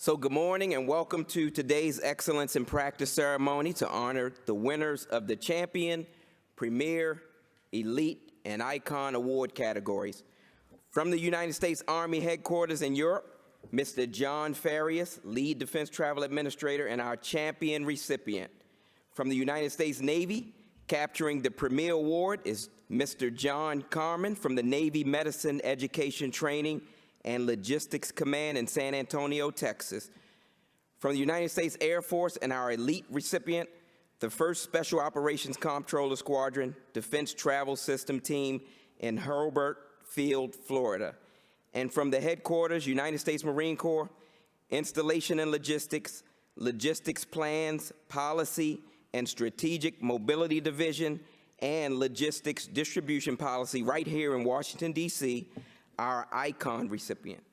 So good morning and welcome to today's Excellence in Practice ceremony to honor the winners of the Champion, Premier, Elite, and Icon Award categories. From the United States Army Headquarters in Europe, Mr. John Farias, Lead Defense Travel Administrator and our Champion recipient. From the United States Navy, capturing the Premier Award is Mr. John Carmen from the Navy Medicine Education Training and Logistics Command in San Antonio, Texas. From the United States Air Force and our elite recipient, the 1st Special Operations Comptroller Squadron Defense Travel System Team in Hurlburt Field, Florida. And from the headquarters, United States Marine Corps, Installation and Logistics, Logistics Plans, Policy, and Strategic Mobility Division, and Logistics Distribution Policy right here in Washington, D.C., our Icon recipient.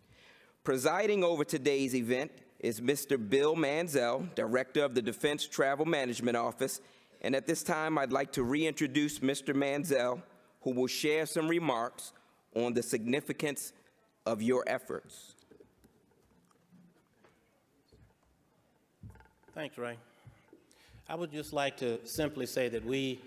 Presiding over today's event is Mr. Bill Manzel, Director of the Defense Travel Management Office, and at this time I'd like to reintroduce Mr. Manzel, who will share some remarks on the significance of your efforts. Thanks, Ray. I would just like to simply say that we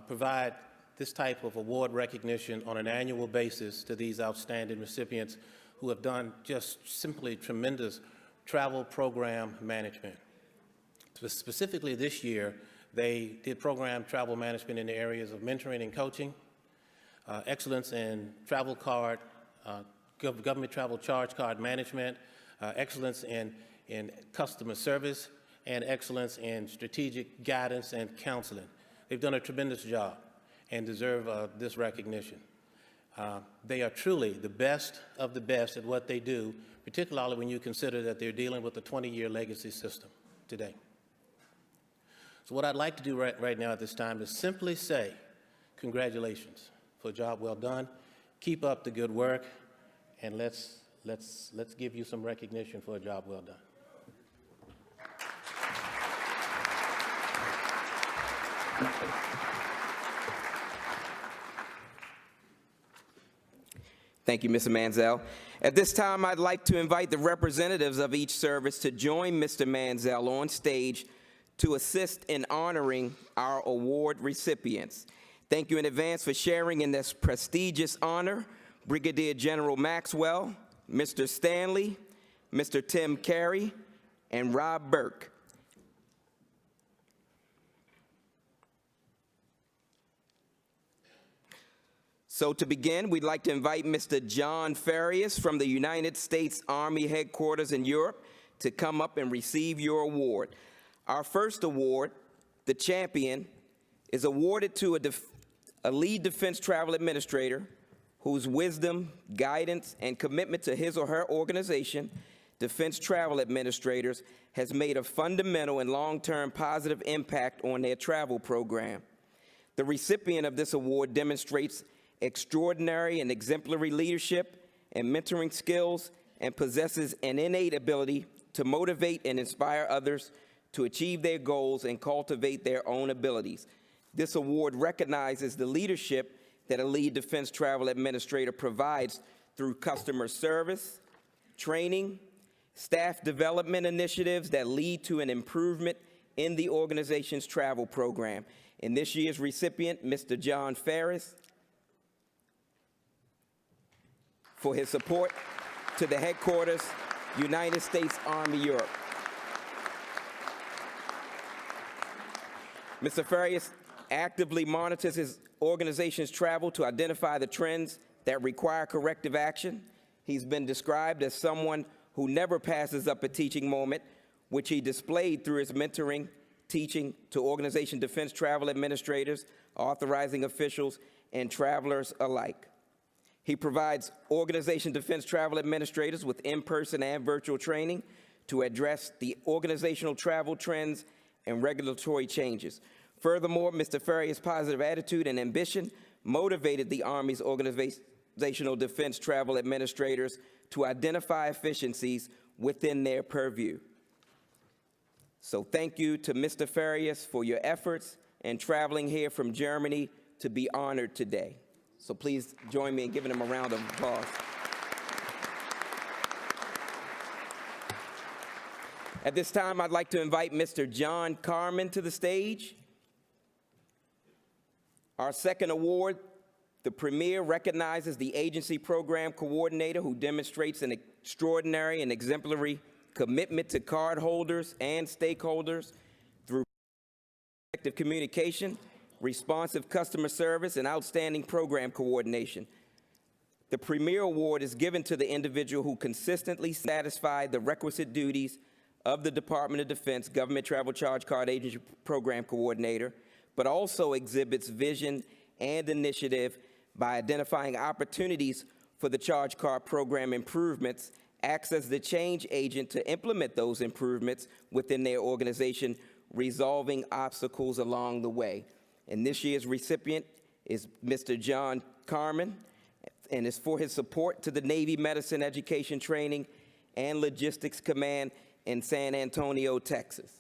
provide this type of award recognition on an annual basis to these outstanding recipients who have done just simply tremendous travel program management. Specifically this year, they did program travel management in the areas of mentoring and coaching, excellence in travel card, government travel charge card management, excellence in customer service, and excellence in strategic guidance and counseling. They've done a tremendous job and deserve this recognition. They are truly the best of the best at what they do, particularly when you consider that they're dealing with a 20-year legacy system today. So what I'd like to do right now at this time is simply say congratulations for a job well done. Keep up the good work, and let's give you some recognition for a job well done. Thank you, Mr. Manzel. At this time, I'd like to invite the representatives of each service to join Mr. Manzel on stage to assist in honoring our award recipients. Thank you in advance for sharing in this prestigious honor, Brigadier General Maxwell, Mr. Stanley, Mr. Tim Carey, and Rob Burke. So to begin, we'd like to invite Mr. John Farias from the United States Army Headquarters in Europe to come up and receive your award. Our first award, the Champion, is awarded to a lead defense travel administrator whose wisdom, guidance, and commitment to his or her organization, Defense Travel Administrators, has made a fundamental and long-term positive impact on their travel program. The recipient of this award demonstrates extraordinary and exemplary leadership and mentoring skills and possesses an innate ability to motivate and inspire others to achieve their goals and cultivate their own abilities. This award recognizes the leadership that a lead defense travel administrator provides through customer service, training, staff development initiatives that lead to an improvement in the organization's travel program. And this year's recipient, Mr. John Farias, for his support to the headquarters, United States Army Europe. Mr. Farias actively monitors his organization's travel to identify the trends that require corrective action. He's been described as someone who never passes up a teaching moment, which he displayed through his mentoring, teaching to organization defense travel administrators, authorizing officials, and travelers alike. He provides organization defense travel administrators with in-person and virtual training to address the organizational travel trends and regulatory changes. Furthermore, Mr. Farias' positive attitude and ambition motivated the Army's organizational defense travel administrators to identify efficiencies within their purview. So thank you to Mr. Farias for your efforts and traveling here from Germany to be honored today. So please join me in giving him a round of applause. At this time, I'd like to invite Mr. John Carmen to the stage. Our second award, the Premier, recognizes the agency program coordinator who demonstrates an extraordinary and exemplary commitment to cardholders and stakeholders through effective communication, responsive customer service, and outstanding program coordination. The Premier Award is given to the individual who consistently satisfied the requisite duties of the Department of Defense Government Travel Charge Card Agency Program Coordinator, but also exhibits vision and initiative by identifying opportunities for the charge card program improvements, acts as the change agent to implement those improvements within their organization, resolving obstacles along the way. And this year's recipient is Mr. John Carmen, and is for his support to the Navy Medicine Education Training and Logistics Command in San Antonio, Texas.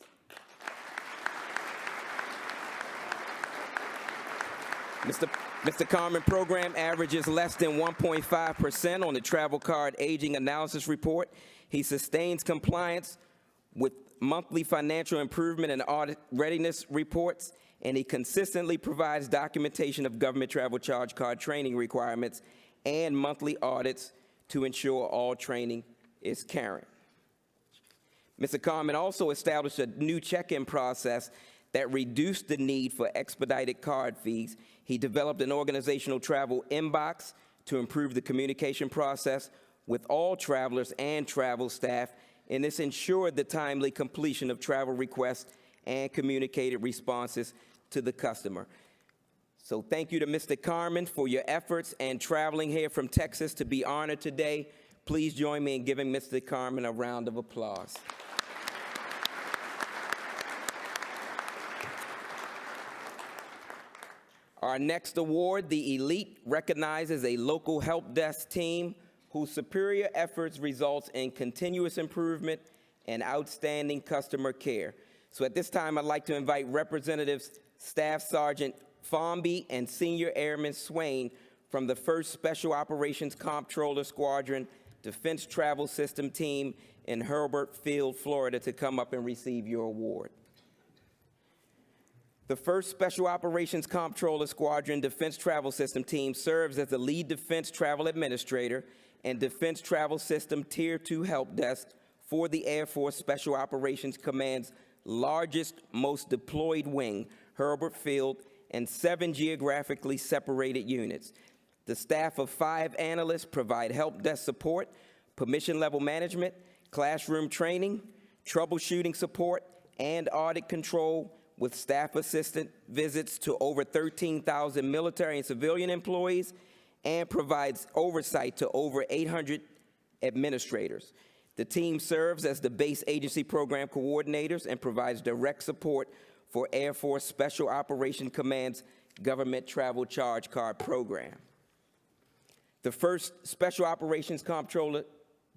Mr. Carmen program averages less than 1.5% on the travel card aging analysis report. He sustains compliance with monthly financial improvement and audit readiness reports, and he consistently provides documentation of government travel charge card training requirements and monthly audits to ensure all training is current. Mr. Carmen also established a new check-in process that reduced the need for expedited card fees. He developed an organizational travel inbox to improve the communication process with all travelers and travel staff, and this ensured the timely completion of travel requests and communicated responses to the customer. So thank you to Mr. Carmen for your efforts and traveling here from Texas to be honored today. Please join me in giving Mr. Carmen a round of applause. Our next award, the Elite, recognizes a local help desk team whose superior efforts results in continuous improvement and outstanding customer care. So at this time, I'd like to invite Representatives Staff Sergeant Formby and Senior Airman Swain from the 1st Special Operations Comptroller Squadron Defense Travel System Team in Hurlburt Field, Florida, to come up and receive your award. The 1st Special Operations Comptroller Squadron Defense Travel System Team serves as the lead defense travel administrator and Defense Travel System Tier 2 help desk for the Air Force Special Operations Command's largest, most deployed wing, Hurlburt Field, and 7 geographically separated units. The staff of 5 analysts provide help desk support, permission level management, classroom training, troubleshooting support, and audit control, with staff assistant visits to over 13,000 military and civilian employees, and provides oversight to over 800 administrators. The team serves as the base agency program coordinators and provides direct support for Air Force Special Operations Command's Government Travel Charge Card program. The 1st Special Operations Comptroller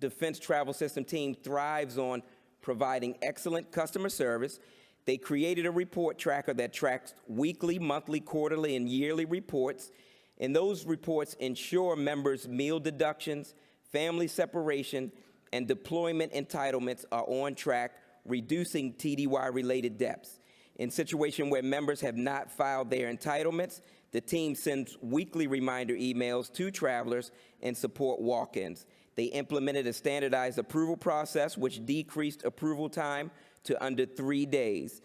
Defense Travel System Team thrives on providing excellent customer service. They created a report tracker that tracks weekly, monthly, quarterly, and yearly reports, and those reports ensure members' meal deductions, family separation, and deployment entitlements are on track, reducing TDY-related debts. In situations where members have not filed their entitlements, the team sends weekly reminder emails to travelers and support walk-ins. They implemented a standardized approval process which decreased approval time to under 3 days.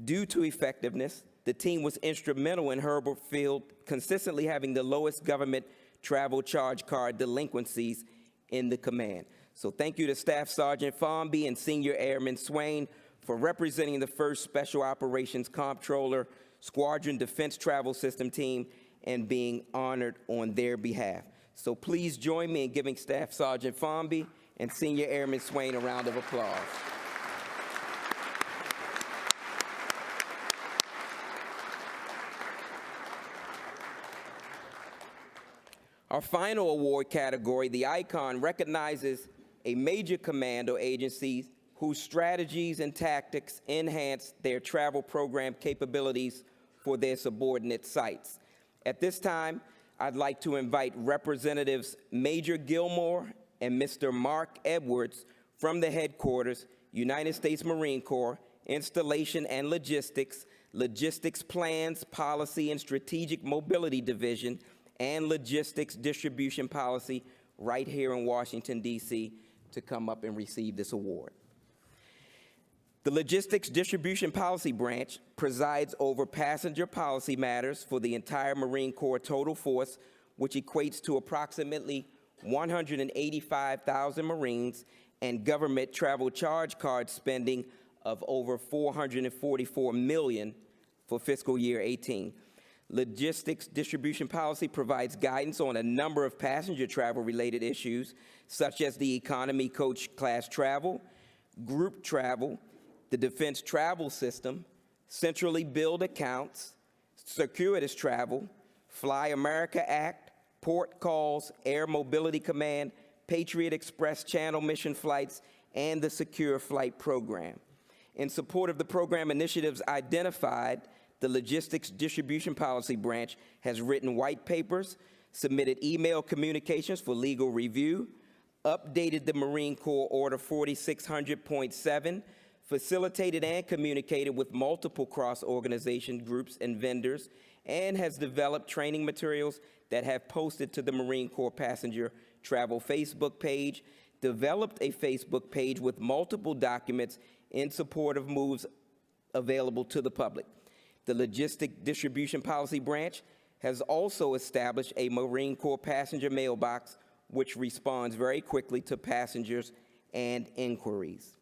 Due to effectiveness, the team was instrumental in Hurlburt Field consistently having the lowest government travel charge card delinquencies in the command. So thank you to Staff Sergeant Formby and Senior Airman Swain for representing the 1st Special Operations Comptroller Squadron Defense Travel System Team and being honored on their behalf. So please join me in giving Staff Sergeant Formby and Senior Airman Swain a round of applause. Our final award category, the Icon, recognizes a major command or agency whose strategies and tactics enhance their travel program capabilities for their subordinate sites. At this time, I'd like to invite Representatives Major Gilmore and Mr. Mark Edwards from the headquarters. United States Marine Corps, Installation and Logistics, Logistics Plans, Policy and Strategic Mobility Division, and Logistics Distribution Policy right here in Washington, D.C., to come up and receive this award. The Logistics Distribution Policy Branch presides over passenger policy matters for the entire Marine Corps total force, which equates to approximately 185,000 Marines, and government travel charge card spending of over $444 million for fiscal year 18. Logistics Distribution Policy provides guidance on a number of passenger travel-related issues, such as the economy coach class travel, group travel, the defense travel system, centrally billed accounts, circuitous travel, Fly America Act, port calls, Air Mobility Command, Patriot Express Channel mission flights, and the Secure Flight Program. In support of the program initiatives identified, the Logistics Distribution Policy Branch has written white papers, submitted email communications for legal review, updated the Marine Corps Order 4600.7, facilitated and communicated with multiple cross-organization groups and vendors, and has developed training materials that have posted to the Marine Corps Passenger Travel Facebook page, developed a Facebook page with multiple documents in support of moves available to the public. The Logistic Distribution Policy Branch has also established a Marine Corps passenger mailbox which responds very quickly to passengers and inquiries.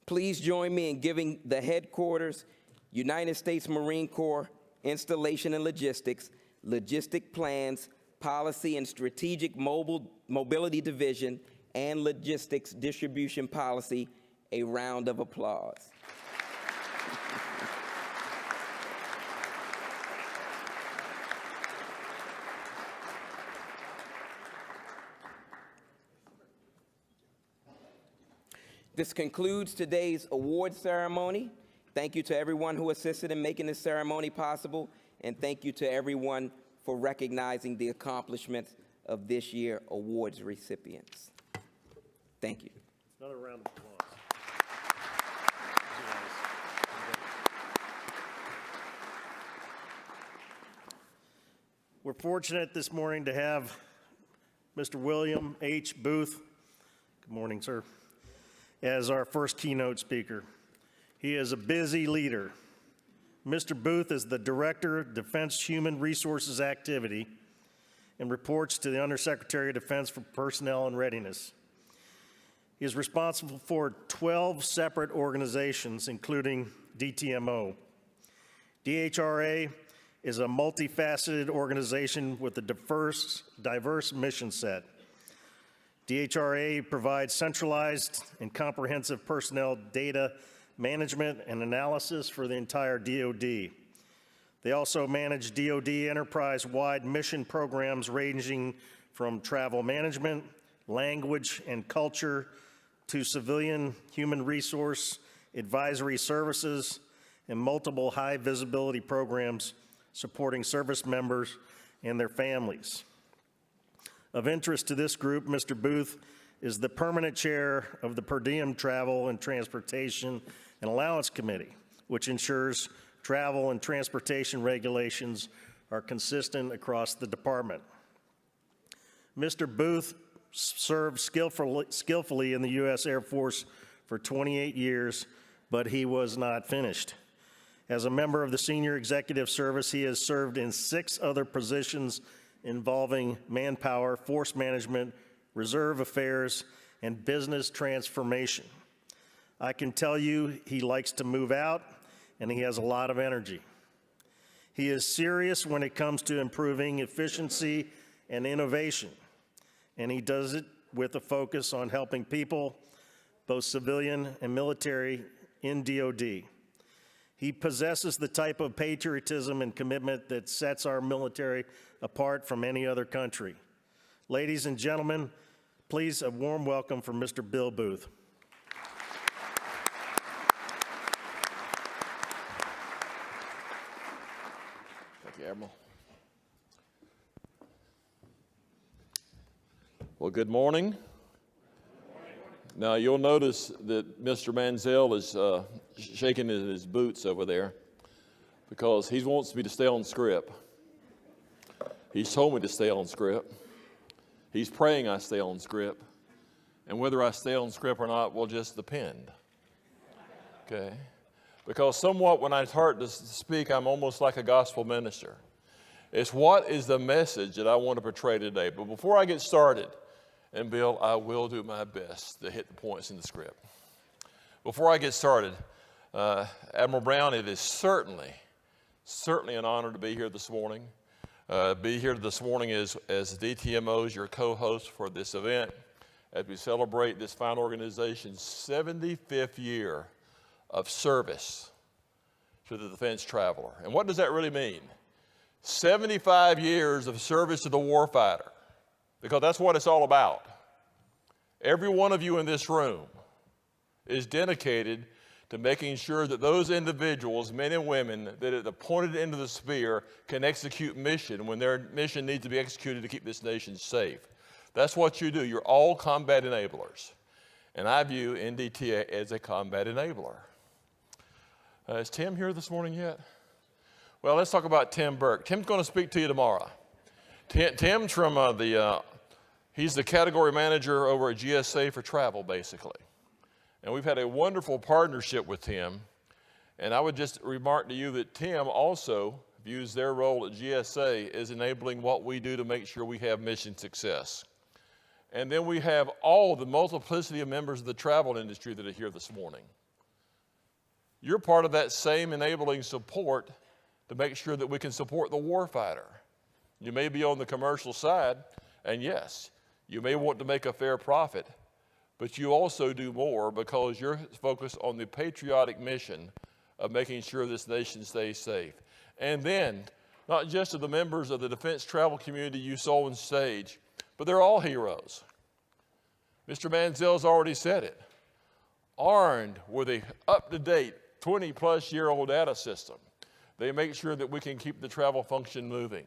Please join me in giving the headquarters, United States Marine Corps, Installation and Logistics, Logistic Plans, Policy and Strategic Mobility Division, and Logistics Distribution Policy a round of applause. This concludes today's award ceremony. Thank you to everyone who assisted in making this ceremony possible, and thank you to everyone for recognizing the accomplishments of this year's awards recipients. Thank you. Another round of applause. We're fortunate this morning to have Mr. William H. Booth, good morning, sir, as our first keynote speaker. He is a busy leader. Mr. Booth is the Director of Defense Human Resources Activity and reports to the Undersecretary of Defense for Personnel and Readiness. He is responsible for 12 separate organizations, including DTMO. DHRA is a multifaceted organization with a diverse mission set. DHRA provides centralized and comprehensive personnel data management and analysis for the entire DoD. They also manage DoD enterprise-wide mission programs ranging from travel management, language and culture, to civilian human resource advisory services, and multiple high-visibility programs supporting service members and their families. Of interest to this group, Mr. Booth is the permanent chair of the Per Diem Travel and Transportation and Allowance Committee, which ensures travel and transportation regulations are consistent across the department. Mr. Booth served skillfully in the U.S. Air Force for 28 years, but he was not finished. As a member of the Senior Executive Service, he has served in 6 other positions involving manpower, force management, reserve affairs, and business transformation. I can tell you he likes to move out, and he has a lot of energy. He is serious when it comes to improving efficiency and innovation, and he does it with a focus on helping people, both civilian and military, in DoD. He possesses the type of patriotism and commitment that sets our military apart from any other country. Ladies and gentlemen, please a warm welcome for Mr. Bill Booth. Thank you, Admiral. Well, good morning. Now, you'll notice that Mr. Manziel is shaking in his boots over there because he wants me to stay on script. He's told me to stay on script. He's praying I stay on script. And whether I stay on script or not will just depend. Okay? Because somewhat when I start to speak, I'm almost like a gospel minister. It's what is the message that I want to portray today. But before I get started, and Bill, I will do my best to hit the points in the script. Before I get started, Admiral Brown, it is certainly an honor to be here this morning. Be here this morning as DTMOs, your co-host for this event, as we celebrate this fine organization's 75th year of service to the defense traveler. And what does that really mean? 75 years of service to the warfighter, because that's what it's all about. Every one of you in this room is dedicated to making sure that those individuals, men and women, that are appointed into the sphere can execute mission when their mission needs to be executed to keep this nation safe. That's what you do. You're all combat enablers. And I view NDTA as a combat enabler. Is Tim here this morning yet? Well, let's talk about Tim Burke. Tim's going to speak to you tomorrow. Tim's from he's the category manager over at GSA for travel, basically. And we've had a wonderful partnership with Tim. And I would just remark to you that Tim also views their role at GSA as enabling what we do to make sure we have mission success. And then we have all the multiplicity of members of the travel industry that are here this morning. You're part of that same enabling support to make sure that we can support the warfighter. You may be on the commercial side, and yes, you may want to make a fair profit, but you also do more because you're focused on the patriotic mission of making sure this nation stays safe. And then, not just to the members of the defense travel community you saw on stage, but they're all heroes. Mr. Manziel's already said it. Armed with a up-to-date 20-plus-year-old data system, they make sure that we can keep the travel function moving.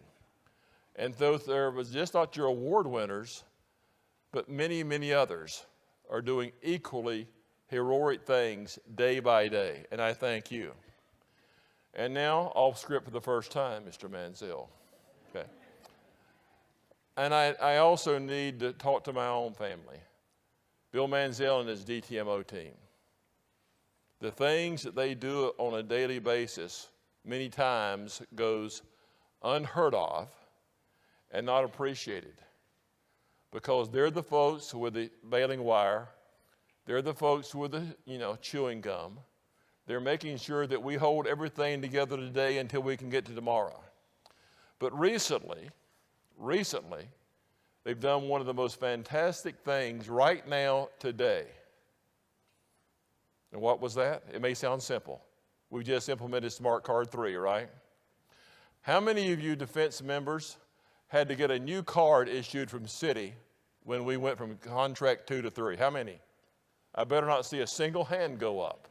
And though there was just not your award winners, but many, many others are doing equally heroic things day by day, and I thank you. And now, off script for the first time, Mr. Manziel. Okay. And I also need to talk to my own family, Bill Manziel and his DTMO team. The things that they do on a daily basis many times goes unheard of and not appreciated, because they're the folks with the baling wire, they're the folks with the chewing gum. They're making sure that we hold everything together today until we can get to tomorrow. But recently, they've done one of the most fantastic things right now today. And what was that? It may sound simple. We just implemented Smart Card 3, right? How many of you defense members had to get a new card issued from Citi when we went from contract 2 to 3? How many? I better not see a single hand go up,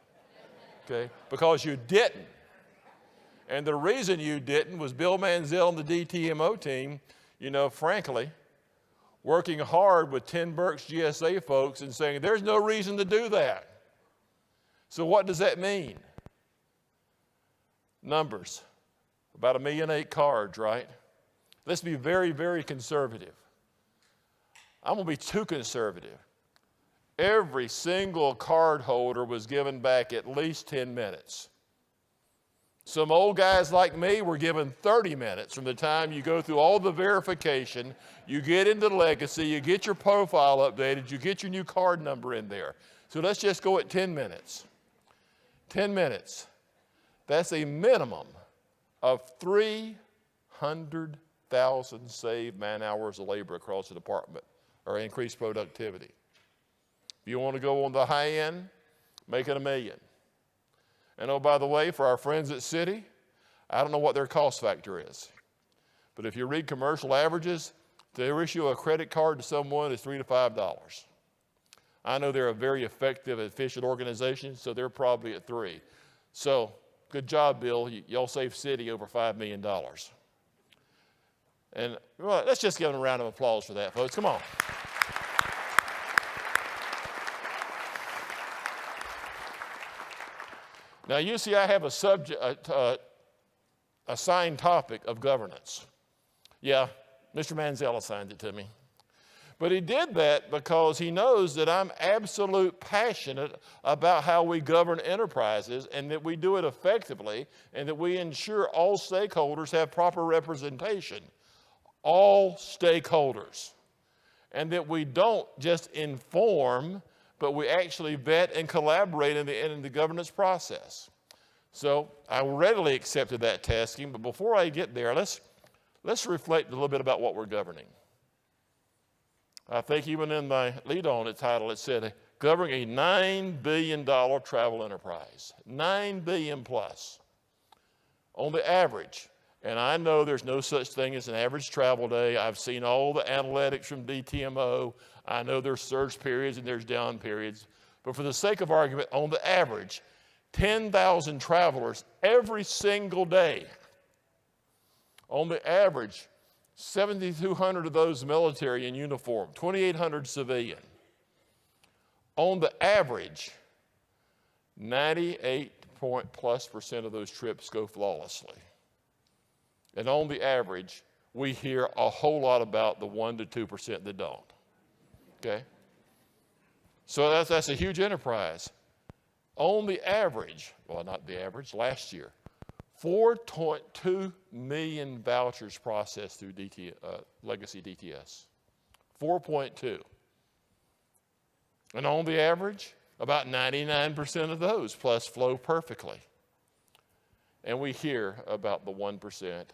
okay? Because you didn't. And the reason you didn't was Bill Manziel and the DTMO team, frankly, working hard with Tim Burke's GSA folks and saying, there's no reason to do that. So what does that mean? Numbers, about 1.8 million cards, right? Let's be very, very conservative. I'm going to be too conservative. Every single card holder was given back at least 10 minutes. Some old guys like me were given 30 minutes from the time you go through all the verification, you get into legacy, you get your profile updated, you get your new card number in there. So let's just go at 10 minutes. 10 minutes. That's a minimum of 300,000 saved man-hours of labor across the department, or increased productivity. If you want to go on the high end, make it $1 million. And oh, by the way, for our friends at Citi, I don't know what their cost factor is. But if you read commercial averages, to issue a credit card to someone is $3 to $5. I know they're a very effective, efficient organization, so they're probably at 3. So good job, Bill. Y'all saved Citi over $5 million. And well, let's just give them a round of applause for that, folks. Come on. Now, you see, I have a subject, assigned topic of governance. Yeah, Mr. Manziel assigned it to me. But he did that because he knows that I'm absolute passionate about how we govern enterprises and that we do it effectively and that we ensure all stakeholders have proper representation. All stakeholders. And that we don't just inform, but we actually vet and collaborate in the governance process. So I readily accepted that tasking, but before I get there, let's reflect a little bit about what we're governing. I think even in my lead-on title, it said, governing a $9 billion travel enterprise. $9 billion plus on the average. And I know there's no such thing as an average travel day. I've seen all the analytics from DTMO. I know there's surge periods and there's down periods. But for the sake of argument, on the average, 10,000 travelers every single day. On the average, 7,200 of those military in uniform, 2,800 civilian. On the average, 98% of those trips go flawlessly. And on the average, we hear a whole lot about the 1% to 2% that don't. Okay? So that's a huge enterprise. On the average, well, not the average, last year, 4.2 million vouchers processed through legacy DTS. 4.2. And on the average, about 99% of those plus flow perfectly. And we hear about the 1%.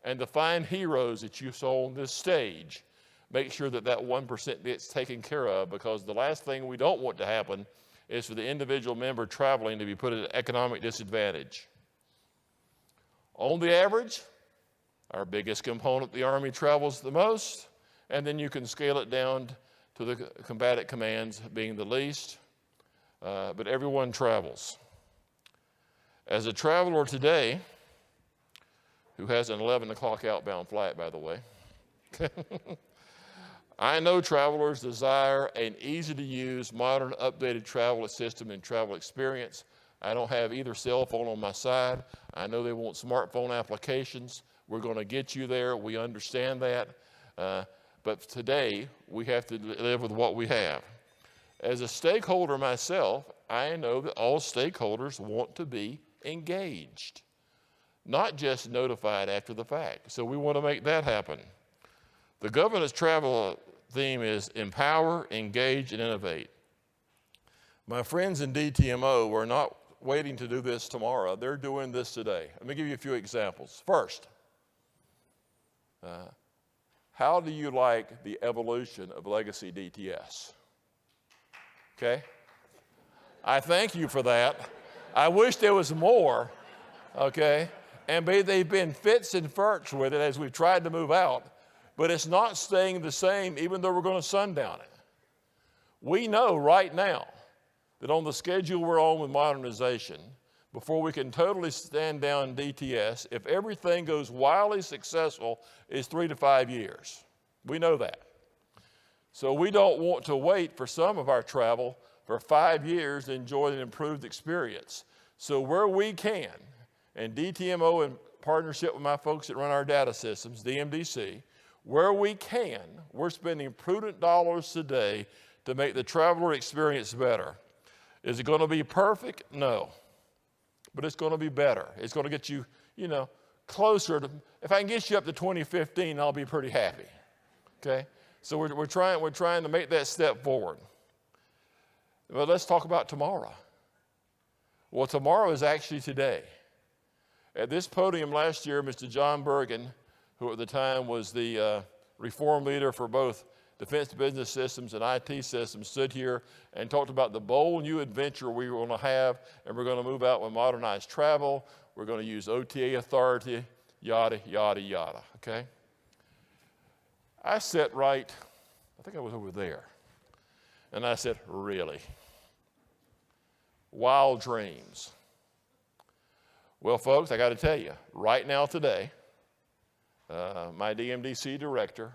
And the fine heroes that you saw on this stage, make sure that 1% gets taken care of, because the last thing we don't want to happen is for the individual member traveling to be put at an economic disadvantage. On the average, our biggest component, the Army, travels the most, and then you can scale it down to the combatant commands being the least, but everyone travels. As a traveler today, who has an 11 o'clock outbound flight, by the way, I know travelers desire an easy-to-use, modern, updated travel system and travel experience. I don't have either cell phone on my side. I know they want smartphone applications. We're going to get you there. We understand that. But today, we have to live with what we have. As a stakeholder myself, I know that all stakeholders want to be engaged, not just notified after the fact. So we want to make that happen. The governance travel theme is empower, engage, and innovate. My friends in DTMO were not waiting to do this tomorrow. They're doing this today. Let me give you a few examples. First, how do you like the evolution of legacy DTS? Okay? I thank you for that. I wish there was more, okay? And they've been fits and furts with it as we've tried to move out, but it's not staying the same even though we're going to sundown it. We know right now that on the schedule we're on with modernization, before we can totally stand down DTS, if everything goes wildly successful, is 3 to 5 years. We know that. So we don't want to wait for some of our travel for 5 years to enjoy an improved experience. So where we can, and DTMO in partnership with my folks that run our data systems, DMDC, where we can, we're spending prudent dollars today to make the traveler experience better. Is it going to be perfect? No. But it's going to be better. It's going to get you, closer to, if I can get you up to 2015, I'll be pretty happy. Okay? So we're trying to make that step forward. But let's talk about tomorrow. Well, tomorrow is actually today. At this podium last year, Mr. John Bergen, who at the time was the reform leader for both Defense Business Systems and IT systems, stood here and talked about the bold new adventure we were going to have, and we're going to move out with modernized travel. We're going to use OTA authority, yada, yada, yada, okay? I sat right, I think I was over there, and I said, really? Wild dreams. Well, folks, I got to tell you, right now today, my DMDC director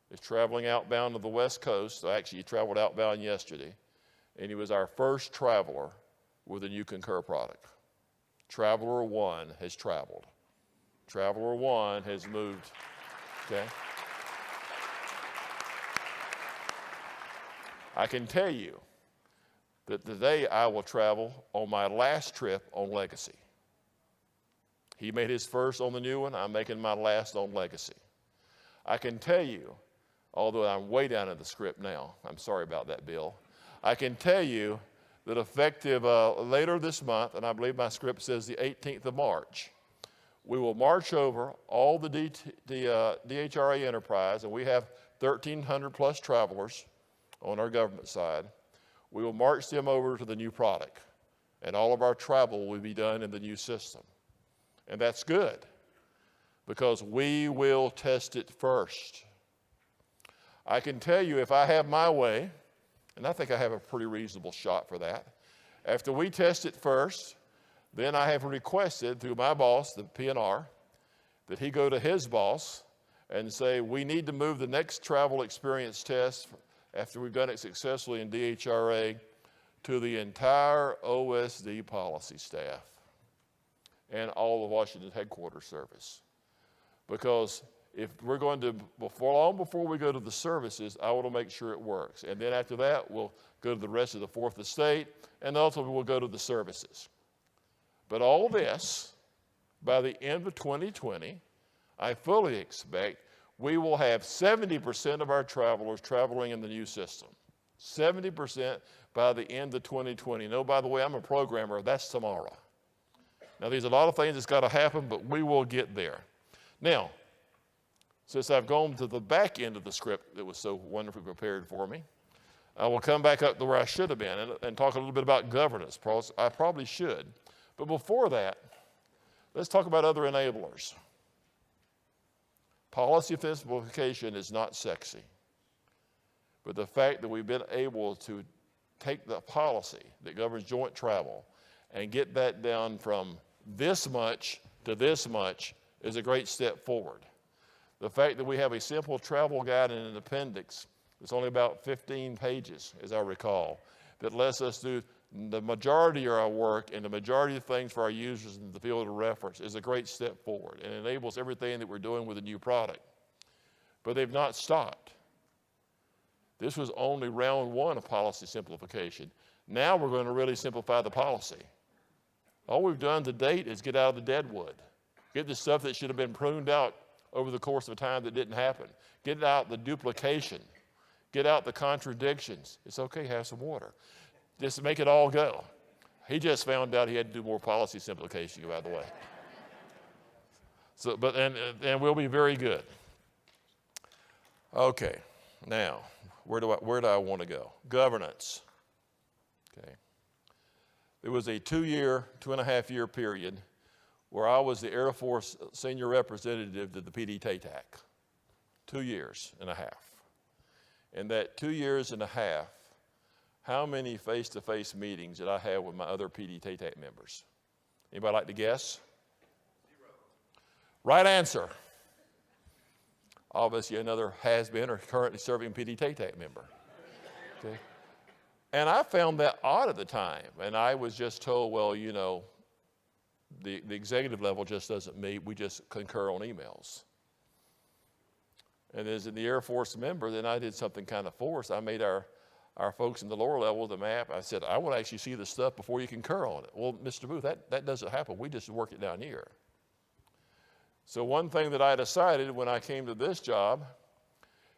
is traveling outbound to the West Coast. So actually, he traveled outbound yesterday, and he was our first traveler with a new Concur product. Traveler 1 has traveled. Traveler 1 has moved, okay? I can tell you that today I will travel on my last trip on Legacy. He made his first on the new one, I'm making my last on Legacy. I can tell you, although I'm way down in the script now, I'm sorry about that, Bill. I can tell you that effective later this month, and I believe my script says the 18th of March, we will march over all the DHRA enterprise, and we have 1,300 plus travelers on our government side. We will march them over to the new product, and all of our travel will be done in the new system. And that's good, because we will test it first. I can tell you, if I have my way, and I think I have a pretty reasonable shot for that, after we test it first, then I have requested through my boss, the PNR, that he go to his boss and say, we need to move the next travel experience test after we've done it successfully in DHRA to the entire OSD policy staff and all of Washington headquarters service. Because if we're going to, long before we go to the services, I want to make sure it works. And then after that, we'll go to the rest of the fourth estate, and ultimately we'll go to the services. But all this, by the end of 2020, I fully expect we will have 70% of our travelers traveling in the new system. 70% by the end of 2020. No, by the way, I'm a programmer. That's tomorrow. Now, there's a lot of things that's got to happen, but we will get there. Now, since I've gone to the back end of the script that was so wonderfully prepared for me, I will come back up to where I should have been and talk a little bit about governance. I probably should. But before that, let's talk about other enablers. Policy simplification is not sexy. But the fact that we've been able to take the policy that governs joint travel and get that down from this much to this much is a great step forward. The fact that we have a simple travel guide and an appendix that's only about 15 pages, as I recall, that lets us do the majority of our work and the majority of things for our users in the field of reference is a great step forward and enables everything that we're doing with a new product. But they've not stopped. This was only round one of policy simplification. Now we're going to really simplify the policy. All we've done to date is get out of the deadwood, get the stuff that should have been pruned out over the course of time that didn't happen, get out the duplication, get out the contradictions. It's okay, have some water. Just make it all go. He just found out he had to do more policy simplification, by the way. So, and we'll be very good. Okay, now, where do I want to go? Governance. Okay. There was a 2.5 year period where I was the Air Force senior representative to the PD TATAC. 2.5 years. In that 2.5 years, how many face-to-face meetings did I have with my other PD TATAC members? Anybody like to guess? 0. Right answer. Obviously another has-been or currently serving PD TATAC member. Okay. And I found that odd at the time. And I was just told, well, you know, the executive level just doesn't meet. We just concur on emails. And as the Air Force member, then I did something kind of forced. I made our folks in the lower level the map. I said, I want to actually see the stuff before you concur on it. Well, Mr. Booth, that doesn't happen. We just work it down here. So one thing that I decided when I came to this job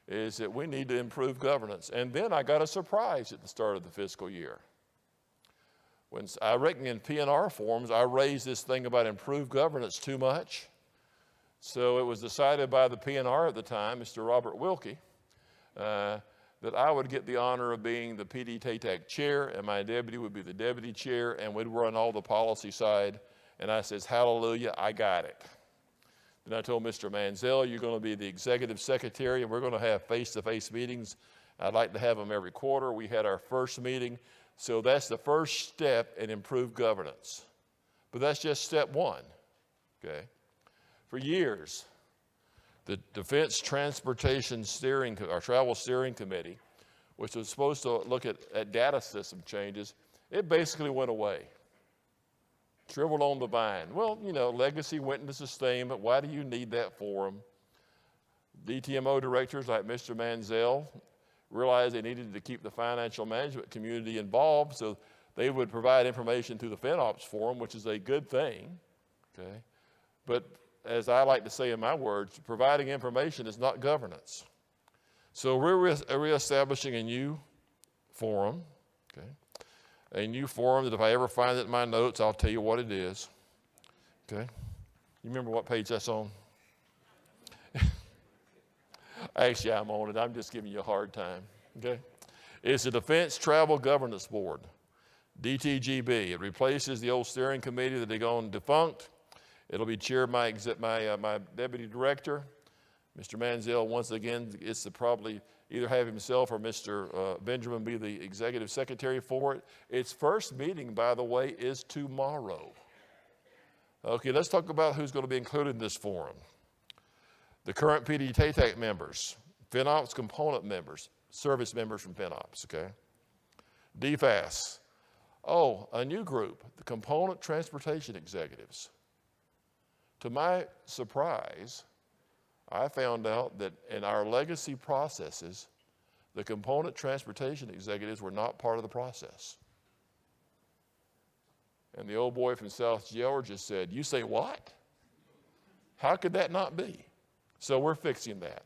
is that we need to improve governance. And then I got a surprise at the start of the fiscal year. When I reckon in PNR forms, I raised this thing about improved governance too much. So it was decided by the PNR at the time, Mr. Robert Wilkie, that I would get the honor of being the PD TATAC chair, and my deputy would be the deputy chair, and we'd run all the policy side. And I says, hallelujah, I got it. Then I told Mr. Manziel, you're going to be the executive secretary, and we're going to have face-to-face meetings. I'd like to have them every quarter. We had our first meeting. So that's the first step in improved governance. But that's just step one, okay? For years, the Defense Transportation Travel Steering Committee, which was supposed to look at data system changes, it basically went away. shriveled on the vine. Well, you know, legacy, witness, sustainment. Why do you need that forum? DTMO directors like Mr. Manziel realized they needed to keep the financial management community involved, so they would provide information through the FinOps forum, which is a good thing, okay? But as I like to say in my words, providing information is not governance. So we're reestablishing a new forum, okay? A new forum that if I ever find it in my notes, I'll tell you what it is, okay? You remember what page that's on? Actually, I'm on it. I'm just giving you a hard time, okay? It's the Defense Travel Governance Board, DTGB. It replaces the old steering committee that they gone defunct. It'll be chaired by my deputy director, Mr. Manziel. Once again, it's to probably either have himself or Mr. Benjamin be the executive secretary for it. Its first meeting, by the way, is tomorrow. Okay, let's talk about who's going to be included in this forum. The current PD-TATAC members, FinOps component members, service members from FinOps, okay? DFAS. Oh, a new group, the component transportation executives. To my surprise, I found out that in our legacy processes, the component transportation executives were not part of the process. And the old boy from South Georgia said, "You say what? How could that not be?" So we're fixing that.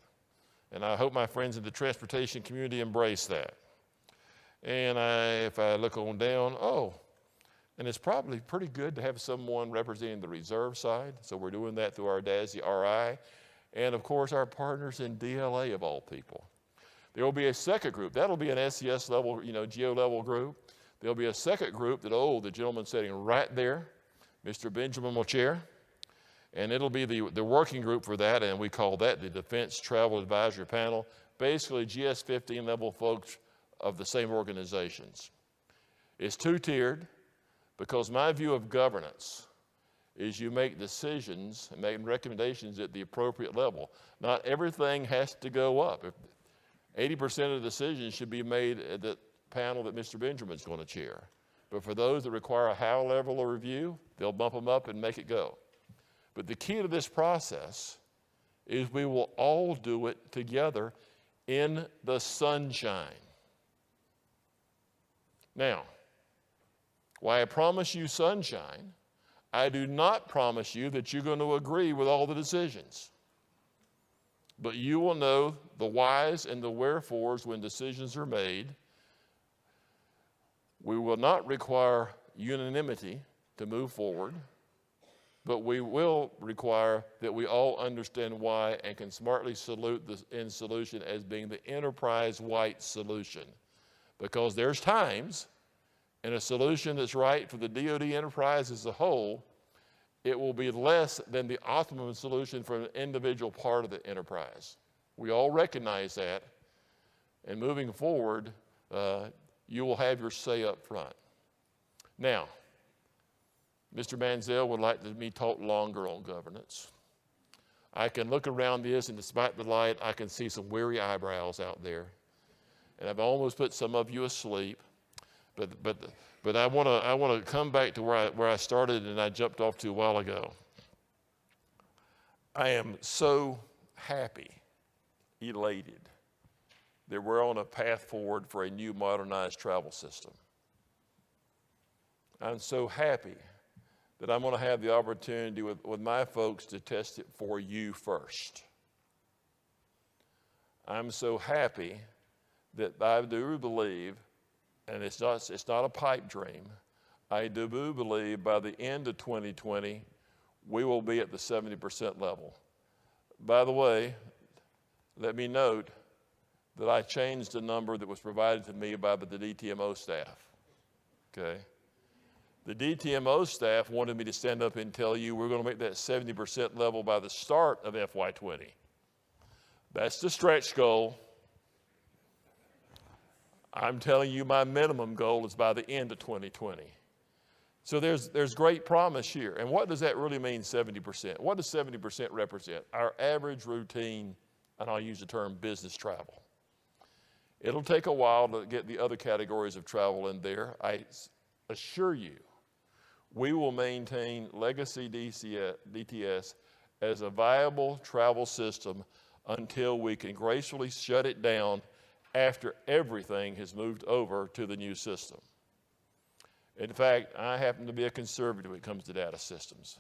And I hope my friends in the transportation community embrace that. And if I look on down, and it's probably pretty good to have someone representing the reserve side. So we're doing that through our DASI RI. And of course, our partners in DLA of all people. There will be a second group. That'll be an SES level, GEO level group. There'll be a second group that, the gentleman sitting right there, Mr. Benjamin will chair. And it'll be the working group for that, and we call that the Defense Travel Advisory Panel, basically GS-15 level folks of the same organizations. It's two-tiered because my view of governance is you make decisions and make recommendations at the appropriate level. Not everything has to go up. 80% of the decisions should be made at the panel that Mr. Benjamin's going to chair. But for those that require a high level of review, they'll bump them up and make it go. But the key to this process is we will all do it together in the sunshine. Now, while I promise you sunshine, I do not promise you that you're going to agree with all the decisions. But you will know the whys and the wherefores when decisions are made. We will not require unanimity to move forward, but we will require that we all understand why and can smartly salute the end solution as being the enterprise-wide solution. Because there's times in a solution that's right for the DoD enterprise as a whole, it will be less than the optimum solution for an individual part of the enterprise. We all recognize that, and moving forward, you will have your say up front. Now, Mr. Manziel would like me to talk longer on governance. I can look around this, and despite the light, I can see some weary eyebrows out there. And I've almost put some of you asleep. But I want to come back to where I started and I jumped off to a while ago. I am so happy, elated, that we're on a path forward for a new modernized travel system. I'm so happy that I'm going to have the opportunity with my folks to test it for you first. I'm so happy that I do believe, and it's not a pipe dream, I do believe by the end of 2020, we will be at the 70% level. By the way, let me note that I changed the number that was provided to me by the DTMO staff, okay? The DTMO staff wanted me to stand up and tell you we're going to make that 70% level by the start of FY20. That's the stretch goal. I'm telling you my minimum goal is by the end of 2020. So there's great promise here. And what does that really mean, 70%? What does 70% represent? Our average routine, and I'll use the term business travel. It'll take a while to get the other categories of travel in there. I assure you, we will maintain legacy DTS as a viable travel system until we can gracefully shut it down after everything has moved over to the new system. In fact, I happen to be a conservative when it comes to data systems.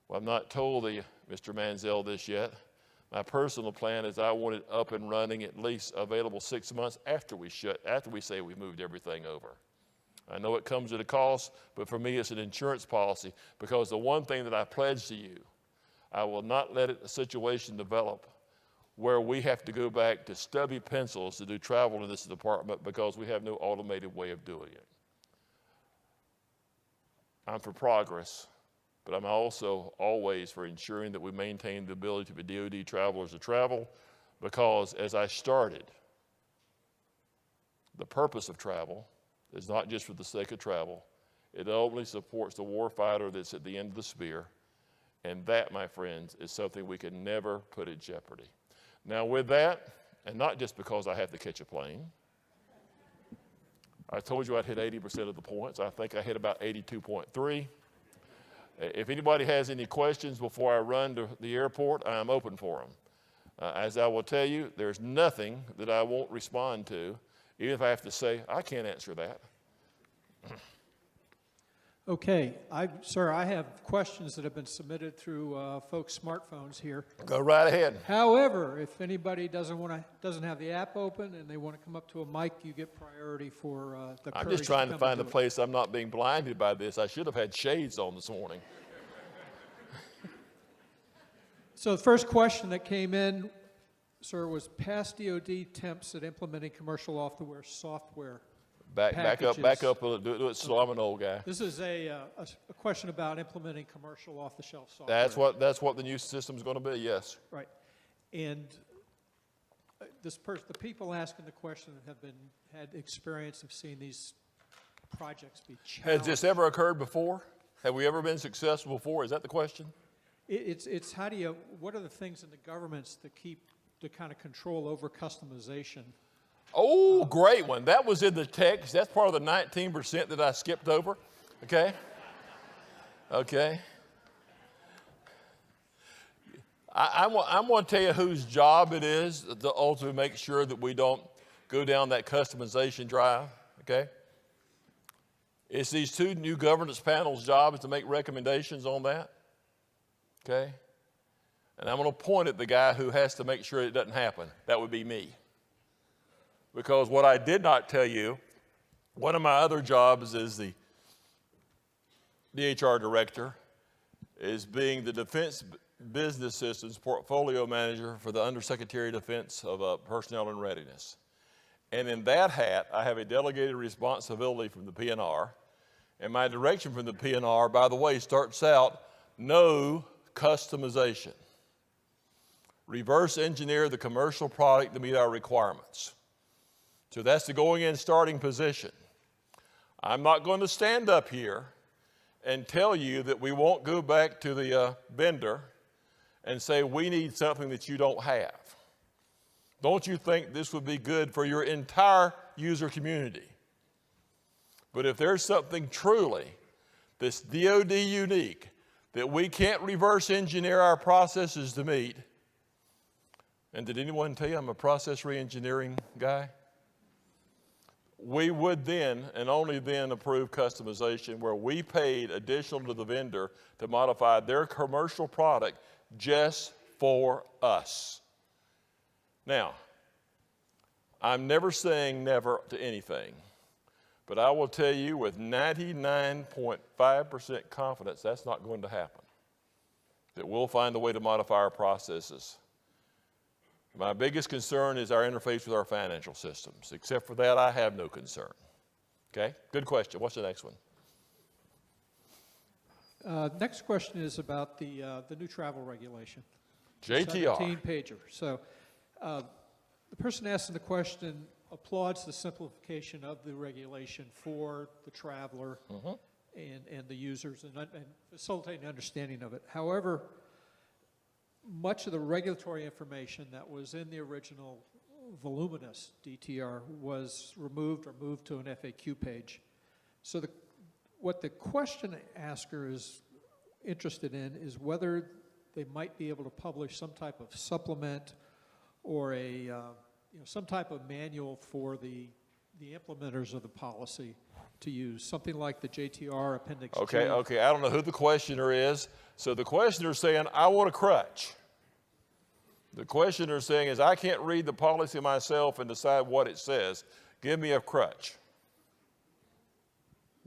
Well, I've not told Mr. Manziel this yet. My personal plan is I want it up and running at least available 6 months after we say we moved everything over. I know it comes at a cost, but for me it's an insurance policy, because the one thing that I pledge to you, I will not let a situation develop where we have to go back to stubby pencils to do travel in this department because we have no automated way of doing it. I'm for progress, but I'm also always for ensuring that we maintain the ability for DoD travelers to travel, because as I started, the purpose of travel is not just for the sake of travel. It ultimately supports the warfighter that's at the end of the spear, and that, my friends, is something we can never put in jeopardy. Now with that, and not just because I have to catch a plane, I told you I'd hit 80% of the points. I think I hit about 82.3. If anybody has any questions before I run to the airport, I'm open for them. As I will tell you, there's nothing that I won't respond to, even if I have to say, I can't answer that. Okay, sir, I have questions that have been submitted through folks' smartphones here. Go right ahead. However, if anybody doesn't have the app open and they want to come up to a mic, you get priority for the I'm courage just trying to come find a do it. place I'm not being blinded by this. I should have had shades on this morning. So the first question that came in, sir, was past DoD attempts at implementing commercial off-the-ware software. Back up, do it slow. I'm an old guy. This is a question about implementing commercial off-the-shelf software. That's what the new system is going to be, yes. Right. And the people asking the question have had experience of seeing these projects be challenged. Has this ever occurred before? Have we ever been successful before? Is that the question? It's what are the things in the governments that keep the kind of control over customization? Oh, great one. That was in the text. That's part of the 19% that I skipped over. Okay? Okay. I'm going to tell you whose job it is to ultimately make sure that we don't go down that customization drive. Okay? It's these two new governance panels' job is to make recommendations on that. Okay? And I'm going to point at the guy who has to make sure it doesn't happen. That would be me. Because what I did not tell you, one of my other jobs as the DHR director is being the Defense Business Systems Portfolio Manager for the Undersecretary of Defense of Personnel and Readiness. And in that hat, I have a delegated responsibility from the PNR. And my direction from the PNR, by the way, starts out, no customization. Reverse engineer the commercial product to meet our requirements. So that's the going in starting position. I'm not going to stand up here and tell you that we won't go back to the vendor and say we need something that you don't have. Don't you think this would be good for your entire user community? But if there's something truly that's DoD unique that we can't reverse engineer our processes to meet, and did anyone tell you I'm a process re-engineering guy? We would then, and only then, approve customization where we paid additional to the vendor to modify their commercial product just for us. Now, I'm never saying never to anything, but I will tell you with 99.5% confidence that's not going to happen, that we'll find a way to modify our processes. My biggest concern is our interface with our financial systems. Except for that, I have no concern. Okay? Good question. What's the next one? Next question is about the new travel regulation. JTR. 17-pager. So the person asking the question applauds the simplification of the regulation for the traveler and the users and facilitating understanding of it. However, much of the regulatory information that was in the original voluminous DTR was removed or moved to an FAQ page. So what the question asker is interested in is whether they might be able to publish some type of supplement or some type of manual for the implementers of the policy to use, something like the JTR Appendix G. Okay, I don't know who the questioner is. So the questioner is saying, I want a crutch. The questioner is saying is, I can't read the policy myself and decide what it says. Give me a crutch.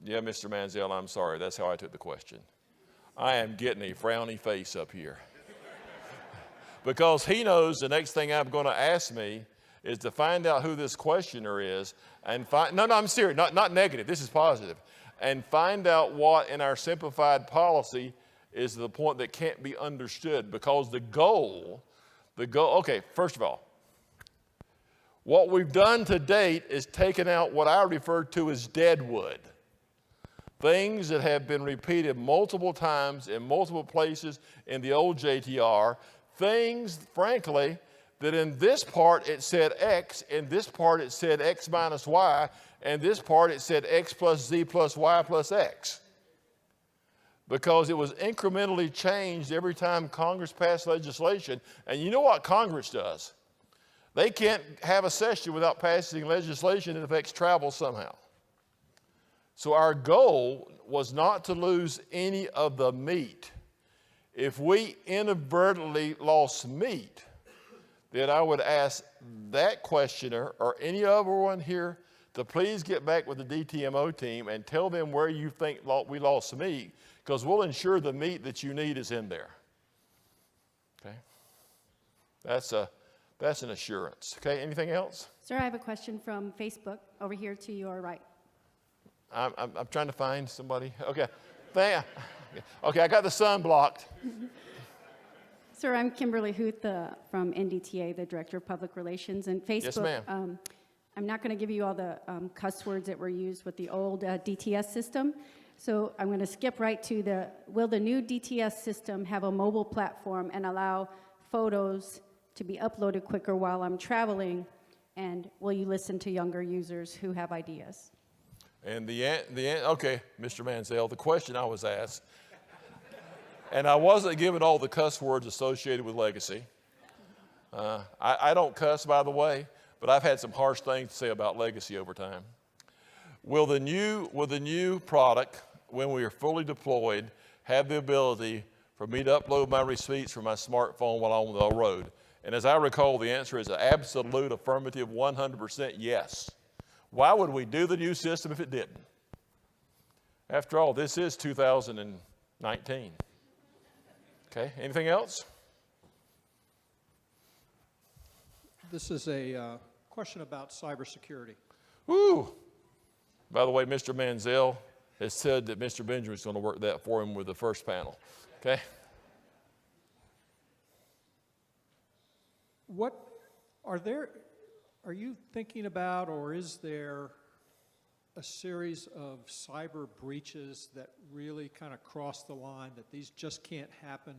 Yeah, Mr. Manziel, I'm sorry. That's how I took the question. I am getting a frowny face up here. Because he knows the next thing I'm going to ask me is to find out who this questioner is and find, no, I'm serious, not negative, this is positive, and find out what in our simplified policy is the point that can't be understood, because the goal, okay, first of all, what we've done to date is taken out what I refer to as dead wood. Things that have been repeated multiple times in multiple places in the old JTR, things, frankly, that in this part it said X, in this part it said X minus Y, and this part it said X plus Z plus Y plus X. Because it was incrementally changed every time Congress passed legislation. And you know what Congress does? They can't have a session without passing legislation that affects travel somehow. So our goal was not to lose any of the meat. If we inadvertently lost meat, then I would ask that questioner or any other one here to please get back with the DTMO team and tell them where you think we lost meat, because we'll ensure the meat that you need is in there. Okay? That's an assurance. Okay, anything else? Sir, I have a question from Facebook over here to your right. I'm trying to find somebody. Okay, okay, I got the sun blocked. Sir, I'm Kimberly Huth from NDTA, the Director of Public Relations. And Facebook, Yes, ma'am. I'm not going to give you all the cuss words that were used with the old DTS system. So I'm going to skip right to will the new DTS system have a mobile platform and allow photos to be uploaded quicker while I'm traveling? And will you listen to younger users who have ideas? And okay, Mr. Mansell, the question I was asked, and I wasn't given all the cuss words associated with legacy. I don't cuss, by the way, but I've had some harsh things to say about legacy over time. Will the new product, when we are fully deployed, have the ability for me to upload my receipts from my smartphone while I'm on the road? And as I recall, the answer is an absolute affirmative 100% yes. Why would we do the new system if it didn't? After all, this is 2019. Okay, anything else? This is a question about cybersecurity. Woo! By the way, Mr. Manziel has said that Mr. Benjamin's going to work that for him with the first panel. Okay? What are you thinking about, or is there a series of cyber breaches that really kind of cross the line, that these just can't happen?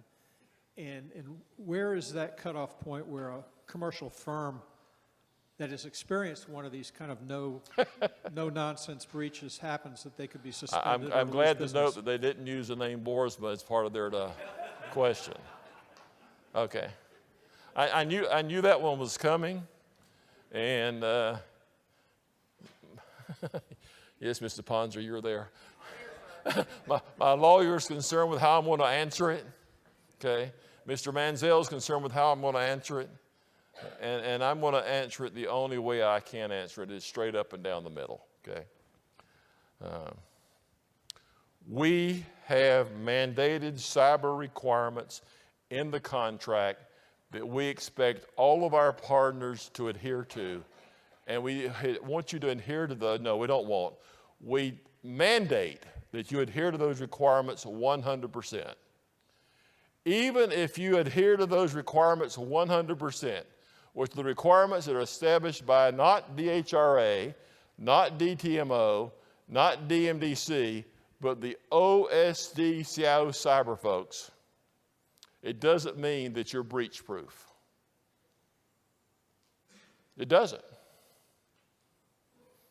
And where is that cutoff point where a commercial firm that has experienced one of these kind of no-nonsense breaches happens, that they could be suspended? I'm glad to note that they didn't use the name Borisma as part of their question. Okay. I knew that one was coming, and yes, Mr. Ponzer, you're there. my lawyer is concerned with how I'm going to answer it. Okay, Mr. Manziel is concerned with how I'm going to answer it, and I'm going to answer it the only way I can answer it is straight up and down the middle. Okay. We have mandated cyber requirements in the contract that we expect all of our partners to adhere to. And we want you to adhere to no, we don't want. We mandate that you adhere to those requirements 100%. Even if you adhere to those requirements 100%, which are the requirements that are established by not DHRA, not DTMO, not DMDC, but the OSD-CIO cyber folks, it doesn't mean that you're breach proof. It doesn't.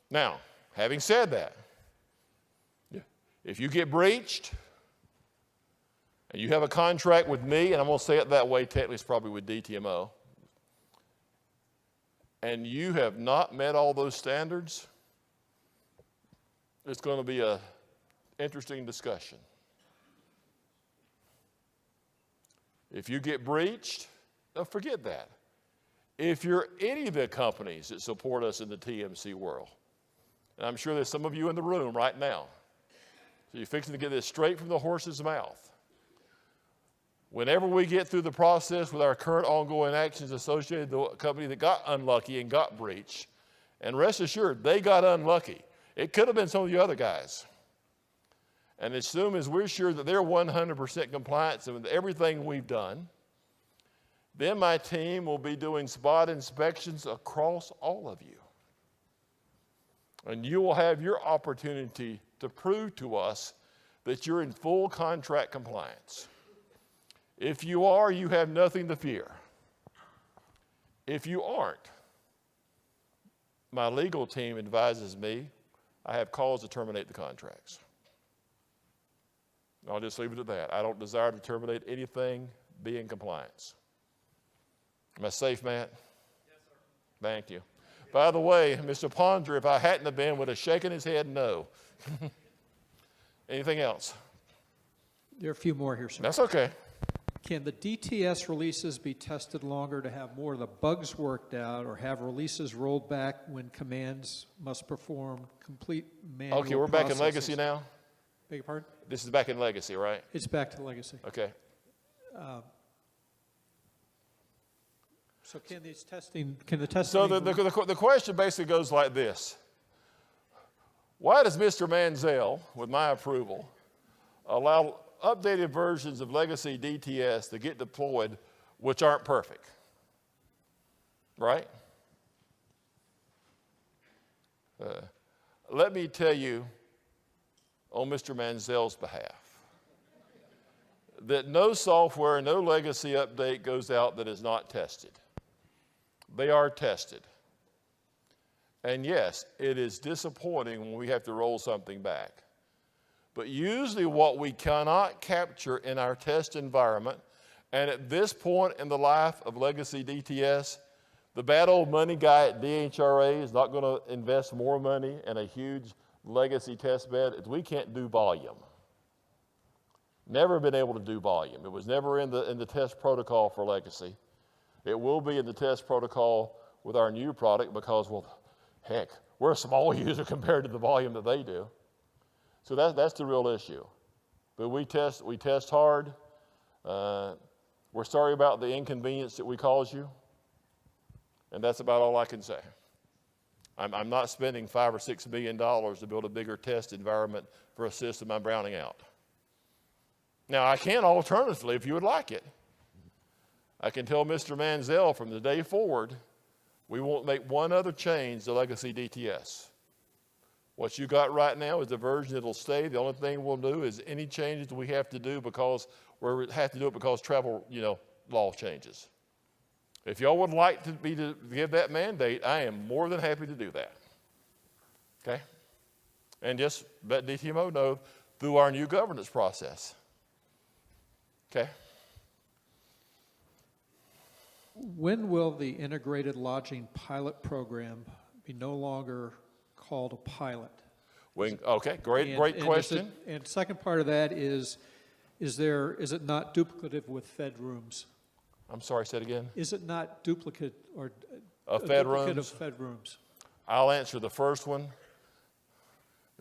Now, having said that, If you get breached, and you have a contract with me, and I'm going to say it that way, technically it's probably with DTMO, and you have not met all those standards, it's going to be an interesting discussion. If you get breached, now forget that. If you're any of the companies that support us in the TMC world, and I'm sure there's some of you in the room right now, so you're fixing to get this straight from the horse's mouth. Whenever we get through the process with our current ongoing actions associated with the company that got unlucky and got breached, and rest assured, they got unlucky. It could have been some of the other guys. And as soon as we're sure that they're 100% compliant with everything we've done, then my team will be doing spot inspections across all of you. And you will have your opportunity to prove to us that you're in full contract compliance. If you are, you have nothing to fear. If you aren't, my legal team advises me I have cause to terminate the contracts. I'll just leave it at that. I don't desire to terminate anything, be in compliance. Am I safe, Matt? Yes, sir. Thank you. By the way, Mr. Ponder, if I hadn't have been, would have shaken his head no. Anything else? There are a few more here, sir. That's okay. Can the DTS releases be tested longer to have more of the bugs worked out, or have releases rolled back when commands must perform complete manual Okay, we're back in legacy now? Beg your pardon? This is back in legacy, right? It's back to legacy. Okay. So can the testing... So the question basically goes like this. Why does Mr. Manziel, with my approval, allow updated versions of legacy DTS to get deployed which aren't perfect? Right? Let me tell you on Mr. Manziel's behalf that no software, no legacy update goes out that is not tested. They are tested. And yes, it is disappointing when we have to roll something back. But usually what we cannot capture in our test environment, and at this point in the life of legacy DTS, the bad old money guy at DHRA is not going to invest more money in a huge legacy test bed. We can't do volume. Never been able to do volume. It was never in the test protocol for legacy. It will be in the test protocol with our new product because, well, heck, we're a small user compared to the volume that they do. So that's the real issue. But we test hard. We're sorry about the inconvenience that we caused you. And that's about all I can say. I'm not spending $5 or $6 million to build a bigger test environment for a system I'm browning out. Now, I can alternatively, if you would like it. I can tell Mr. Manziel from the day forward, we won't make one other change to legacy DTS. What you got right now is the version that'll stay. The only thing we'll do is any changes we have to do because we have to do it because travel, law changes. If y'all would like to give that mandate, I am more than happy to do that. Okay? And just let DTMO know through our new governance process. Okay? When will the integrated lodging pilot program be no longer called a pilot? Okay, great question. And second part of that is it not duplicative with Fed rooms? I'm sorry, say it again. Is it not duplicate or Of Fed duplicate rooms? of Fed rooms? I'll answer the first one.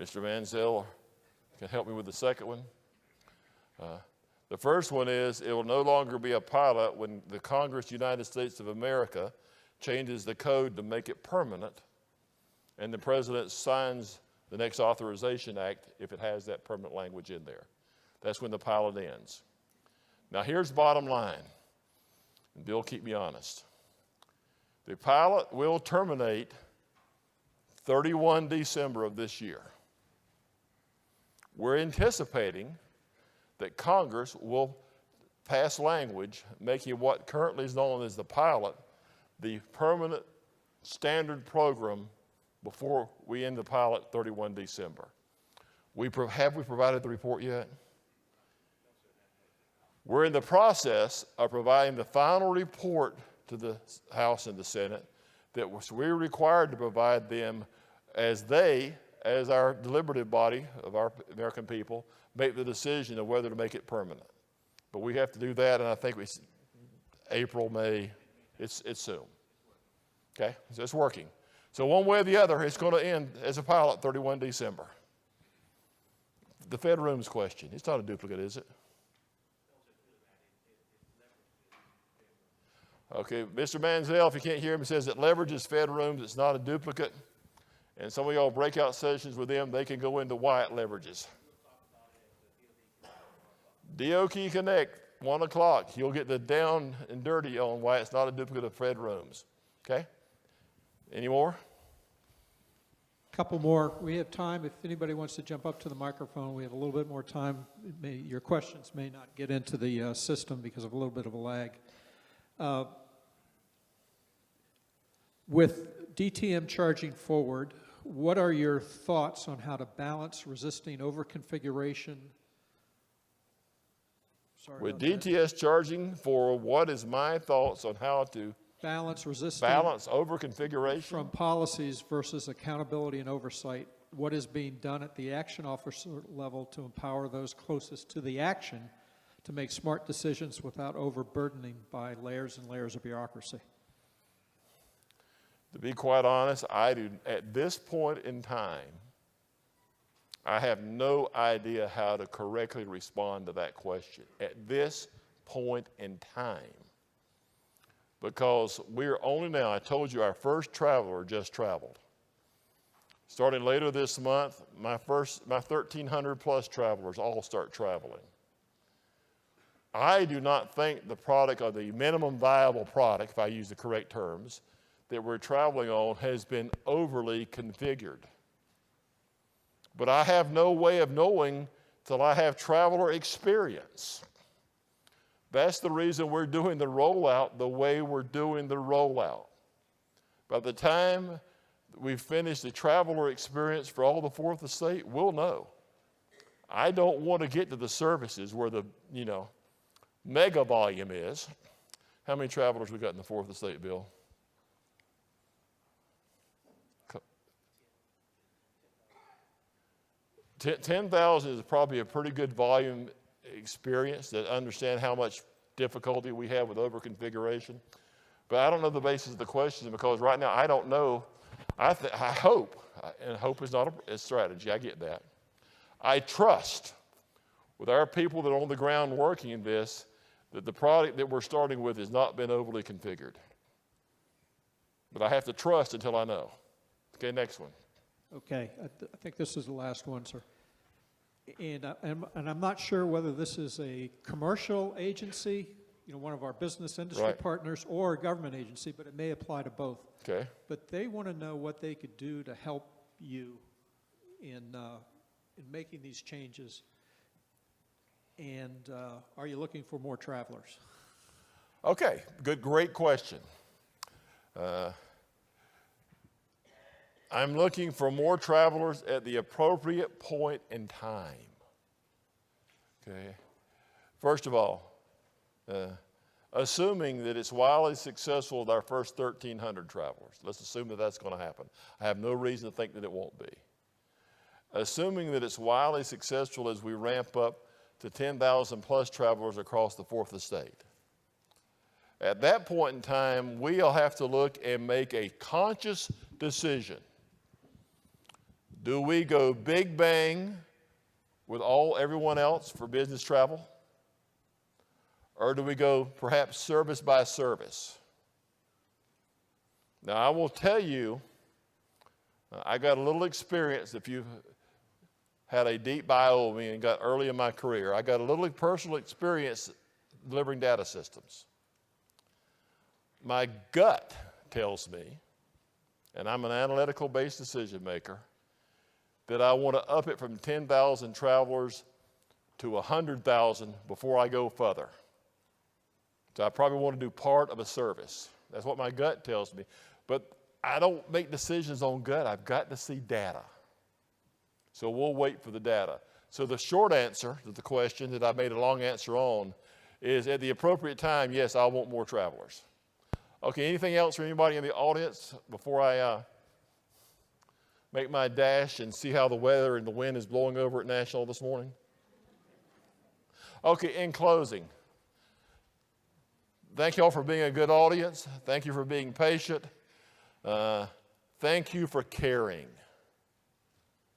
Mr. Manziel can help me with the second one. The first one is it will no longer be a pilot when the Congress, United States of America, changes the code to make it permanent, and the president signs the next authorization act if it has that permanent language in there. That's when the pilot ends. Now here's the bottom line, and Bill, keep me honest. The pilot will terminate 31 December of this year. We're anticipating that Congress will pass language making what currently is known as the pilot the permanent standard program before we end the pilot 31 December. Have we provided the report yet? We're in the process of providing the final report to the House and the Senate that we're required to provide them as our deliberative body of our American people, make the decision of whether to make it permanent. But we have to do that, and I think April, May, it's soon. Okay, so it's working. So one way or the other, it's going to end as a pilot 31 December. The Fed rooms question, it's not a duplicate, is it? Okay, Mr. Manziel, if you can't hear him, he says it leverages Fed rooms, it's not a duplicate. And some of y'all breakout sessions with them, they can go into why it leverages. DOD Connect, 1 o'clock. You'll get the down and dirty on why it's not a duplicate of Fed rooms. Okay? Any more? Couple more. We have time. If anybody wants to jump up to the microphone, we have a little bit more time. Your questions may not get into the system because of a little bit of a lag. With DTM charging forward, what are your thoughts on how to balance resisting overconfiguration? With DTS charging forward, what is my thoughts on how to balance resisting overconfiguration from policies versus accountability and oversight? What is being done at the action officer level to empower those closest to the action to make smart decisions without overburdening by layers and layers of bureaucracy? To be quite honest, at this point in time, I have no idea how to correctly respond to that question at this point in time. Because we're only now, I told you our first traveler just traveled. Starting later this month, my 1,300 plus travelers all start traveling. I do not think the product, or the minimum viable product, if I use the correct terms, that we're traveling on has been overly configured. But I have no way of knowing till I have traveler experience. That's the reason we're doing the rollout the way we're doing the rollout. By the time we finish the traveler experience for all the fourth estate, we'll know. I don't want to get to the services where the, mega volume is. How many travelers we got in the fourth estate, Bill? 10,000 is probably a pretty good volume experience to understand how much difficulty we have with overconfiguration. But I don't know the basis of the question because right now I don't know. I hope, and hope is not a strategy, I get that. I trust with our people that are on the ground working in this that the product that we're starting with has not been overly configured. But I have to trust until I know. Okay, next one. Okay, I think this is the last one, sir. And I'm not sure whether this is a commercial agency, one of our business industry Right. partners, or a government agency, but it may apply to both. Okay. But they want to know what they could do to help you in making these changes. And are you looking for more travelers? Okay, great question. I'm looking for more travelers at the appropriate point in time. Okay. First of all, assuming that it's wildly successful with our first 1,300 travelers, let's assume that that's going to happen. I have no reason to think that it won't be. Assuming that it's wildly successful as we ramp up to 10,000 plus travelers across the fourth estate. At that point in time, we'll have to look and make a conscious decision. Do we go big bang with everyone else for business travel? Or do we go perhaps service by service? Now, I will tell you, I got a little experience. If you've had a deep bio of me and got early in my career, I got a little personal experience delivering data systems. My gut tells me, and I'm an analytical-based decision maker, that I want to up it from 10,000 travelers to 100,000 before I go further. So I probably want to do part of a service. That's what my gut tells me. But I don't make decisions on gut. I've got to see data. So we'll wait for the data. So the short answer to the question that I made a long answer on is at the appropriate time, yes, I want more travelers. Okay, anything else from anybody in the audience before I make my dash and see how the weather and the wind is blowing over at National this morning? Okay, in closing, thank you all for being a good audience. Thank you for being patient. Thank you for caring.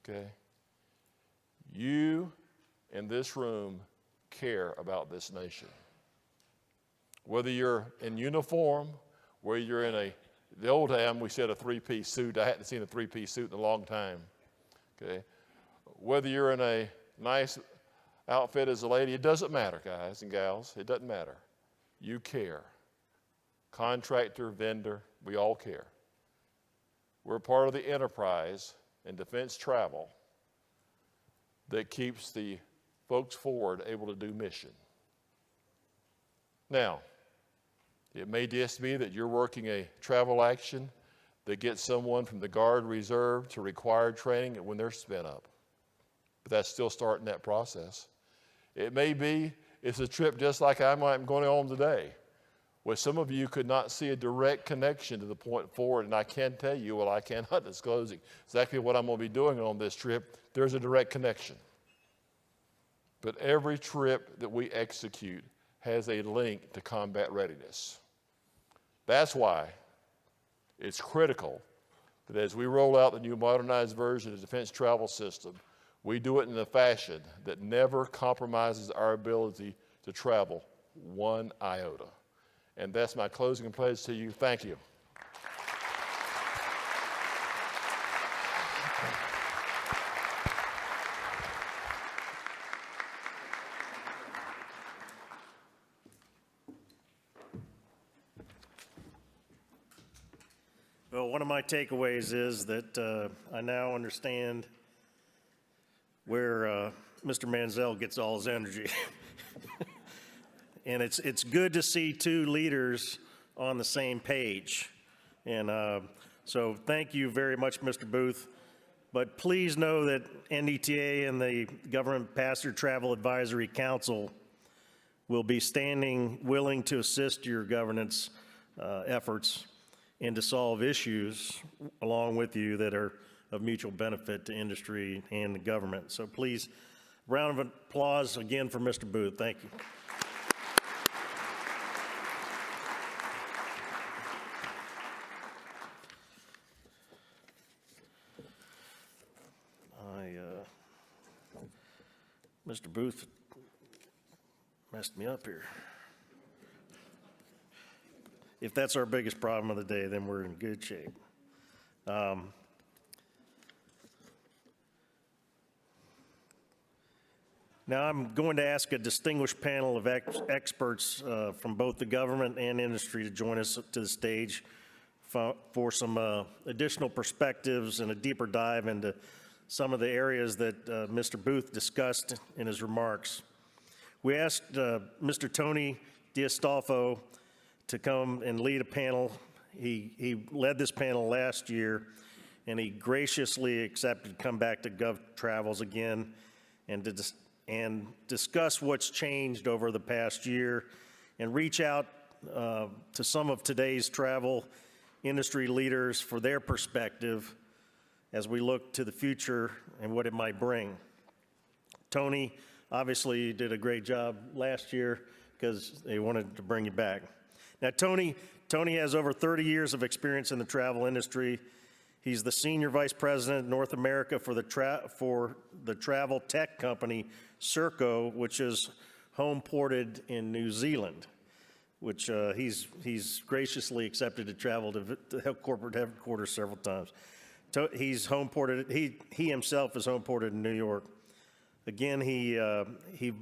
Okay? You in this room care about this nation. Whether you're in uniform, whether you're in the old time we said a three-piece suit. I hadn't seen a three-piece suit in a long time. Okay? Whether you're in a nice outfit as a lady, it doesn't matter, guys and gals. It doesn't matter. You care. Contractor, vendor, we all care. We're part of the enterprise in defense travel that keeps the folks forward able to do mission. Now, it may just be that you're working a travel action that gets someone from the Guard Reserve to required training when they're spent up. But that's still starting that process. It may be it's a trip just like I'm going on today, where some of you could not see a direct connection to the point forward, and I can tell you, well, I cannot disclose exactly what I'm going to be doing on this trip. There's a direct connection. But every trip that we execute has a link to combat readiness. That's why it's critical that as we roll out the new modernized version of the defense travel system, we do it in a fashion that never compromises our ability to travel one iota. And that's my closing pledge to you. Thank you. Well, one of my takeaways is that I now understand where Mr. Mansell gets all his energy. And it's good to see two leaders on the same page. And so thank you very much, Mr. Booth. But please know that NDTA and the Government Passenger Travel Advisory Council will be standing willing to assist your governance efforts and to solve issues along with you that are of mutual benefit to industry and the government. So please, round of applause again for Mr. Booth. Thank you. Mr. Booth messed me up here. If that's our biggest problem of the day, then we're in good shape. Now I'm going to ask a distinguished panel of experts from both the government and industry to join us to the stage for some additional perspectives and a deeper dive into some of the areas that Mr. Booth discussed in his remarks. We asked Mr. Tony D'Astolfo to come and lead a panel. He led this panel last year, and he graciously accepted to come back to GovTravels again and discuss what's changed over the past year and reach out to some of today's travel industry leaders for their perspective as we look to the future and what it might bring. Tony obviously did a great job last year because they wanted to bring you back. Now, Tony has over 30 years of experience in the travel industry. He's the Senior Vice President North America for the travel tech company Serco, which is home ported in New Zealand, which he's graciously accepted to travel to corporate headquarters several times. He's home ported. He himself is home ported in New York. Again, he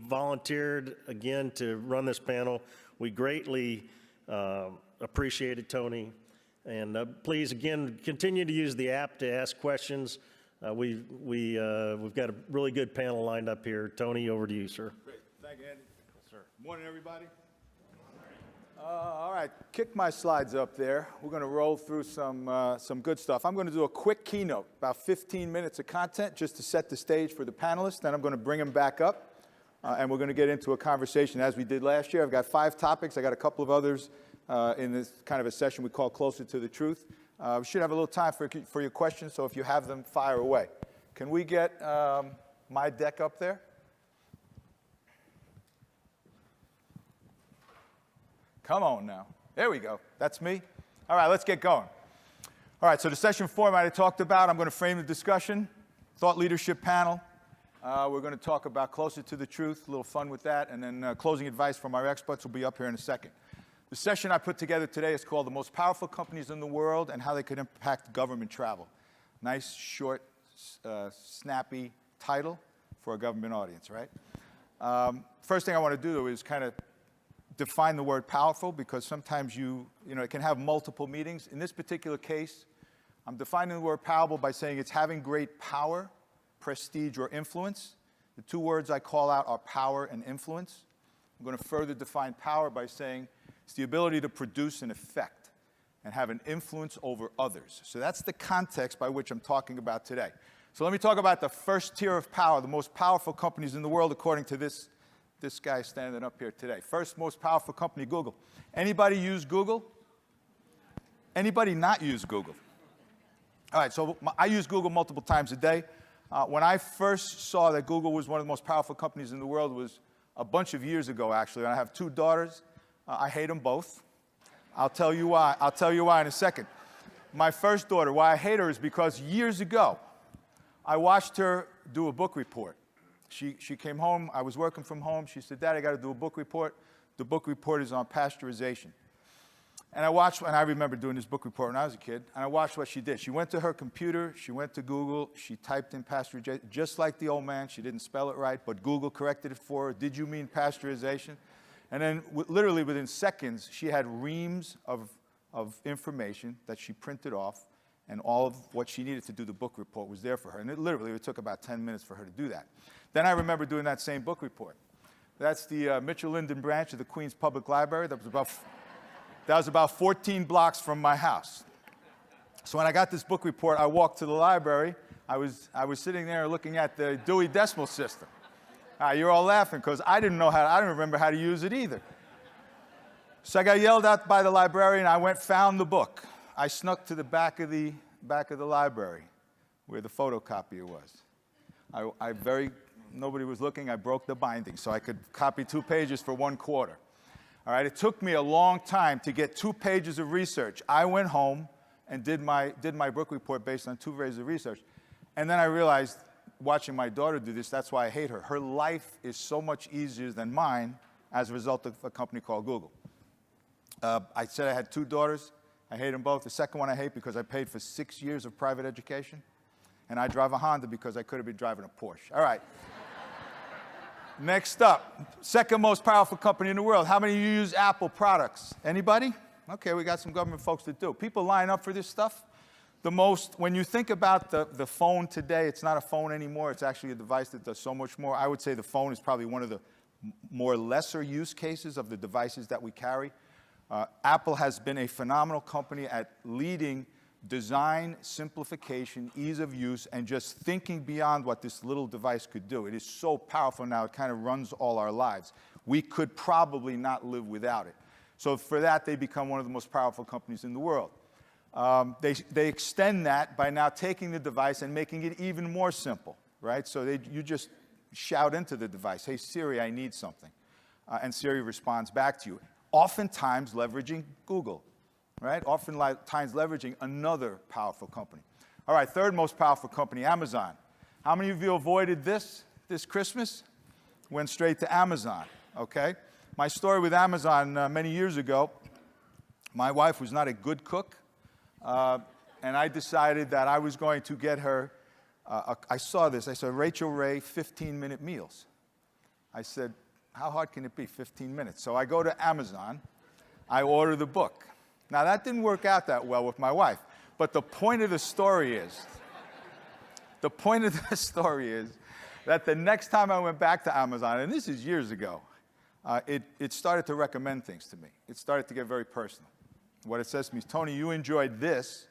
volunteered again to run this panel. We greatly appreciate it, Tony. And please, again, continue to use the app to ask questions. We've got a really good panel lined up here. Tony, over to you, sir. Great. Thank you, Andy. Yes, sir. Morning, everybody. All right, kick my slides up there. We're going to roll through some good stuff. I'm going to do a quick keynote, about 15 minutes of content just to set the stage for the panelists. Then I'm going to bring them back up, and we're going to get into a conversation as we did last year. I've got 5 topics. I got a couple of others in this kind of a session we call Closer to the Truth. We should have a little time for your questions, so if you have them, fire away. Can we get my deck up there? Come on now. There we go. That's me. All right, let's get going. All right, so the session format I talked about, I'm going to frame the discussion, thought leadership panel. We're going to talk about Closer to the Truth, a little fun with that, and then closing advice from our experts will be up here in a second. The session I put together today is called The Most Powerful Companies in the World and How They Could Impact Government Travel. Nice, short, snappy title for a government audience, right? First thing I want to do, though, is kind of define the word powerful, because sometimes it can have multiple meanings. In this particular case, I'm defining the word powerful by saying it's having great power, prestige, or influence. The 2 words I call out are power and influence. I'm going to further define power by saying it's the ability to produce an effect and have an influence over others. So that's the context by which I'm talking about today. So let me talk about the first tier of power, the most powerful companies in the world according to this guy standing up here today. First most powerful company, Google. Anybody use Google? Anybody not use Google? All right, so I use Google multiple times a day. When I first saw that Google was one of the most powerful companies in the world was a bunch of years ago, actually. And I have 2 daughters. I hate them both. I'll tell you why. I'll tell you why in a second. My first daughter, why I hate her is because years ago, I watched her do a book report. She came home. I was working from home. She said, Dad, I got to do a book report. The book report is on pasteurization. And I remember doing this book report when I was a kid, and I watched what she did. She went to her computer. She went to Google. She typed in pasteurization, just like the old man. She didn't spell it right, but Google corrected it for her. Did you mean pasteurization? And then literally within seconds, she had reams of information that she printed off, and all of what she needed to do the book report was there for her. And it took about 10 minutes for her to do that. Then I remember doing that same book report. That's the Mitchell Linden branch of the Queens Public Library. That was about 14 blocks from my house. So when I got this book report, I walked to the library. I was sitting there looking at the Dewey Decimal System. You're all laughing because I didn't remember how to use it either. So I got yelled at by the librarian. I found the book. I snuck to the back of the library where the photocopier was. Nobody was looking. I broke the binding so I could copy 2 pages for 1/4. All right, it took me a long time to get 2 pages of research. I went home and did my book report based on 2 pages of research. And then I realized, watching my daughter do this, that's why I hate her. Her life is so much easier than mine as a result of a company called Google. I said I had 2 daughters. I hate them both. The second one I hate because I paid for 6 years of private education. And I drive a Honda because I could have been driving a Porsche. All right. Next up, second most powerful company in the world. How many of you use Apple products? Anybody? Okay, we got some government folks that do. People line up for this stuff. When you think about the phone today, it's not a phone anymore. It's actually a device that does so much more. I would say the phone is probably one of the more lesser use cases of the devices that we carry. Apple has been a phenomenal company at leading design, simplification, ease of use, and just thinking beyond what this little device could do. It is so powerful now, it kind of runs all our lives. We could probably not live without it. So for that, they become one of the most powerful companies in the world. They extend that by now taking the device and making it even more simple, right? So you just shout into the device, hey, Siri, I need something. And Siri responds back to you, oftentimes leveraging Google. Right? Oftentimes leveraging another powerful company. All right, third most powerful company, Amazon. How many of you avoided this Christmas? Went straight to Amazon, okay? My story with Amazon many years ago, my wife was not a good cook, and I decided that I was going to get her, I saw this, I saw Rachel Ray 15-minute meals. I said, how hard can it be, 15 minutes? So I go to Amazon, I order the book. Now, that didn't work out that well with my wife, but the point of the story is that the next time I went back to Amazon, and this is years ago, it started to recommend things to me. It started to get very personal. What it says to me is, Tony, you enjoyed this,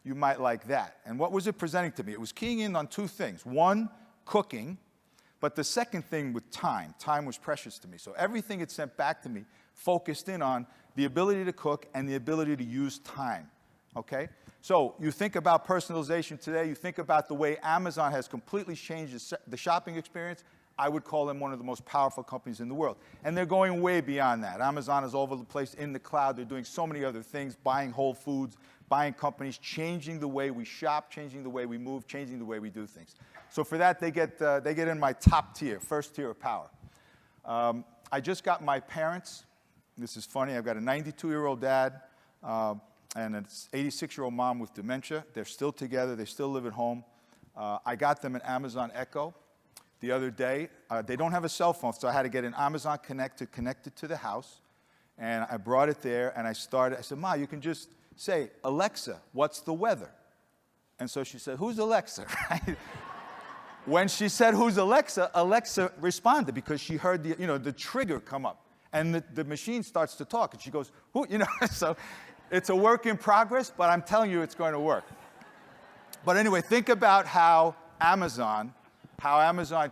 you might like that. And what was it presenting to me? It was keying in on two things. One, cooking, but the second thing with time. Time was precious to me. So everything it sent back to me focused in on the ability to cook and the ability to use time, okay? So you think about personalization today, you think about the way Amazon has completely changed the shopping experience. I would call them one of the most powerful companies in the world. And they're going way beyond that. Amazon is all over the place in the cloud. They're doing so many other things, buying Whole Foods, buying companies, changing the way we shop, changing the way we move, changing the way we do things. So for that, they get in my top tier, first tier of power. I just got my parents. This is funny. I've got a 92-year-old dad and an 86-year-old mom with dementia. They're still together. They still live at home. I got them an Amazon Echo the other day. They don't have a cell phone, so I had to get an Amazon Connect to connect it to the house. And I brought it there, and I said, Ma, you can just say, Alexa, what's the weather? And so she said, who's Alexa? Right? When she said, who's Alexa, Alexa responded because she heard the trigger come up. And the machine starts to talk, and she goes, who, so it's a work in progress, but I'm telling you it's going to work. But anyway, think about how Amazon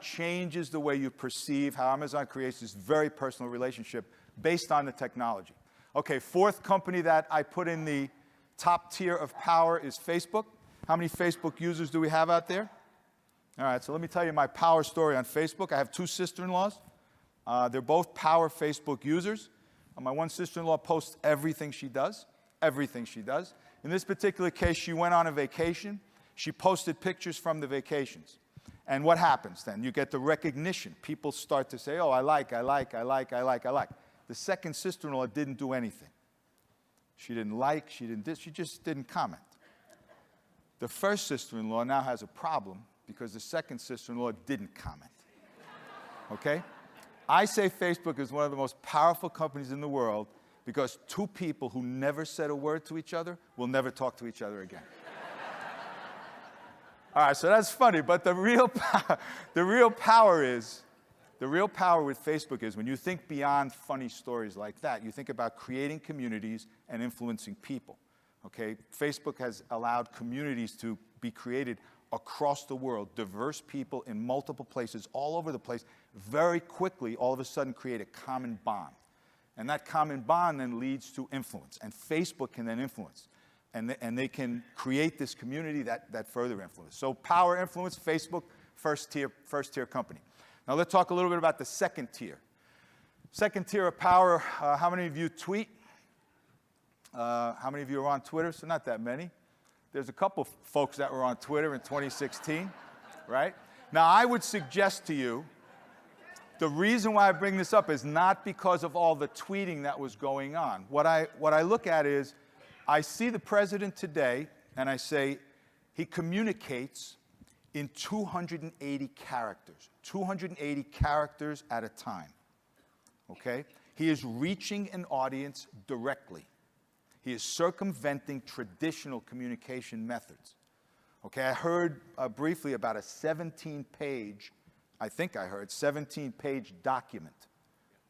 changes the way you perceive, how Amazon creates this very personal relationship based on the technology. Okay, fourth company that I put in the top tier of power is Facebook. How many Facebook users do we have out there? All right, so let me tell you my power story on Facebook. I have two sister-in-laws. They're both power Facebook users. My one sister-in-law posts everything she does, everything she does. In this particular case, she went on a vacation. She posted pictures from the vacations. And what happens then? You get the recognition. People start to say, oh, I like. The second sister-in-law didn't do anything. She didn't like, she just didn't comment. The first sister-in-law now has a problem because the second sister-in-law didn't comment. Okay? I say Facebook is one of the most powerful companies in the world because two people who never said a word to each other will never talk to each other again. All right, so that's funny, but the real power with Facebook is when you think beyond funny stories like that, you think about creating communities and influencing people. Okay? Facebook has allowed communities to be created across the world, diverse people in multiple places, all over the place, very quickly, all of a sudden create a common bond. And that common bond then leads to influence, and Facebook can then influence. And they can create this community that further influence. So power, influence, Facebook, first tier company. Now let's talk a little bit about the second tier. Second tier of power, how many of you tweet? How many of you are on Twitter? So not that many. There's a couple folks that were on Twitter in 2016, right? Now I would suggest to you, the reason why I bring this up is not because of all the tweeting that was going on. What I look at is, I see the president today, and I say, he communicates in 280 characters, 280 characters at a time, okay? He is reaching an audience directly. He is circumventing traditional communication methods, okay? I heard briefly about a 17-page, I think I heard, 17-page document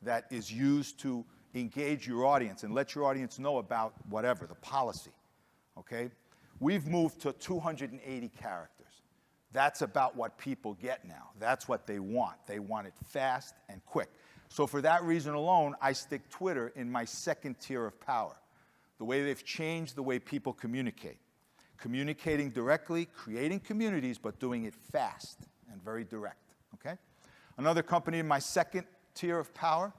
that is used to engage your audience and let your audience know about whatever, the policy, okay? We've moved to 280 characters. That's about what people get now. That's what they want. They want it fast and quick. So for that reason alone, I stick Twitter in my second tier of power. The way they've changed the way people communicate. Communicating directly, creating communities, but doing it fast and very direct, okay? Another company in my second tier of power,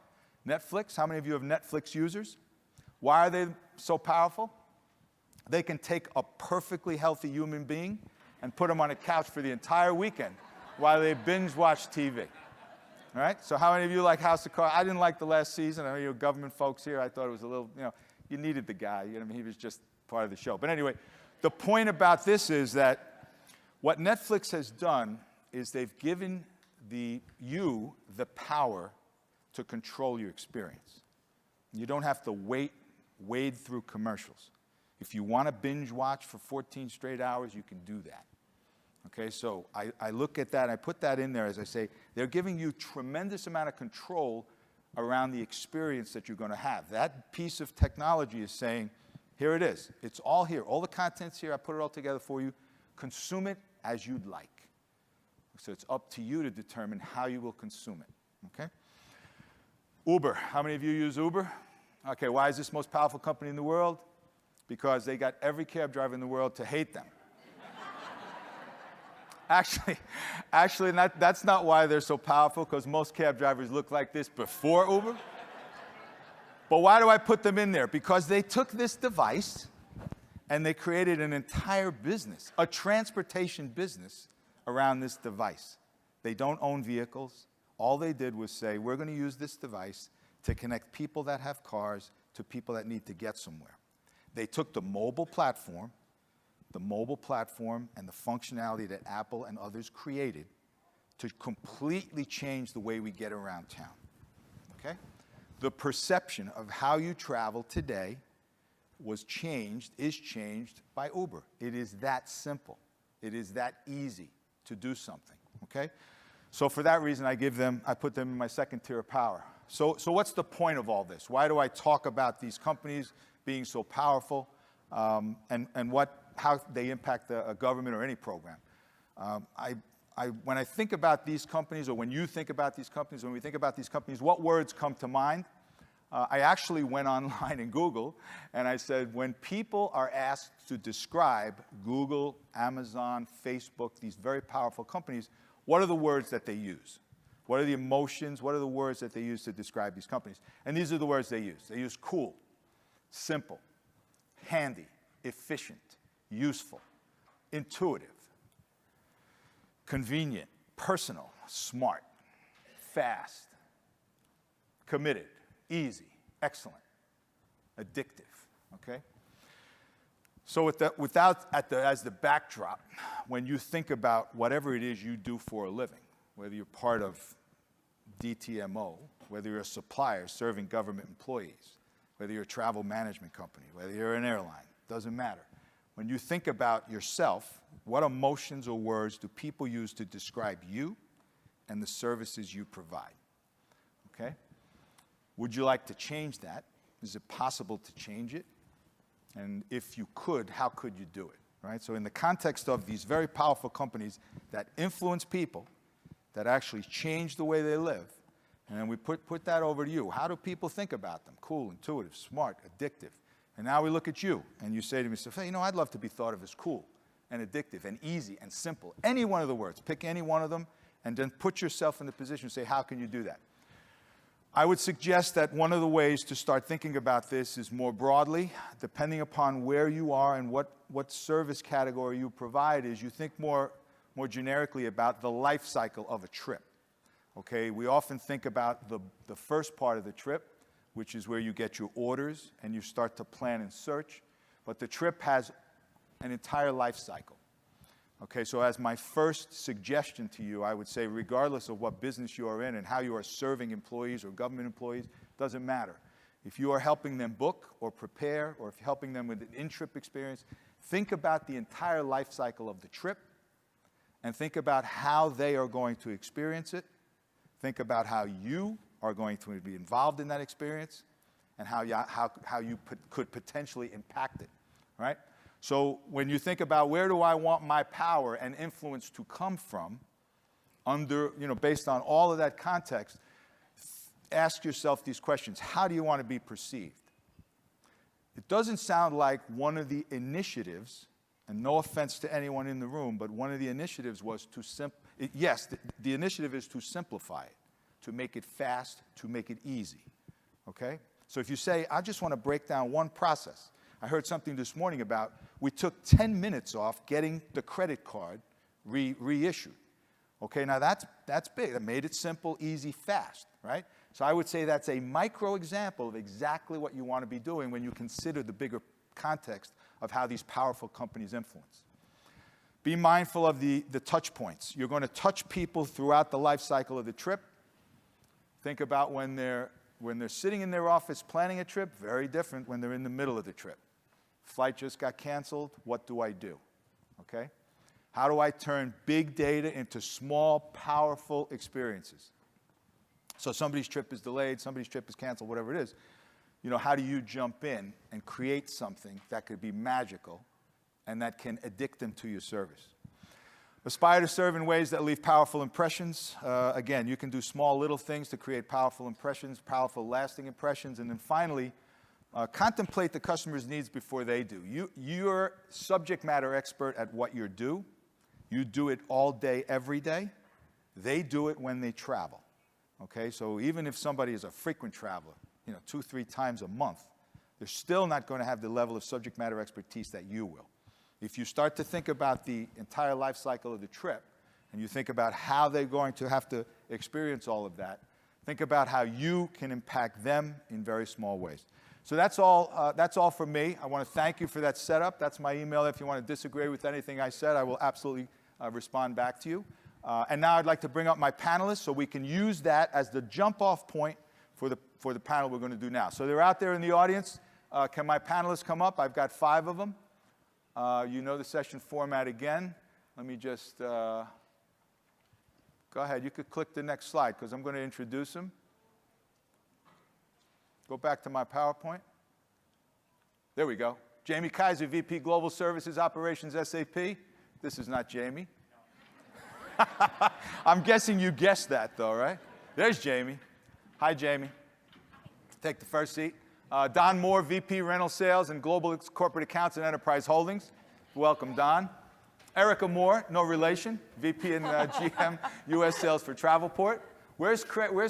Netflix. How many of you have Netflix users? Why are they so powerful? They can take a perfectly healthy human being and put them on a couch for the entire weekend while they binge watch TV. All right? So how many of you like House of Cards? I didn't like the last season. I know you're government folks here. I thought it was a little, you needed the guy. You know what I mean? He was just part of the show. But anyway, the point about this is that what Netflix has done is they've given you the power to control your experience. You don't have to wade through commercials. If you want to binge watch for 14 straight hours, you can do that. Okay, so I look at that, I put that in there as I say, they're giving you tremendous amount of control around the experience that you're going to have. That piece of technology is saying, here it is. It's all here. All the content's here. I put it all together for you. Consume it as you'd like. So it's up to you to determine how you will consume it, okay? Uber. How many of you use Uber? Okay, why is this the most powerful company in the world? Because they got every cab driver in the world to hate them. Actually, that's not why they're so powerful, because most cab drivers look like this before Uber. But why do I put them in there? Because they took this device and they created an entire business, a transportation business around this device. They don't own vehicles. All they did was say, we're going to use this device to connect people that have cars to people that need to get somewhere. They took the mobile platform and the functionality that Apple and others created to completely change the way we get around town, okay? The perception of how you travel today is changed by Uber. It is that simple. It is that easy to do something, okay? So for that reason, I put them in my second tier of power. So what's the point of all this? Why do I talk about these companies being so powerful, and how they impact a government or any program? When I think about these companies, or when you think about these companies, when we think about these companies, what words come to mind? I actually went online in Google, and I said, when people are asked to describe Google, Amazon, Facebook, these very powerful companies, what are the words that they use? What are the emotions? What are the words that they use to describe these companies? And these are the words they use. They use cool, simple, handy, efficient, useful, intuitive, convenient, personal, smart, fast, committed, easy, excellent, addictive, okay? So as the backdrop, when you think about whatever it is you do for a living, whether you're part of DTMO, whether you're a supplier serving government employees, whether you're a travel management company, whether you're an airline, doesn't matter. When you think about yourself, what emotions or words do people use to describe you and the services you provide? Okay? Would you like to change that? Is it possible to change it? And if you could, how could you do it? Right? So in the context of these very powerful companies that influence people, that actually change the way they live, and then we put that over to you. How do people think about them? Cool, intuitive, smart, addictive. And now we look at you, and you say to me, hey, I'd love to be thought of as cool and addictive and easy and simple. Any one of the words. Pick any one of them, and then put yourself in the position to say, how can you do that? I would suggest that one of the ways to start thinking about this is more broadly, depending upon where you are and what service category you provide, is you think more generically about the life cycle of a trip. Okay, we often think about the first part of the trip, which is where you get your orders and you start to plan and search, but the trip has an entire life cycle. Okay, so as my first suggestion to you, I would say regardless of what business you are in and how you are serving employees or government employees, doesn't matter. If you are helping them book or prepare, or if you're helping them with an in-trip experience, think about the entire life cycle of the trip and think about how they are going to experience it. Think about how you are going to be involved in that experience and how you could potentially impact it, right? So when you think about where do I want my power and influence to come from, based on all of that context, ask yourself these questions. How do you want to be perceived? It doesn't sound like one of the initiatives, and no offense to anyone in the room, but one of the initiatives was to the initiative is to simplify it, to make it fast, to make it easy, okay? So if you say, I just want to break down one process. I heard something this morning about we took 10 minutes off getting the credit card reissued. Okay, now that's big. That made it simple, easy, fast, right? So I would say that's a micro example of exactly what you want to be doing when you consider the bigger context of how these powerful companies influence. Be mindful of the touch points. You're going to touch people throughout the life cycle of the trip. Think about when they're sitting in their office planning a trip, very different when they're in the middle of the trip. Flight just got canceled, what do I do? Okay? How do I turn big data into small, powerful experiences? So somebody's trip is delayed, somebody's trip is canceled, whatever it is. You know, how do you jump in and create something that could be magical and that can addict them to your service? Aspire to serve in ways that leave powerful impressions. Again, you can do small little things to create powerful impressions, powerful lasting impressions. And then finally, contemplate the customer's needs before they do. You're subject matter expert at what you do. You do it all day, every day. They do it when they travel. Okay, so even if somebody is a frequent traveler, 2-3 times a month, they're still not going to have the level of subject matter expertise that you will. If you start to think about the entire life cycle of the trip, and you think about how they're going to have to experience all of that, think about how you can impact them in very small ways. So that's all for me. I want to thank you for that setup. That's my email. If you want to disagree with anything I said, I will absolutely respond back to you. And now I'd like to bring up my panelists so we can use that as the jump-off point for the panel we're going to do now. So they're out there in the audience. Can my panelists come up? I've got 5 of them. You know the session format again. Let me just go ahead. You could click the next slide because I'm going to introduce them. Go back to my PowerPoint. There we go. Jamie Kaiser, VP Global Services Operations, SAP. This is not Jamie. I'm guessing you guessed that, though, right? There's Jamie. Hi, Jamie. Take the first seat. Don Moore, VP Rental Sales and Global Corporate Accounts and Enterprise Holdings. Welcome, Don. Erica Moore, no relation, VP and GM U.S. Sales for Travelport. Where's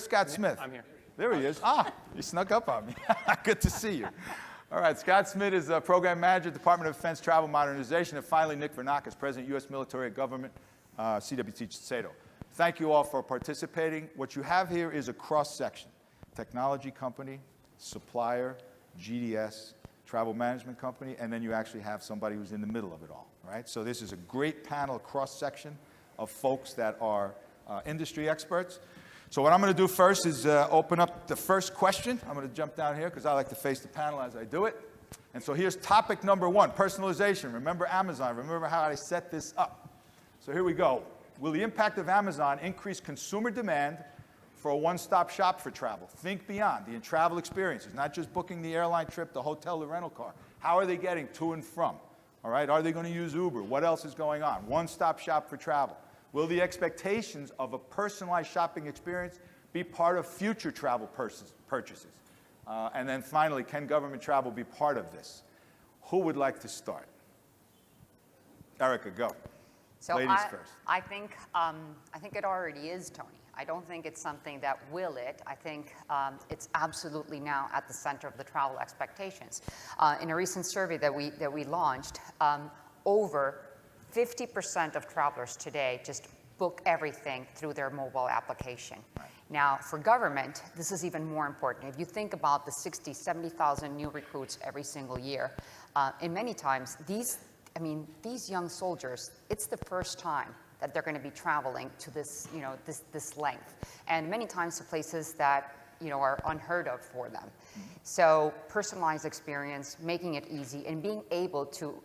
Scott Smith? I'm here. There he is. Ah, you snuck up on me. Good to see you. All right, Scott Smith is Program Manager, Department of Defense Travel Modernization. And finally, Nick Vernakis, President, U.S. Military and Government, CWT SATO. Thank you all for participating. What you have here is a cross-section. Technology company, supplier, GDS, travel management company, and then you actually have somebody who's in the middle of it all, right? So this is a great panel cross-section of folks that are industry experts. So what I'm going to do first is open up the first question. I'm going to jump down here because I like to face the panel as I do it. And so here's topic number 1, personalization. Remember Amazon. Remember how I set this up. So here we go. Will the impact of Amazon increase consumer demand for a one-stop shop for travel? Think beyond the travel experiences, not just booking the airline trip, the hotel, the rental car. How are they getting to and from? All right, are they going to use Uber? What else is going on? One-stop shop for travel. Will the expectations of a personalized shopping experience be part of future travel purchases? And then finally, can government travel be part of this? Who would like to start? Erica, go. So Ladies first. I think it already is, Tony. I don't think it's something that will it. I think it's absolutely now at the center of the travel expectations. In a recent survey that we launched, over 50% of travelers today just book everything through their mobile application. Right. Now, for government, this is even more important. If you think about the 60, 70,000 new recruits every single year, and many times these young soldiers, it's the first time that they're going to be traveling to this, this length, and many times to places that are unheard of for them. Mm-hmm. So personalized experience, making it easy, and being able to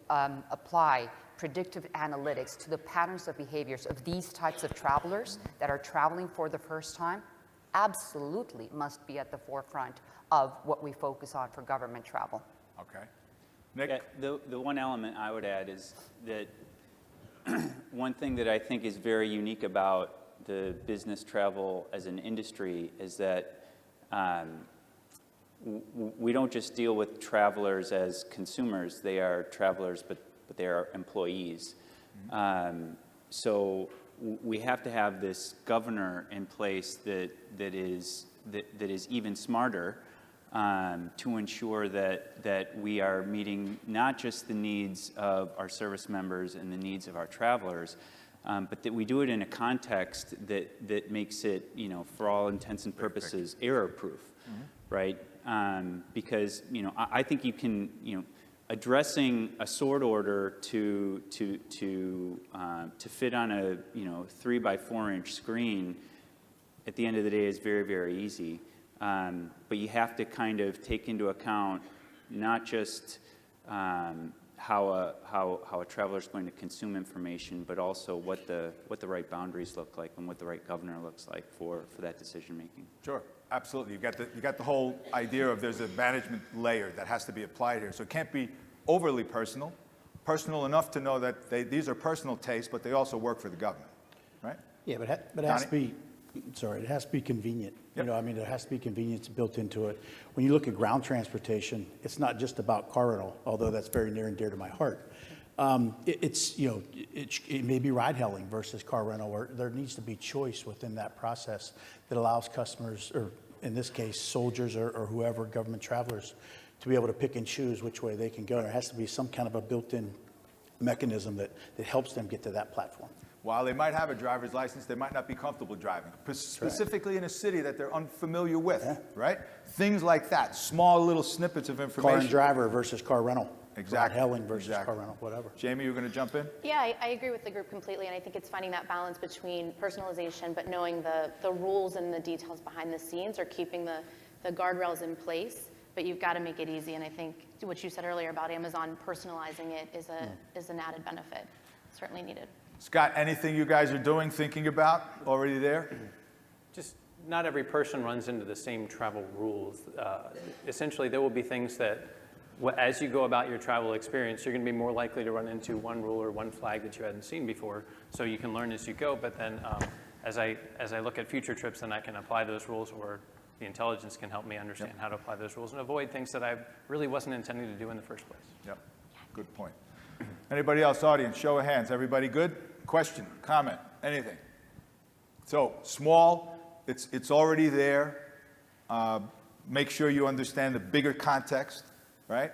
apply predictive analytics to the patterns of behaviors of these types of travelers that are traveling for the first time absolutely must be at the forefront of what we focus on for government travel. Okay. Nick? Yeah, the one element I would add is that one thing that I think is very unique about the business travel as an industry is that we don't just deal with travelers as consumers. They are travelers, but they are employees. Mm-hmm. So we have to have this governor in place that is even smarter to ensure that we are meeting not just the needs of our service members and the needs of our travelers, but that we do it in a context that makes it, for all intents and purposes, error-proof, mm-hmm. right? Because I think you can, addressing a sort order to fit on a 3x4 inch screen at the end of the day is very, very easy. But you have to kind of take into account not just how how a traveler is going to consume information, but also what the right boundaries look like and what the right governor looks like for that decision making. Sure, absolutely. You got the whole idea of there's a management layer that has to be applied here. So it can't be overly personal enough to know that these are personal tastes, but they also work for the government, right? Yeah, but it has to be, sorry, it has to be convenient. Yep. You know, I mean, there has to be convenience built into it. When you look at ground transportation, it's not just about car rental, although that's very near and dear to my heart. It's, you know, it may be ride hailing versus car rental, or there needs to be choice within that process that allows customers, or in this case, soldiers or whoever, government travelers, to be able to pick and choose which way they can go. There has to be some kind of a built-in mechanism that helps them get to that platform. While they might have a driver's license, they might not be comfortable driving, specifically in a city that they're unfamiliar with, right? Things like that, small little snippets of information. Car and driver versus car rental. Exactly. Ride hailing versus Exactly. car rental, whatever. Jamie, you're going to jump in? Yeah, I agree with the group completely, and I think it's finding that balance between personalization, but knowing the rules and the details behind the scenes, or keeping the guardrails in place, but you've got to make it easy. And I think what you said earlier about Amazon personalizing it is an added benefit, certainly needed. Scott, anything you guys are doing, thinking about, already there? Just not every person runs into the same travel rules. Essentially, there will be things that, as you go about your travel experience, you're going to be more likely to run into one rule or one flag that you hadn't seen before. So you can learn as you go. But then, as I look at future trips, then I can apply those rules, or the intelligence can help me understand how to apply those rules and avoid things that I really wasn't intending to do in the first place. Yep. Good point. Anybody else, audience? Show of hands. Everybody good? Question, comment, anything? So small, it's already there. Make sure you understand the bigger context, right?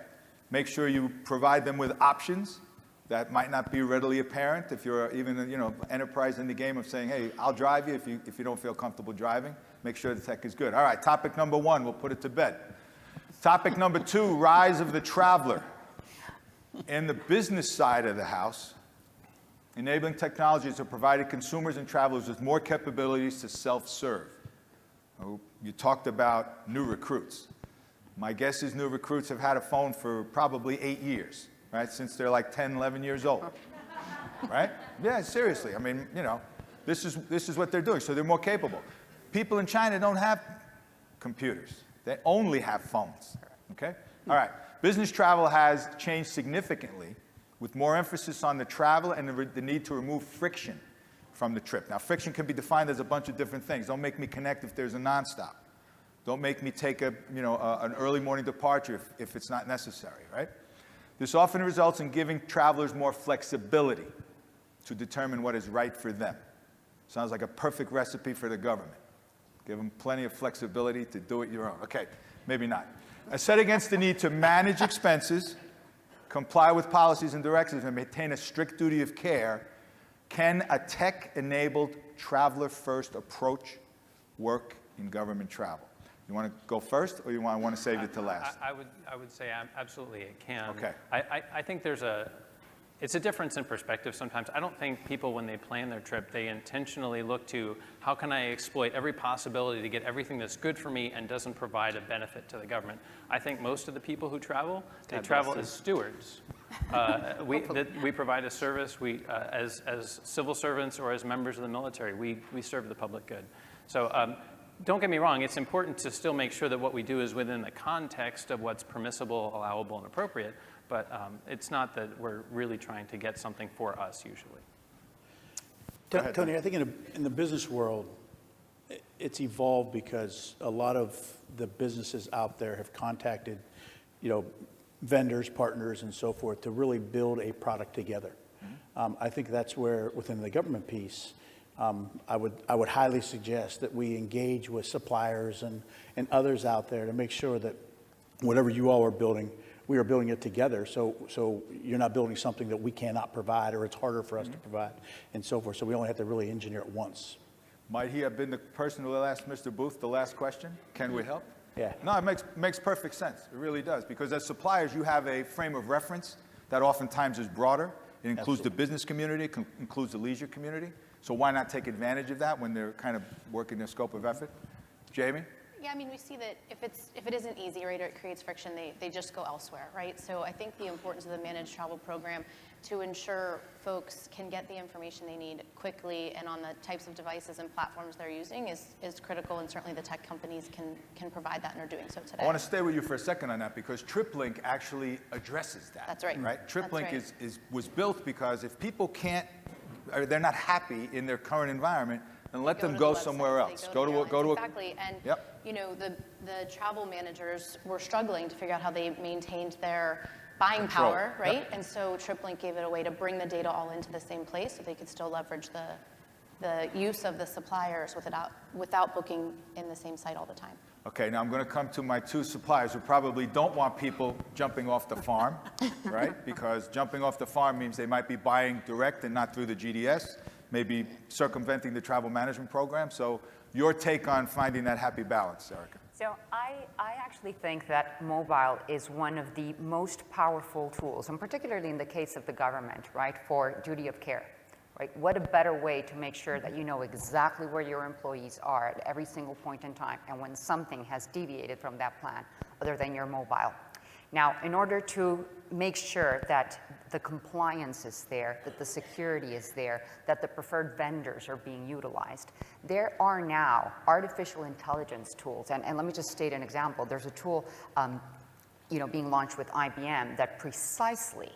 Make sure you provide them with options that might not be readily apparent if you're even, enterprise in the game of saying, hey, I'll drive you if you don't feel comfortable driving. Make sure the tech is good. All right, topic number 1, we'll put it to bed. Topic number 2, rise of the traveler. In the business side of the house, enabling technologies have provided consumers and travelers with more capabilities to self-serve. You talked about new recruits. My guess is new recruits have had a phone for probably 8 years, right? Since they're like 10, 11 years old, right? Yeah, seriously. I mean, this is what they're doing, so they're more capable. People in China don't have computers. They only have phones, okay? All right, business travel has changed significantly with more emphasis on the travel and the need to remove friction from the trip. Now, friction can be defined as a bunch of different things. Don't make me connect if there's a nonstop. Don't make me take an early morning departure if it's not necessary, right? This often results in giving travelers more flexibility to determine what is right for them. Sounds like a perfect recipe for the government. Give them plenty of flexibility to do it your own. Okay, maybe not. As set against the need to manage expenses, comply with policies and directives, and maintain a strict duty of care, can a tech-enabled traveler-first approach work in government travel? You want to go first, or you want to save it to last? I would say absolutely it can. Okay. I think it's a difference in perspective sometimes. I don't think people, when they plan their trip, they intentionally look to how can I exploit every possibility to get everything that's good for me and doesn't provide a benefit to the government. I think most of the people who travel, they travel as stewards. We provide a service. As civil servants or as members of the military, we serve the public good. So don't get me wrong, it's important to still make sure that what we do is within the context of what's permissible, allowable, and appropriate, but it's not that we're really trying to get something for us usually. Tony, I think in the business world, it's evolved because a lot of the businesses out there have contacted, vendors, partners, and so forth to really build a product together. I think that's where, within the government piece, I would highly suggest that we engage with suppliers and others out there to make sure that whatever you all are building, we are building it together. So you're not building something that we cannot provide, or it's harder for us to provide, and so forth. So we only have to really engineer it once. Might he have been the person who asked Mr. Booth the last question? Can we help? Yeah. No, it makes perfect sense. It really does. Because as suppliers, you have a frame of reference that oftentimes is broader. It includes the business community, it includes the leisure community. So why not take advantage of that when they're kind of working their scope of effort? Jamie? Yeah, I mean, we see that if it isn't easy, right, or it creates friction, they just go elsewhere, right? So I think the importance of the managed travel program to ensure folks can get the information they need quickly and on the types of devices and platforms they're using is critical, and certainly the tech companies can provide that and are doing so today. I want to stay with you for a second on that because TripLink actually addresses that. That's right. Right? TripLink That's right. was built because if people can't, or they're not happy in their current environment, then let them to go the somewhere websites, else. they Go to a. Exactly, and Yep. you know, the travel managers were struggling to figure out how they maintained their buying Control. power, right? Yep. And so TripLink gave it a way to bring the data all into the same place so they could still leverage the use of the suppliers without booking in the same site all the time. Okay, now I'm going to come to my two suppliers who probably don't want people jumping off the farm, right? Because jumping off the farm means they might be buying direct and not through the GDS, maybe circumventing the travel management program. So your take on finding that happy balance, Erica? So I actually think that mobile is one of the most powerful tools, and particularly in the case of the government, right, for duty of care. Right? What a better way to make sure that you know exactly where your employees are at every single point in time and when something has deviated from that plan other than your mobile. Now, in order to make sure that the compliance is there, that the security is there, that the preferred vendors are being utilized, there are now artificial intelligence tools. And let me just state an example. There's a tool being launched with IBM that precisely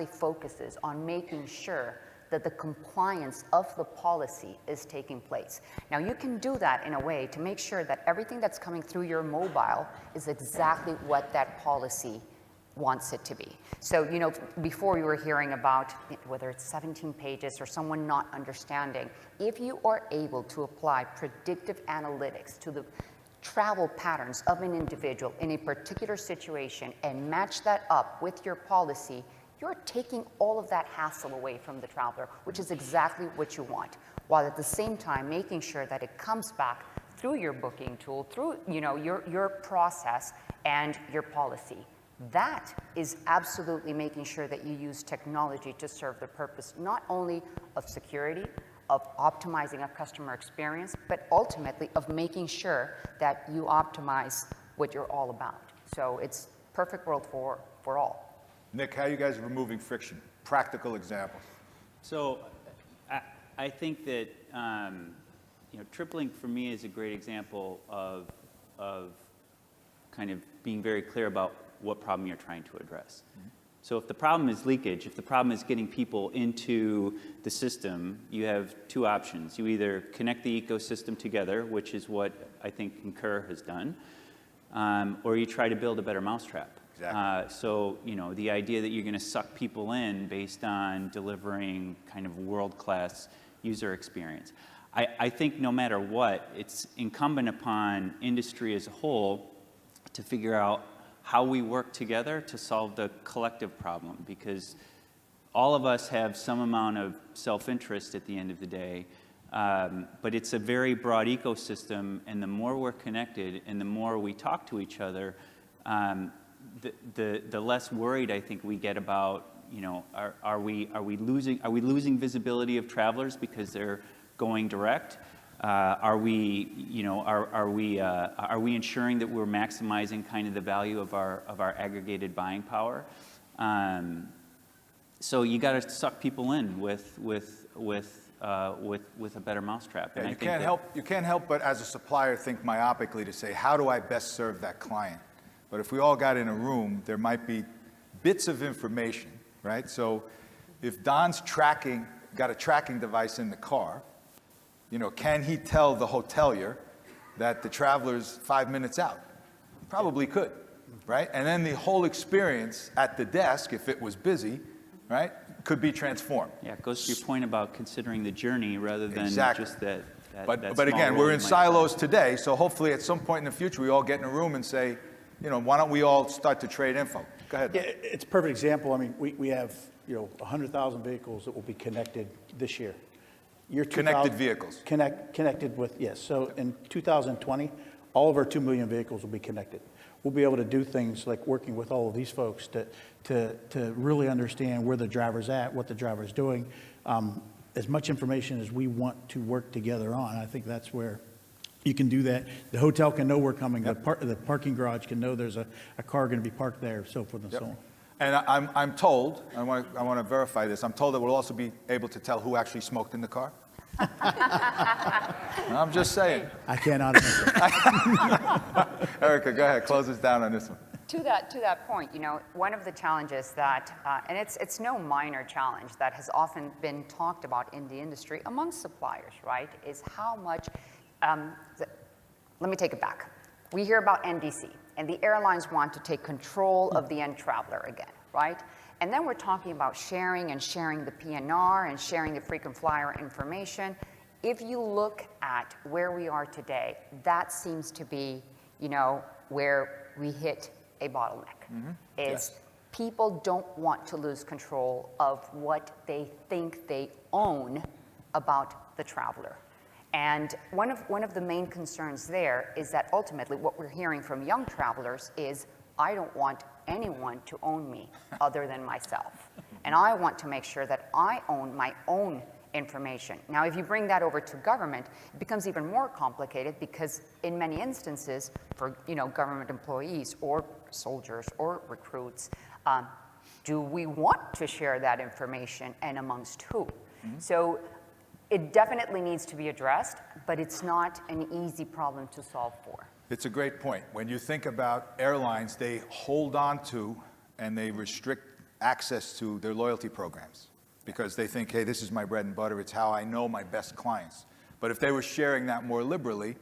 focuses on making sure that the compliance of the policy is taking place. Now, you can do that in a way to make sure that everything that's coming through your mobile is exactly what that policy wants it to be. So, you know, before we were hearing about whether it's 17 pages or someone not understanding, if you are able to apply predictive analytics to the travel patterns of an individual in a particular situation and match that up with your policy, you're taking all of that hassle away from the traveler, which is exactly what you want, while at the same time making sure that it comes back through your booking tool, through your process and your policy. That is absolutely making sure that you use technology to serve the purpose not only of security, of optimizing a customer experience, but ultimately of making sure that you optimize what you're all about. So it's perfect world for all. Nick, how are you guys removing friction? Practical examples. So I think that TripLink for me is a great example of kind of being very clear about what problem you're trying to address. Mm-hmm. So if the problem is leakage, if the problem is getting people into the system, you have two options. You either connect the ecosystem together, which is what I think Concur has done, or you try to build a better mousetrap. Exactly. So, you know, the idea that you're going to suck people in based on delivering kind of world-class user experience. I think no matter what, it's incumbent upon industry as a whole to figure out how we work together to solve the collective problem, because all of us have some amount of self-interest at the end of the day, but it's a very broad ecosystem, and the more we're connected and the more we talk to each other, the less worried I think we get about, you know, are we losing visibility of travelers because they're going direct? Are we ensuring that we're maximizing kind of the value of our aggregated buying power? So you got to suck people in with a better mousetrap. Yeah, And you can't help but as a supplier think myopically to say, how do I best serve that client? But if we all got in a room, there might be bits of information, right? So if Don's got a tracking device in the car, you know, can he tell the hotelier that the traveler's 5 minutes out? Probably could, right? And then the whole experience at the desk, if it was busy, right, could be transformed. Yeah, it goes to your point about considering the journey rather than Exactly. just that But small again, role we're you in might silos today, so hopefully at some point in the future, we all get in a room and say, you know, why don't we all start to trade info? Go ahead. Yeah, it's a perfect example. I mean, we have, 100,000 vehicles that will be connected this year. Connected vehicles. Connected with, yes. So in 2020, all of our 2 million vehicles will be connected. We'll be able to do things like working with all of these folks to really understand where the driver's at, what the driver's doing. As much information as we want to work together on, I think that's where You can do that. The hotel can know we're coming. The parking garage can know there's a car going to be parked there, so forth and so on. And I'm told, I want to verify this, I'm told that we'll also be able to tell who actually smoked in the car. I'm just saying. I cannot answer. Erica, go ahead, close us down on this one. To that point, you know, one of the challenges that, and it's no minor challenge that has often been talked about in the industry amongst suppliers, right, is how much, let me take it back. We hear about NDC, and the airlines want to take control of the end traveler again, right? And then we're talking about sharing and sharing the PNR and sharing the frequent flyer information. If you look at where we are today, that seems to be, you know, where we hit a bottleneck. Is people don't want to lose control of what they think they own about the traveler. And one of the main concerns there is that ultimately what we're hearing from young travelers is, I don't want anyone to own me other than myself. And I want to make sure that I own my own information. Now, if you bring that over to government, it becomes even more complicated because in many instances for, you know, government employees or soldiers or recruits, do we want to share that information and amongst who? So it definitely needs to be addressed, but it's not an easy problem to solve for. It's a great point. When you think about airlines, they hold on to and they restrict access to their loyalty programs because they think, hey, this is my bread and butter. It's how I know my best clients. But if they were sharing that more liberally,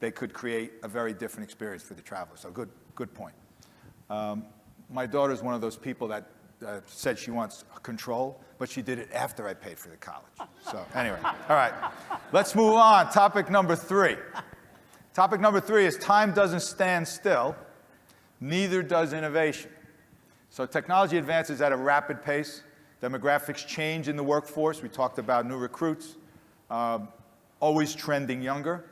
they could create a very different experience for the traveler. So good point. My daughter's one of those people that said she wants control, but she did it after I paid for the college. So anyway, all right, let's move on. Topic number 3. Topic number 3 is time doesn't stand still, neither does innovation. So technology advances at a rapid pace. Demographics change in the workforce. We talked about new recruits, always trending younger.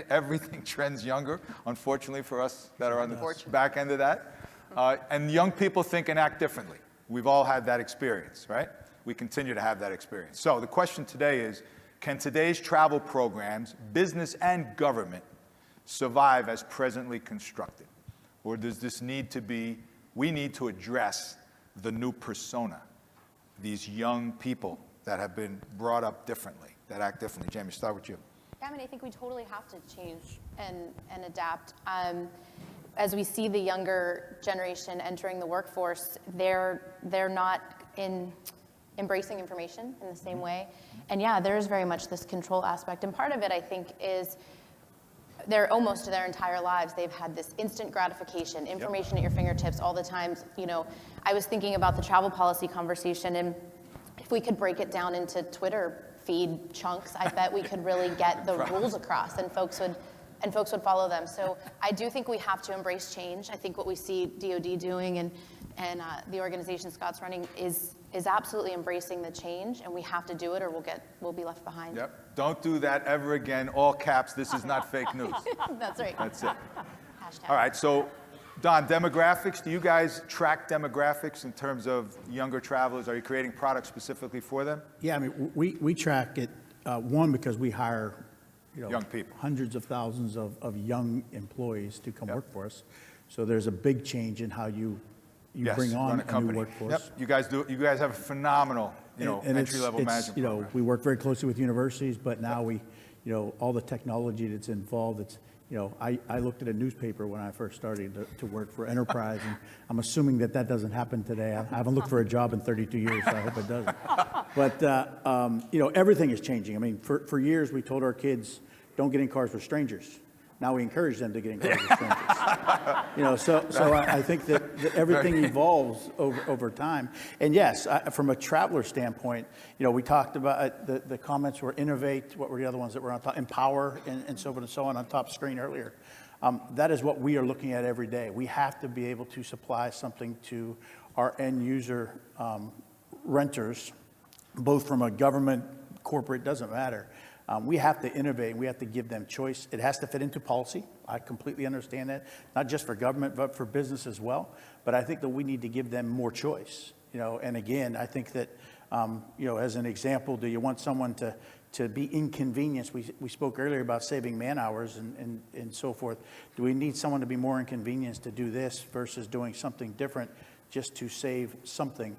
Everything trends younger, unfortunately for us that are on the back end of that. And young people think and act differently. We've all had that experience, right? We continue to have that experience. So the question today is, can today's travel programs, business and government, survive as presently constructed? Or does this need to be, we need to address the new persona, these young people that have been brought up differently, that act differently? Jamie, start with you. Yeah, I mean, I think we totally have to change and adapt. As we see the younger generation entering the workforce, they're not embracing information in the same way. And yeah, there is very much this control aspect. And part of it, I think, is they're almost their entire lives, they've had this instant gratification, information at your fingertips all the time. You know, I was thinking about the travel policy conversation, and if we could break it down into Twitter feed chunks, I bet we could really get the rules across, and folks would follow them. So I do think we have to embrace change. I think what we see DoD doing and the organization Scott's running is absolutely embracing the change, and we have to do it or we'll be left behind. Yep. Don't do that ever again. All caps. This is not fake news. That's right. That's it. Hashtag. All right. So, Don, demographics. Do you guys track demographics in terms of younger travelers? Are you creating products specifically for them? Yeah, I mean, we track it, one, because we hire, you know, Young people. hundreds of thousands of young employees to come work for us. So there's a big change in how you Yes, bring run on a a company. new workforce. Yep. You guys have a phenomenal, And it's- entry-level it's, management you know, program. we work very closely with universities, but now we, you know, all the technology that's involved, it's, you know, I looked at a newspaper when I first started to work for Enterprise, and I'm assuming that doesn't happen today. I haven't looked for a job in 32 years, so I hope it doesn't. But, you know, everything is changing. I mean, for years, we told our kids, don't get in cars with strangers. Now we encourage them to get in cars with strangers. You know, so I think that everything evolves over time. And yes, from a traveler standpoint, you know, we talked about the comments were Innovate. What were the other ones that were on top? Empower and so on and so on top screen earlier. That is what we are looking at every day. We have to be able to supply something to our end user renters, both from a government, corporate, doesn't matter. We have to innovate. We have to give them choice. It has to fit into policy. I completely understand that, not just for government, but for business as well. But I think that we need to give them more choice. You know, and again, I think that You know, as an example, do you want someone to be inconvenienced? We spoke earlier about saving man hours and so forth. Do we need someone to be more inconvenienced to do this versus doing something different just to save something?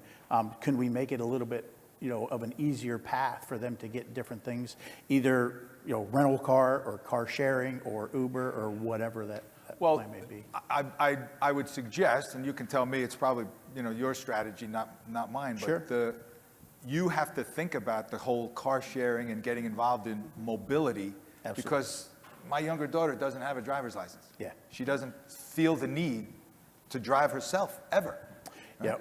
Can we make it a little bit, you know, of an easier path for them to get different things, either, you know, rental car or car sharing or Uber or whatever that plan may be? I would suggest, and you can tell me, it's probably, you know, your strategy, not mine, Sure. but you have to think about the whole car sharing and getting involved in mobility. Absolutely. Because my younger daughter doesn't have a driver's license. Yeah. She doesn't feel the need to drive herself, ever. Yeah,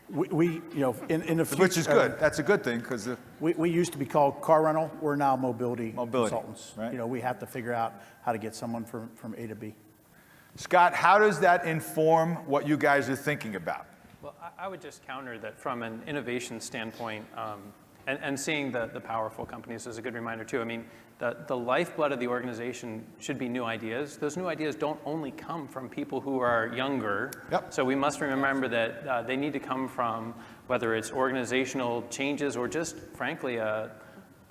we you know, in the future. Which is good. That's a good thing, because We used to be called car rental. We're now mobility consultants. right. You know, we have to figure out how to get someone from A to B. Scott, how does that inform what you guys are thinking about? Well, I would just counter that from an innovation standpoint, and seeing the powerful companies is a good reminder too. I mean, the lifeblood of the organization should be new ideas. Those new ideas don't only come from people who are younger. Yep. So we must remember that they need to come from, whether it's organizational changes or just, frankly, a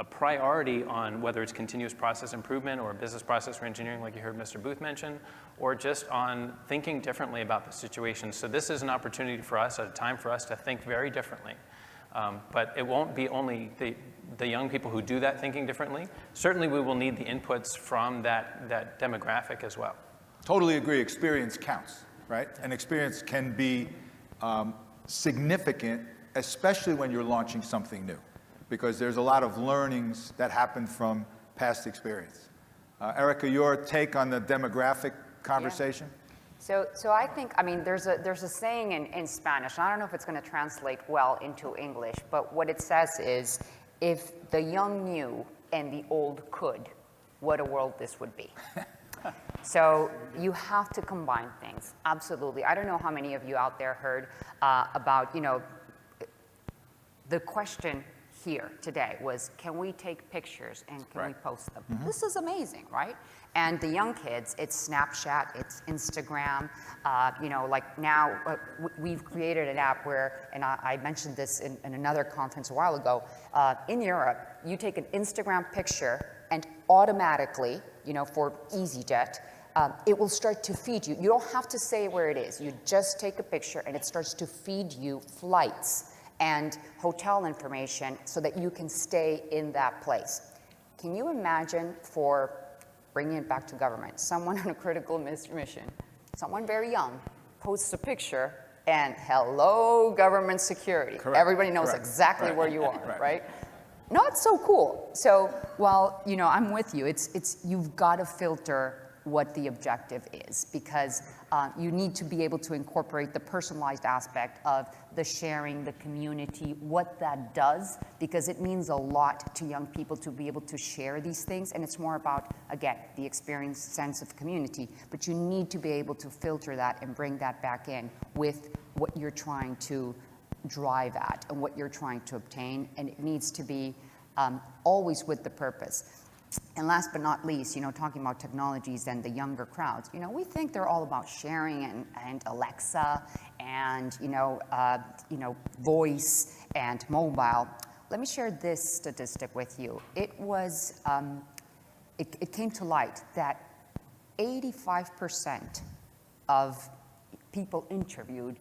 priority on whether it's continuous process improvement or business process reengineering, like you heard Mr. Booth mention, or just on thinking differently about the situation. So this is an opportunity for us, a time for us to think very differently. But it won't be only the young people who do that thinking differently. Certainly we will need the inputs from that demographic as well. Totally agree. Experience counts, right? And experience can be significant, especially when you're launching something new, because there's a lot of learnings that happen from past experience. Erica, your take on the demographic conversation? So I think, I mean, there's a saying in Spanish, and I don't know if it's going to translate well into English, but what it says is, if the young knew and the old could, what a world this would be. So you have to combine things, absolutely. I don't know how many of you out there heard about, you know, the question here today was, can we take pictures and can we post them? This is amazing, right? And the young kids, it's Snapchat, it's Instagram, you know, like now we've created an app where, and I mentioned this in another conference a while ago, in Europe, you take an Instagram picture and automatically, you know, for EasyJet, it will start to feed you. You don't have to say where it is. You just take a picture and it starts to feed you flights and hotel information so that you can stay in that place. Can you imagine, for bringing it back to government, someone on a critical mission, someone very young, posts a picture and hello, government security. Correct. Everybody knows exactly where you are, right? Not so cool. So, well, you know, I'm with you. It's you've got to filter what the objective is, because you need to be able to incorporate the personalized aspect of the sharing, the community, what that does, because it means a lot to young people to be able to share these things, and it's more about, again, the experience, sense of community, but you need to be able to filter that and bring that back in with what you're trying to drive at and what you're trying to obtain, and it needs to be always with the purpose. And last but not least, you know, talking about technologies and the younger crowds, you know, we think they're all about sharing and Alexa and, you know, voice and mobile. Let me share this statistic with you. It was, it came to light that 85% of people interviewed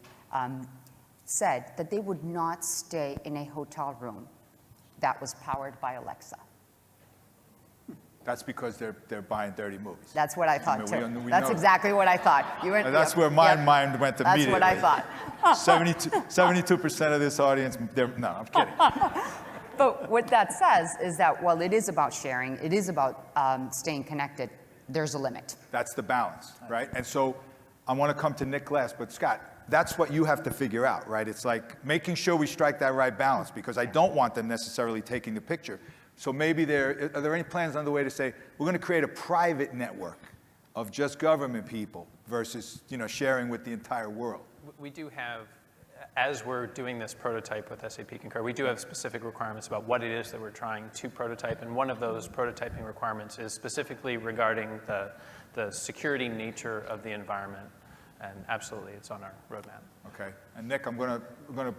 said that they would not stay in a hotel room that was powered by Alexa. That's because they're buying dirty movies. That's what I thought, I mean, too. we That's know exactly what I thought. You went, that's where my mind went immediately. That's what I thought. 72% of this audience, no, I'm kidding. But what that says is that while it is about sharing, it is about staying connected, there's a limit. That's the balance, right? And so I want to come to Nick last, but Scott, that's what you have to figure out, right? It's like making sure we strike that right balance, because I don't want them necessarily taking the picture. So maybe are there any plans underway to say, we're going to create a private network of just government people versus, you know, sharing with the entire world? We do have, as we're doing this prototype with SAP Concur, we do have specific requirements about what it is that we're trying to prototype, and one of those prototyping requirements is specifically regarding the security nature of the environment, and absolutely, it's on our roadmap. Okay, and Nick, we're going to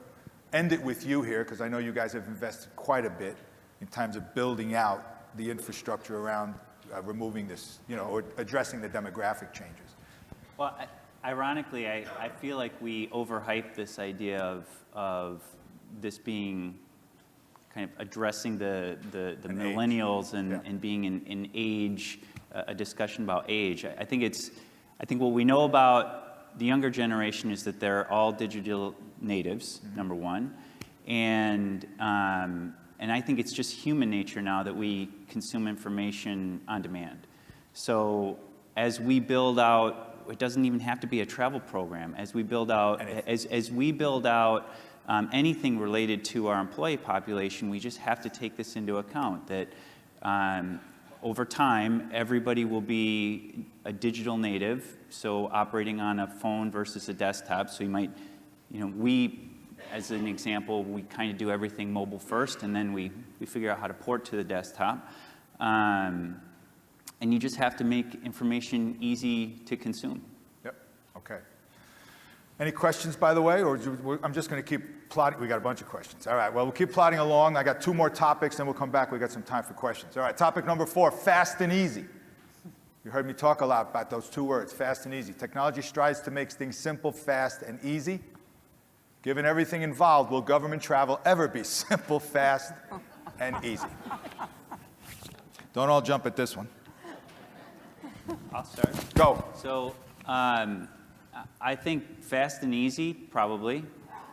end it with you here, because I know you guys have invested quite a bit in terms of building out the infrastructure around removing this, or addressing the demographic changes. Well, ironically, I feel like we overhyped this idea of this being kind of addressing the millennials and being in age, a discussion about age. I think what we know about the younger generation is that they're all digital natives, number one, and I think it's just human nature now that we consume information on demand. So as we build out, it doesn't even have to be a travel program. As we build out, anything related to our employee population, we just have to take this into account, that over time, everybody will be a digital native, so operating on a phone versus a desktop. So you might, we, as an example, we kind of do everything mobile first, and then we figure out how to port to the desktop. And you just have to make information easy to consume. Yep, okay. Any questions, by the way, or I'm just going to keep plotting? We got a bunch of questions. All right, well, we'll keep plotting along. I got 2 more topics, then we'll come back. We got some time for questions. All right, topic number 4, fast and easy. You heard me talk a lot about those 2 words, fast and easy. Technology strives to make things simple, fast, and easy. Given everything involved, will government travel ever be simple, fast, and easy? Don't all jump at this one. I'll start. Go. So I think fast and easy, probably,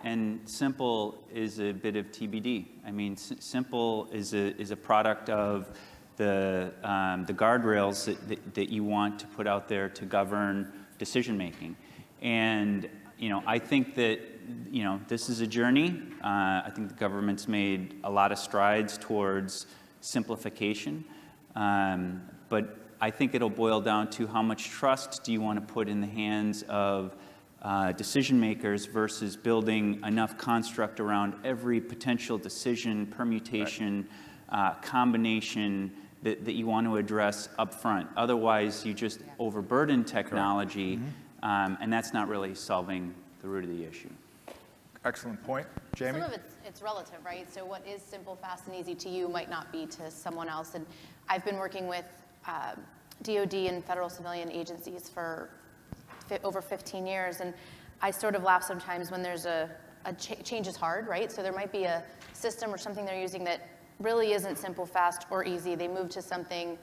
and simple is a bit of TBD. I mean, simple is a product of the guardrails that you want to put out there to govern decision making. And I think that this is a journey. I think the government's made a lot of strides towards simplification, but I think it'll boil down to how much trust do you want to put in the hands of decision makers versus building enough construct around every potential decision, permutation, combination that you want to address up front. Otherwise, you just overburden technology, and that's not really solving the root of the issue. Excellent point. Jamie? Some of it's relative, right? So what is simple, fast, and easy to you might not be to someone else. And I've been working with DoD and federal civilian agencies for over 15 years, and I sort of laugh sometimes when there's change is hard, right? So there might be a system or something they're using that really isn't simple, fast, or easy. They move to something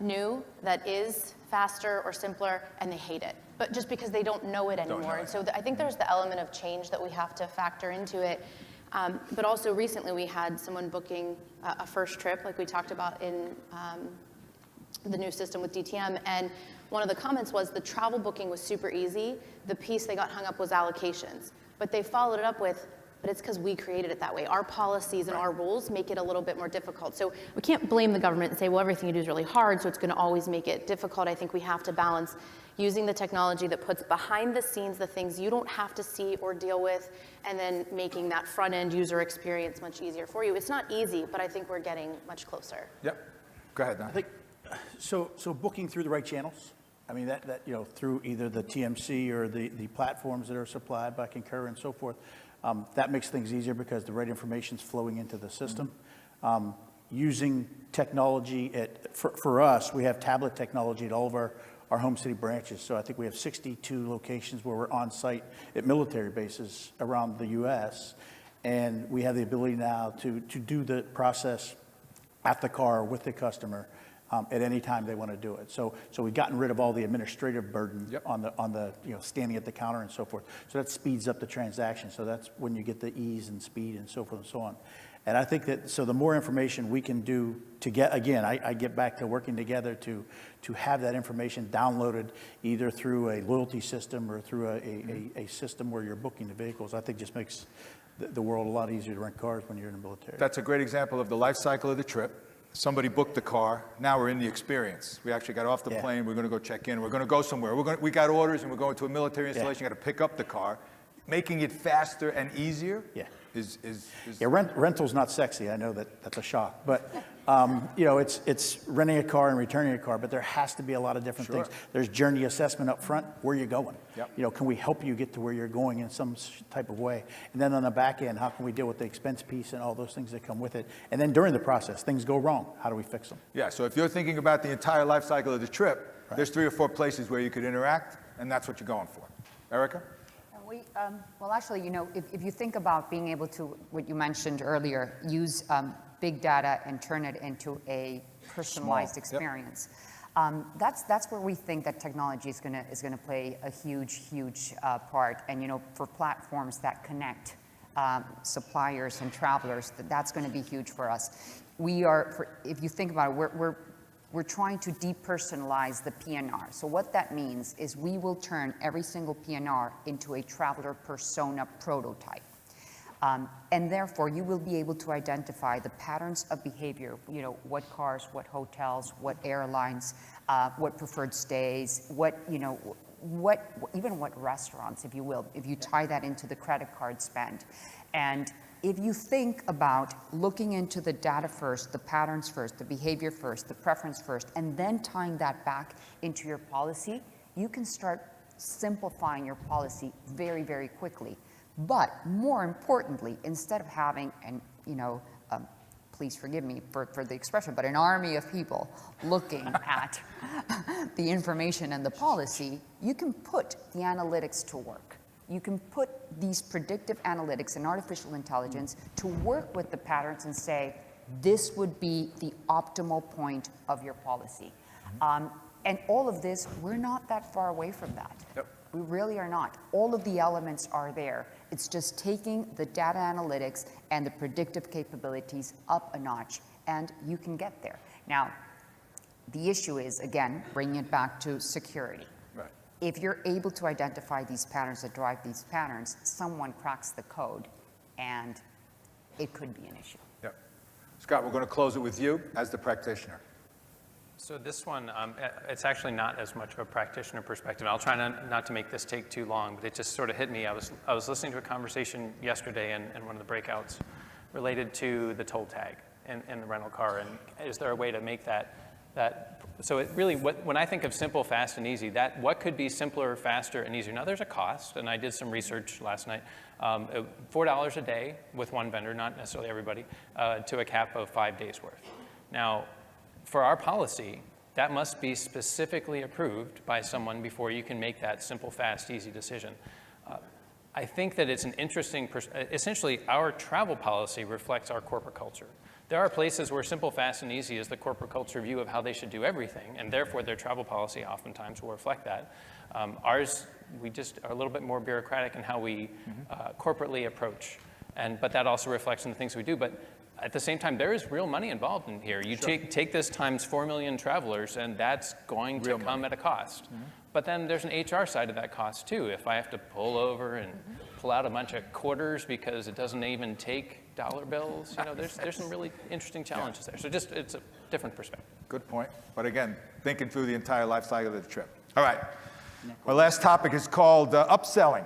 new that is faster or simpler, and they hate it. But just because they don't know it anymore. And so I think there's the element of change that we have to factor into it. But also recently we had someone booking a first trip, like we talked about in the new system with DTM, and one of the comments was the travel booking was super easy. The piece they got hung up was allocations. But they followed it up with, but it's because we created it that way. Our policies and our rules make it a little bit more difficult. So we can't blame the government and say, well, everything you do is really hard, so it's going to always make it difficult. I think we have to balance using the technology that puts behind the scenes the things you don't have to see or deal with, and then making that front-end user experience much easier for you. It's not easy, but I think we're getting much closer. Yep. Go ahead, Don. I think, so booking through the right channels, I mean, that through either the TMC or the platforms that are supplied by Concur and so forth, that makes things easier because the right information is flowing into the system. Using technology for us, we have tablet technology at all of our home city branches. So I think we have 62 locations where we're on site at military bases around the U.S. And we have the ability now to do the process at the car with the customer at any time they want to do it. So we've gotten rid of all the administrative burden on the standing at the counter and so forth. So that speeds up the transaction. So that's when you get the ease and speed and so forth and so on. And I think that, so the more information we can do to get, again, I get back to working together to have that information downloaded either through a loyalty system or through a system where you're booking the vehicles, I think just makes the world a lot easier to rent cars when you're in the military. That's a great example of the life cycle of the trip. Somebody booked the car. Now we're in the experience. We actually got off the plane. We're going to go check in. We're going to go somewhere. We got orders, and we're going to a military installation. You got to pick up the car. Making it faster and easier is rental's not sexy. I know that's a shock, but You know, it's renting a car and returning a car, but there has to be a lot of different things. There's journey assessment up front. Where are you going? Yep. You know, can we help you get to where you're going in some type of way? And then on the back end, how can we deal with the expense piece and all those things that come with it? And then during the process, things go wrong. How do we fix them? Yeah, so if you're thinking about the entire life cycle of the trip, there's 3 or 4 places where you could interact, and that's what you're going for. Erica? Well, actually, you know, if you think about being able to, what you mentioned earlier, use big data and turn it into a personalized experience, that's where we think that technology is gonna play a huge part. And you know, for platforms that connect suppliers and travelers, that's going to be huge for us. If you think about it, we're trying to depersonalize the PNR. So what that means is we will turn every single PNR into a traveler persona prototype. And therefore, you will be able to identify the patterns of behavior, you know, what cars, what hotels, what airlines, what preferred stays, even what restaurants, if you will, if you tie that into the credit card spend. And if you think about looking into the data first, the patterns first, the behavior first, the preference first, and then tying that back into your policy, you can start simplifying your policy very, very quickly. But more importantly, instead of having, and you know, please forgive me for the expression, but an army of people looking at the information and the policy, you can put the analytics to work. You can put these predictive analytics and artificial intelligence to work with the patterns and say, this would be the optimal point of your policy. And all of this, we're not that far away from that. Yep. We really are not. All of the elements are there. It's just taking the data analytics and the predictive capabilities up a notch, and you can get there. Now, the issue is, again, bringing it back to security. Right. If you're able to identify these patterns that drive these patterns, someone cracks the code, and it could be an issue. Yep. Scott, we're going to close it with you as the practitioner. So this one, it's actually not as much of a practitioner perspective. I'll try not to make this take too long, but it just sort of hit me. I was listening to a conversation yesterday in one of the breakouts related to the toll tag in the rental car, and is there a way to make that so it really, when I think of simple, fast, and easy, what could be simpler, faster, and easier? Now there's a cost, and I did some research last night. $4 a day with one vendor, not necessarily everybody, to a cap of 5 days worth. Now, for our policy, that must be specifically approved by someone before you can make that simple, fast, easy decision. I think that it's an interesting, essentially our travel policy reflects our corporate culture. There are places where simple, fast, and easy is the corporate culture view of how they should do everything, and therefore their travel policy oftentimes will reflect that. Ours, we just are a little bit more bureaucratic in how we corporately approach, but that also reflects in the things we do. But at the same time, there is real money involved in here. You take this times 4 million travelers, and that's going to come at a cost. But then there's an HR side of that cost too. If I have to pull over and pull out a bunch of quarters because it doesn't even take dollar bills, you know, there's some really interesting challenges there. So just, it's a different perspective. Good point. But again, thinking through the entire life cycle of the trip. All right. Our last topic is called upselling.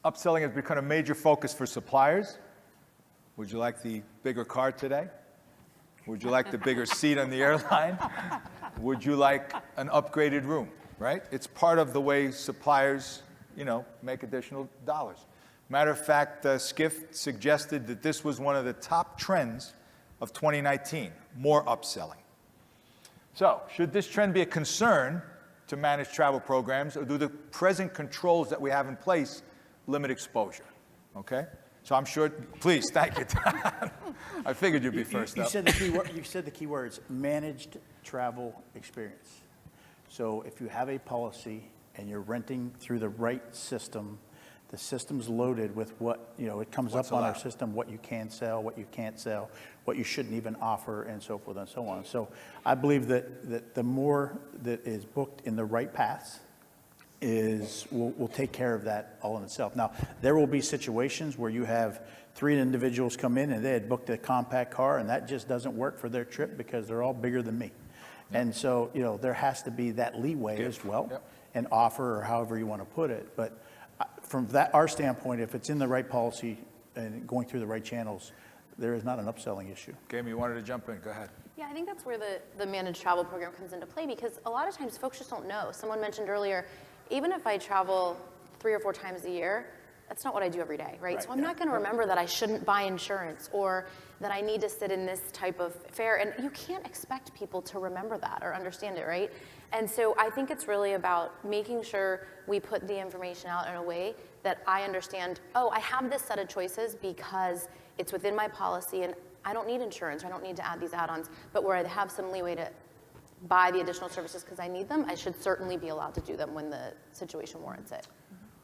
Upselling has become a major focus for suppliers. Would you like the bigger car today? Would you like the bigger seat on the airline? Would you like an upgraded room, right? It's part of the way suppliers, you know, make additional dollars. Matter of fact, Skiff suggested that this was one of the top trends of 2019, more upselling. So, should this trend be a concern to manage travel programs, or do the present controls that we have in place limit exposure? Okay? So I'm sure, please, thank you. I figured you'd be first up. You said the key words, managed travel experience. So if you have a policy and you're renting through the right system, the system's loaded with what, you know, it comes up on our system, what you can sell, what you can't sell, what you shouldn't even offer, and so forth and so on. So I believe that the more that is booked in the right paths, will take care of that all in itself. Now, there will be situations where you have 3 individuals come in and they had booked a compact car, and that just doesn't work for their trip because they're all bigger than me. And so, you know, there has to be that leeway as well, and offer, or however you want to put it. But from our standpoint, if it's in the right policy and going through the right channels, there is not an upselling issue. Jamie, you wanted to jump in, go ahead. Yeah, I think that's where the managed travel program comes into play, because a lot of times folks just don't know. Someone mentioned earlier, even if I travel 3 or 4 times a year, that's not what I do every day, right? So I'm not going to remember that I shouldn't buy insurance or that I need to sit in this type of fare. And you can't expect people to remember that or understand it, right? And so I think it's really about making sure we put the information out in a way that I understand, oh, I have this set of choices because it's within my policy and I don't need insurance, or I don't need to add these add-ons, but where I have some leeway to buy the additional services because I need them, I should certainly be allowed to do them when the situation warrants it.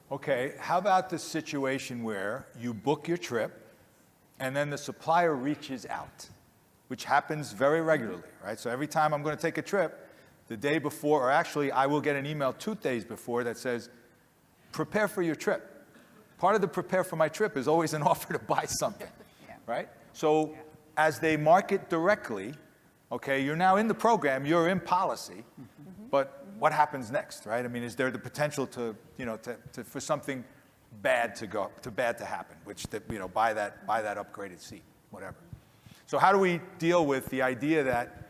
Okay, how about the situation where you book your trip and then the supplier reaches out, which happens very regularly, right? So every time I'm going to take a trip, the day before, or actually I will get an email 2 days before that says, prepare for your trip. Part of the prepare for my trip is always an offer to buy something, right? So as they market directly, okay, you're now in the program, you're in policy, but what happens next, right? I mean, is there the potential to, for something bad to happen, which, buy that upgraded seat, whatever. So how do we deal with the idea that,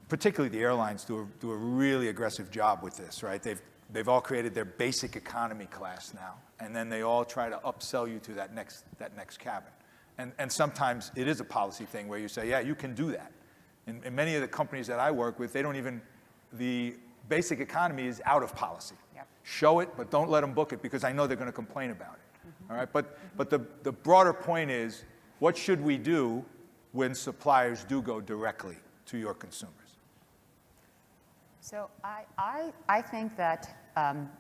particularly the airlines do a really aggressive job with this, right? They've all created their basic economy class now, and then they all try to upsell you to that next cabin. And sometimes it is a policy thing where you say, yeah, you can do that. In many of the companies that I work with, the basic economy is out of policy. Yep. Show it, but don't let them book it because I know they're going to complain about it. All right, but the broader point is, what should we do when suppliers do go directly to your consumers? So I think that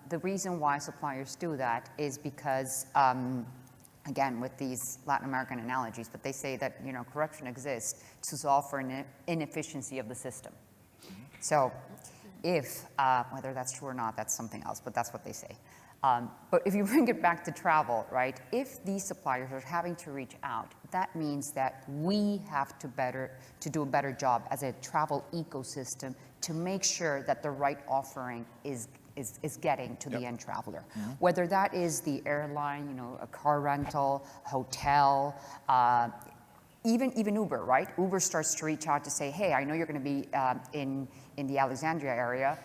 the reason why suppliers do that is because, again, with these Latin American analogies, but they say that, corruption exists to solve for an inefficiency of the system. So if, whether that's true or not, that's something else, but that's what they say. But if you bring it back to travel, right, if these suppliers are having to reach out, that means that we have to do a better job as a travel ecosystem to make sure that the right offering is getting to the end traveler. Whether that is the airline, a car rental, hotel, even Uber, right? Uber starts to reach out to say, hey, I know you're going to be in the Alexandria area,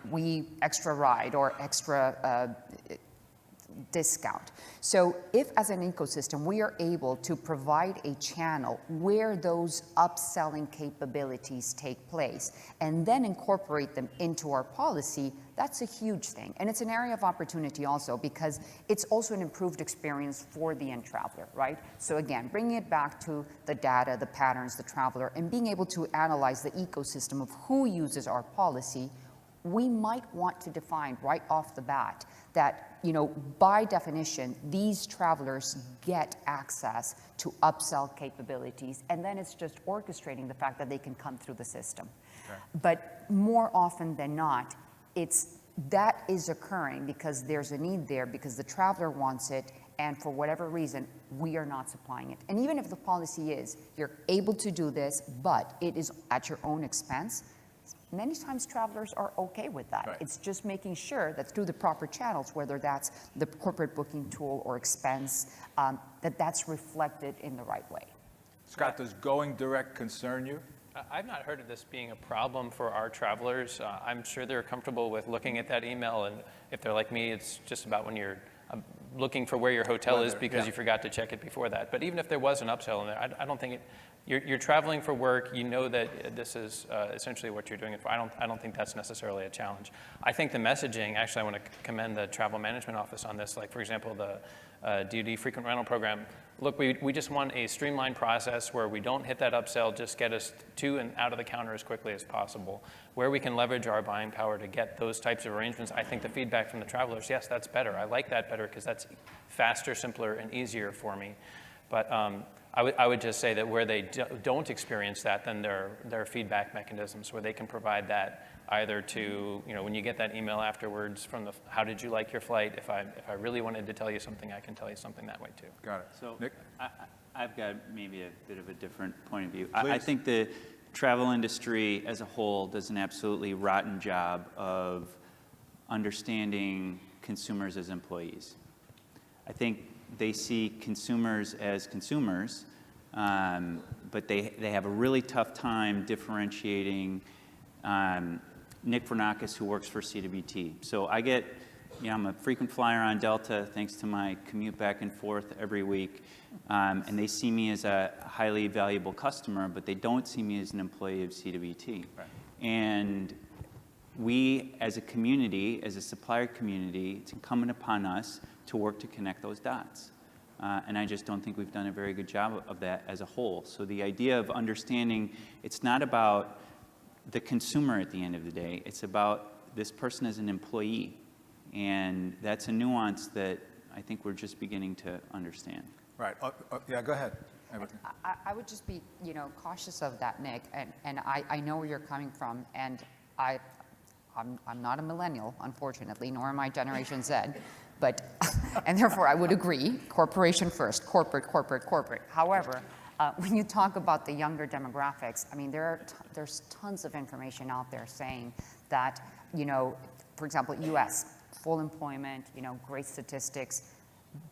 we extra ride or extra discount. So if as an ecosystem we are able to provide a channel where those upselling capabilities take place and then incorporate them into our policy, that's a huge thing. And it's an area of opportunity also because it's also an improved experience for the end traveler, right? So again, bringing it back to the data, the patterns, the traveler, and being able to analyze the ecosystem of who uses our policy, we might want to define right off the bat that, by definition, these travelers get access to upsell capabilities, and then it's just orchestrating the fact that they can come through the system. Okay. But more often than not, that is occurring because there's a need there, because the traveler wants it, and for whatever reason, we are not supplying it. And even if the policy is, you're able to do this, but it is at your own expense, many times travelers are okay with that. Right. It's just making sure that through the proper channels, whether that's the corporate booking tool or expense, that's reflected in the right way. Scott, does going direct concern you? I've not heard of this being a problem for our travelers. I'm sure they're comfortable with looking at that email, and if they're like me, it's just about when you're looking for where your hotel is because you forgot to check it before that. But even if there was an upsell in there, I don't think you're traveling for work, you know that this is essentially what you're doing it for. I don't think that's necessarily a challenge. I think the messaging, actually I want to commend the Travel Management Office on this, like for example, the DoD frequent rental program. Look, we just want a streamlined process where we don't hit that upsell, just get us to and out of the counter as quickly as possible. Where we can leverage our buying power to get those types of arrangements, I think the feedback from the travelers, yes, that's better. I like that better because that's faster, simpler, and easier for me. But I would just say that where they don't experience that, then there are feedback mechanisms where they can provide that either to, when you get that email afterwards from how did you like your flight? If I really wanted to tell you something, I can tell you something that way too. Got it. So Nick? I've got maybe a bit of a different point of view. I think the travel industry as a whole does an absolutely rotten job of understanding consumers as employees. I think they see consumers as consumers, but they have a really tough time differentiating Nick Vernakis, who works for CWT. So I get, I'm a frequent flyer on Delta thanks to my commute back and forth every week, and they see me as a highly valuable customer, but they don't see me as an employee of CWT. Right. And we, as a community, as a supplier community, it's incumbent upon us to work to connect those dots. And I just don't think we've done a very good job of that as a whole. So the idea of understanding it's not about the consumer at the end of the day, it's about this person as an employee. And that's a nuance that I think we're just beginning to understand. Right. Yeah, go ahead. I would just be, cautious of that, Nick, and I know where you're coming from, and I'm not a millennial, unfortunately, nor am I Generation Z, but, and therefore I would agree, corporation first, corporate. However, when you talk about the younger demographics, I mean, there's tons of information out there saying that, for example, U.S., full employment, great statistics.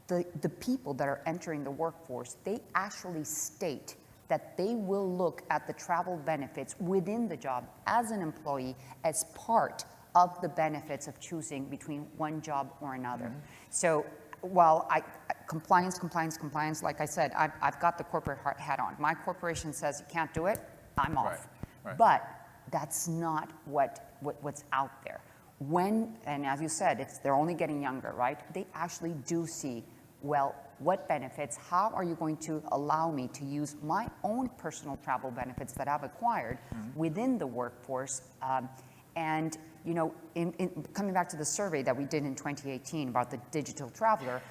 The people that are entering the workforce, they actually state that they will look at the travel benefits within the job as an employee as part of the benefits of choosing between one job or another. Mm-hmm. So while compliance, like I said, I've got the corporate hat on. My corporation says you can't do it, I'm off. Right. But that's not what's out there. And as you said, they're only getting younger, right? They actually do see, well, what benefits, how are you going to allow me to use my own personal travel benefits that I've acquired within the workforce? And, in coming back to the survey that we did in 2018 about the digital traveler,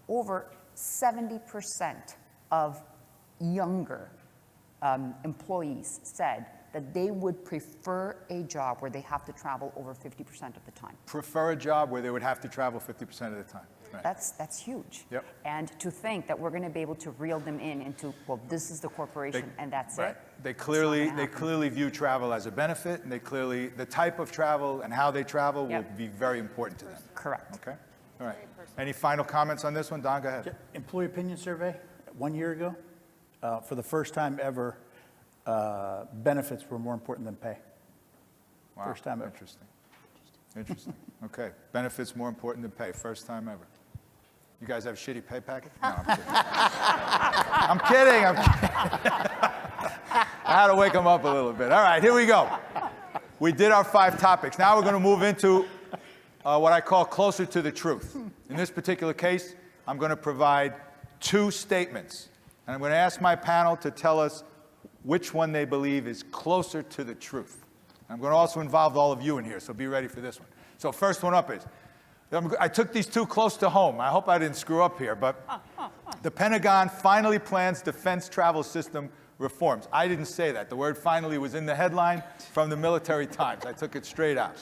over 70% of younger employees said that they would prefer a job where they have to travel over 50% of the time. Prefer a job where they would have to travel 50% of the time. Right. That's huge. Yep. And to think that we're going to be able to reel them into, well, this is the corporation and that's it. They clearly view travel as a benefit, and the type of travel and how they travel will be very important to them. Correct. Okay. All right. Any final comments on this one? Don, go ahead. Employee opinion survey 1 year ago, for the first time ever, benefits were more important than pay. Wow. First time ever. Interesting. Okay. Benefits more important than pay. First time ever. You guys have a shitty pay packet? No, I'm kidding. I'm kidding. I had to wake them up a little bit. All right, here we go. We did our 5 topics. Now we're going to move into what I call closer to the truth. In this particular case, I'm going to provide 2 statements. And I'm going to ask my panel to tell us which one they believe is closer to the truth. I'm going to also involve all of you in here, so be ready for this one. So first one up is, I took these 2 close to home. I hope I didn't screw up here, but the Pentagon finally plans defense travel system reforms. I didn't say that. The word finally was in the headline from the Military Times. I took it straight out.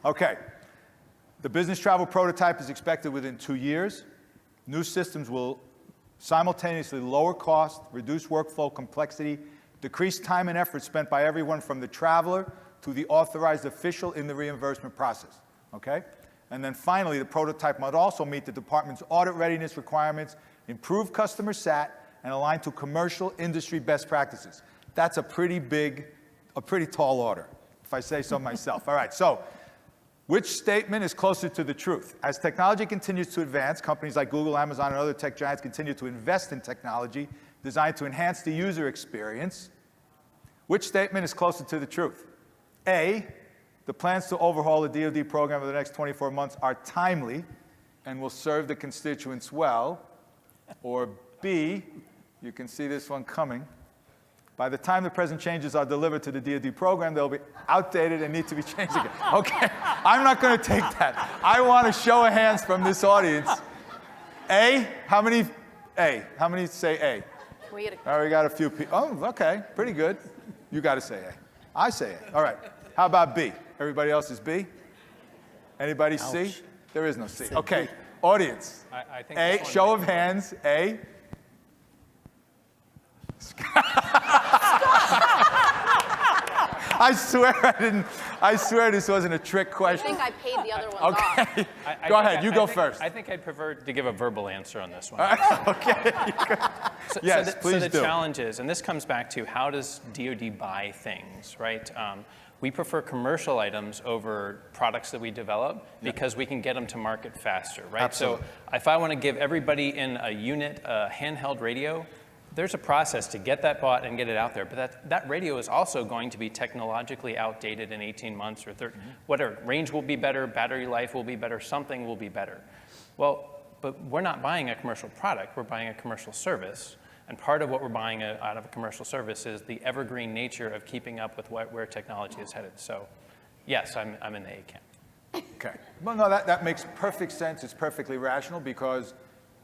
Okay. The business travel prototype is expected within 2 years. New systems will simultaneously lower cost, reduce workflow complexity, decrease time and effort spent by everyone from the traveler to the authorized official in the reimbursement process. Okay? And then finally, the prototype must also meet the department's audit readiness requirements, improve customer sat, and align to commercial industry best practices. That's a pretty tall order, if I say so myself. All right, so which statement is closer to the truth? As technology continues to advance, companies like Google, Amazon, and other tech giants continue to invest in technology designed to enhance the user experience. Which statement is closer to the truth? A, the plans to overhaul the DoD program over the next 24 months are timely and will serve the constituents well. Or B, you can see this one coming. By the time the present changes are delivered to the DoD program, they'll be outdated and need to be changed again. Okay, I'm not going to take that. I want a show of hands from this audience. A, how many say A? We got a few people. Oh, okay, pretty good. You got to say A. I say A. All right. How about B? Everybody else is B? Anybody C? There is no C. Okay, audience. I think A, show of hands, A. I swear I didn't. I swear this wasn't a trick I question. think I paid the other ones off. Okay. Go ahead. You go first. I think I'd prefer to give a verbal answer on this one. Okay. Yes, please so the do. challenge is, and this comes back to how does DoD buy things, right? We prefer commercial items over products that we develop because we can get them to market faster, right? Absolutely. So if I want to give everybody in a unit a handheld radio, there's a process to get that bought and get it out there. But that radio is also going to be technologically outdated in 18 months or 30. Whatever, range will be better, battery life will be better, something will be better. Well, but we're not buying a commercial product, we're buying a commercial service. And part of what we're buying out of a commercial service is the evergreen nature of keeping up with where technology is headed. So yes, I'm in the A camp. Okay. Well, no, that makes perfect sense. It's perfectly rational because